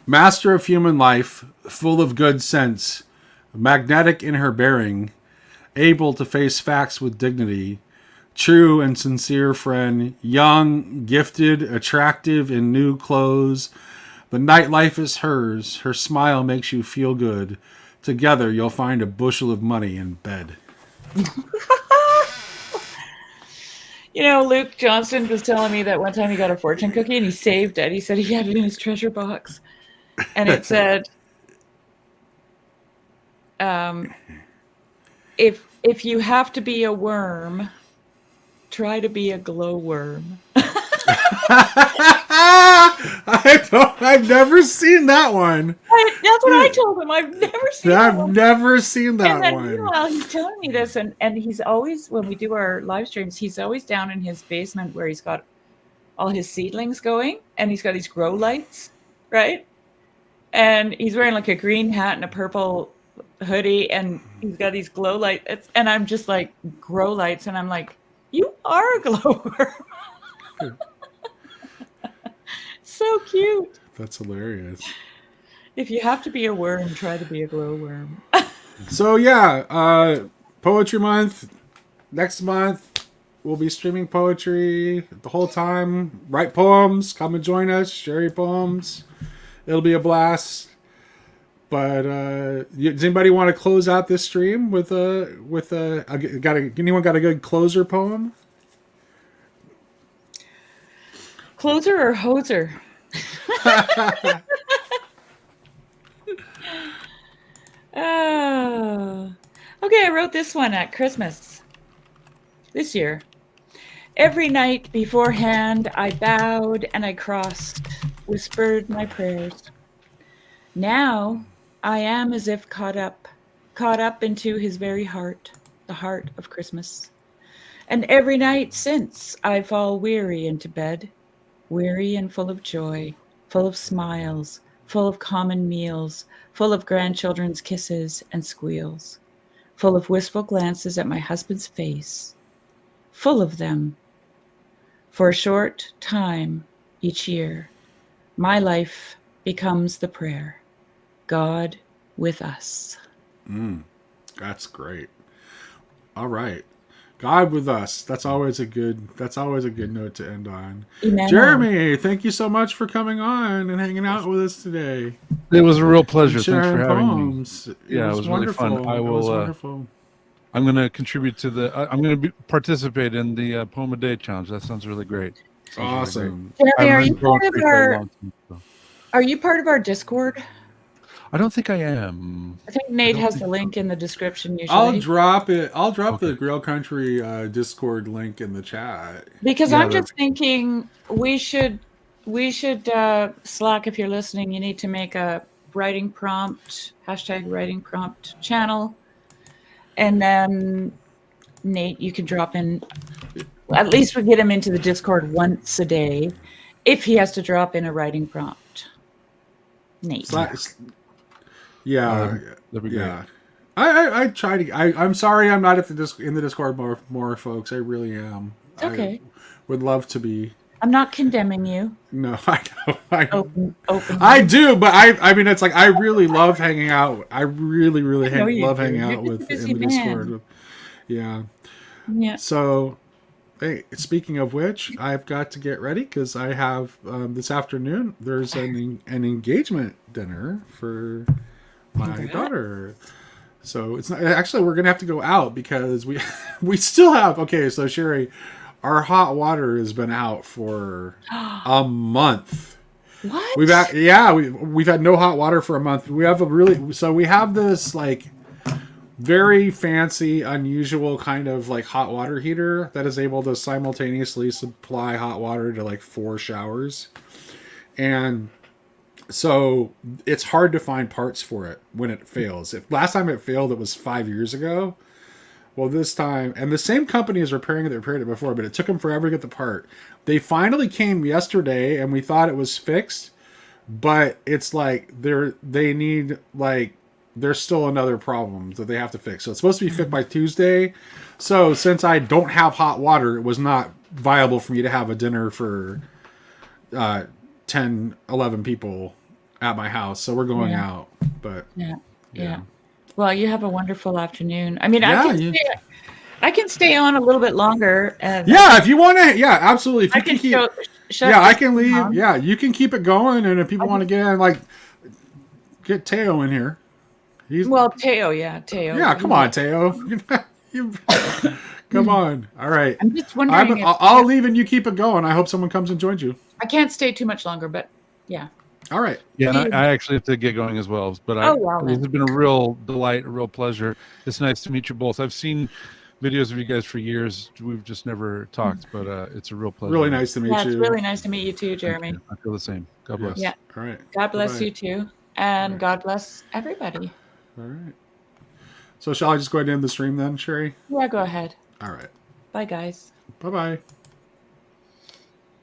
Master of human life, full of good sense, magnetic in her bearing, able to face facts with dignity, true and sincere friend, young, gifted, attractive in new clothes. The nightlife is hers. Her smile makes you feel good. Together, you'll find a bushel of money in bed. Luke Johnston was telling me that one time he got a fortune cookie and he saved it. He said he had it in his treasure box. And it said, if you have to be a worm, try to be a glowworm. I've never seen that one. That's what I told him. I've never seen that one. I've never seen that And then, one. meanwhile, he's telling me this, and he's always, when we do our live streams, he's always down in his basement where he's got all his seedlings going, and he's got these grow lights, right? And he's wearing like a green hat and a purple hoodie, and he's got these glow lights, and I'm just like, grow lights, and I'm like, you are a glower. So cute. That's hilarious. If you have to be a worm, try to be a glowworm. So yeah, Poetry Month. Next month, we'll be streaming poetry the whole time. Write poems. Come and join us. Share your poems. It'll be a blast. But does anybody want to close out this stream with anyone got a good closer poem? Closer or hoser? Oh. Okay, I wrote this one at Christmas this year. Every night beforehand, I bowed and I crossed, whispered my prayers. Now I am as if caught up into his very heart, the heart of Christmas. And every night since, I fall weary into bed, weary and full of joy, full of smiles, full of common meals, full of grandchildren's kisses and squeals, full of wistful glances at my husband's face, full of them. For a short time each year, my life becomes the prayer, God with us. That's great. All right. God with us. That's always a good note to end on. Amen. Jeremy, thank you so much for coming on and hanging out with us today. It was a real pleasure. And Thanks for sharing having me. poems. Yeah, it was really fun. wonderful. I It was will. wonderful. I'm going to contribute to the. I'm going to participate in the Poem a Day challenge. That sounds really great. Sounds really Awesome. great. Jeremy, I've are you written part of poetry for a our long time, so. are you part of our Discord? I don't think I am. I think Nate don't has think the link in the description usually. I'll drop it. I'll drop Okay. the Grail Country Discord link in the chat. Because Yeah, I'm just thinking we should Slack, if you're listening, you need to make a writing prompt channel, and then Nate, you can drop in. At least we get him into the Discord once a day, if he has to drop in a writing prompt. Nate. Yeah, That'd be great. yeah. I try to. I'm sorry, I'm not at in the Discord more, folks. I really am. It's okay. I would love to be. I'm not condemning you. No, I know. Open. I do, but I mean, it's like I really love hanging out. I really love hanging out You're with just a busy in the man. Discord. Yeah. Yeah. So, hey, speaking of which, I've got to get ready because I have this afternoon. There's an engagement dinner for my Congrats. daughter. So it's not actually we're gonna have to go out because we still have so Sherry, our hot water has been out for a month. What? We've had no hot water for a month. We have we have this like very fancy, unusual kind of like hot water heater that is able to simultaneously supply hot water to like 4 showers. And so it's hard to find parts for it when it fails. Last time it failed, it was 5 years ago. Well, this time, and the same company is repairing it that repaired it before, but it took them forever to get the part. They finally came yesterday, and we thought it was fixed, but it's like there's still another problem that they have to fix. So it's supposed to be fixed by Tuesday. So since I don't have hot water, it was not viable for me to have a dinner for 10, 11 people at my house. So we're going out. But Yeah. Well, you have a wonderful afternoon. I mean, Yeah, I can stay on a little bit longer. And yeah, if you want to, yeah, absolutely. If I you can keep, shut yeah, I this can leave. down. Yeah, you can keep it going, and if people want to get in, like, get Teo in here. He's Well, Teo. yeah. Come on, Teo. Come on. All right. I'm just wondering. I'll leave and you keep it going. I hope someone comes and joins you. I can't stay too much longer, but yeah. All right. Yeah, and I actually have to get going as well. But this has been a real delight, a real pleasure. It's nice to meet you both. I've seen videos of you guys for years. We've just never talked, but it's a real pleasure. Really nice to meet Yeah, you. it's really nice to meet you too, Jeremy. Thank you. I feel the same. God bless. Yeah. All right. God bless Bye-bye. you too, and God bless everybody. All right. So shall I just go ahead and end the stream then, Sherry? Yeah, go ahead. All right. Bye, guys. Bye-bye.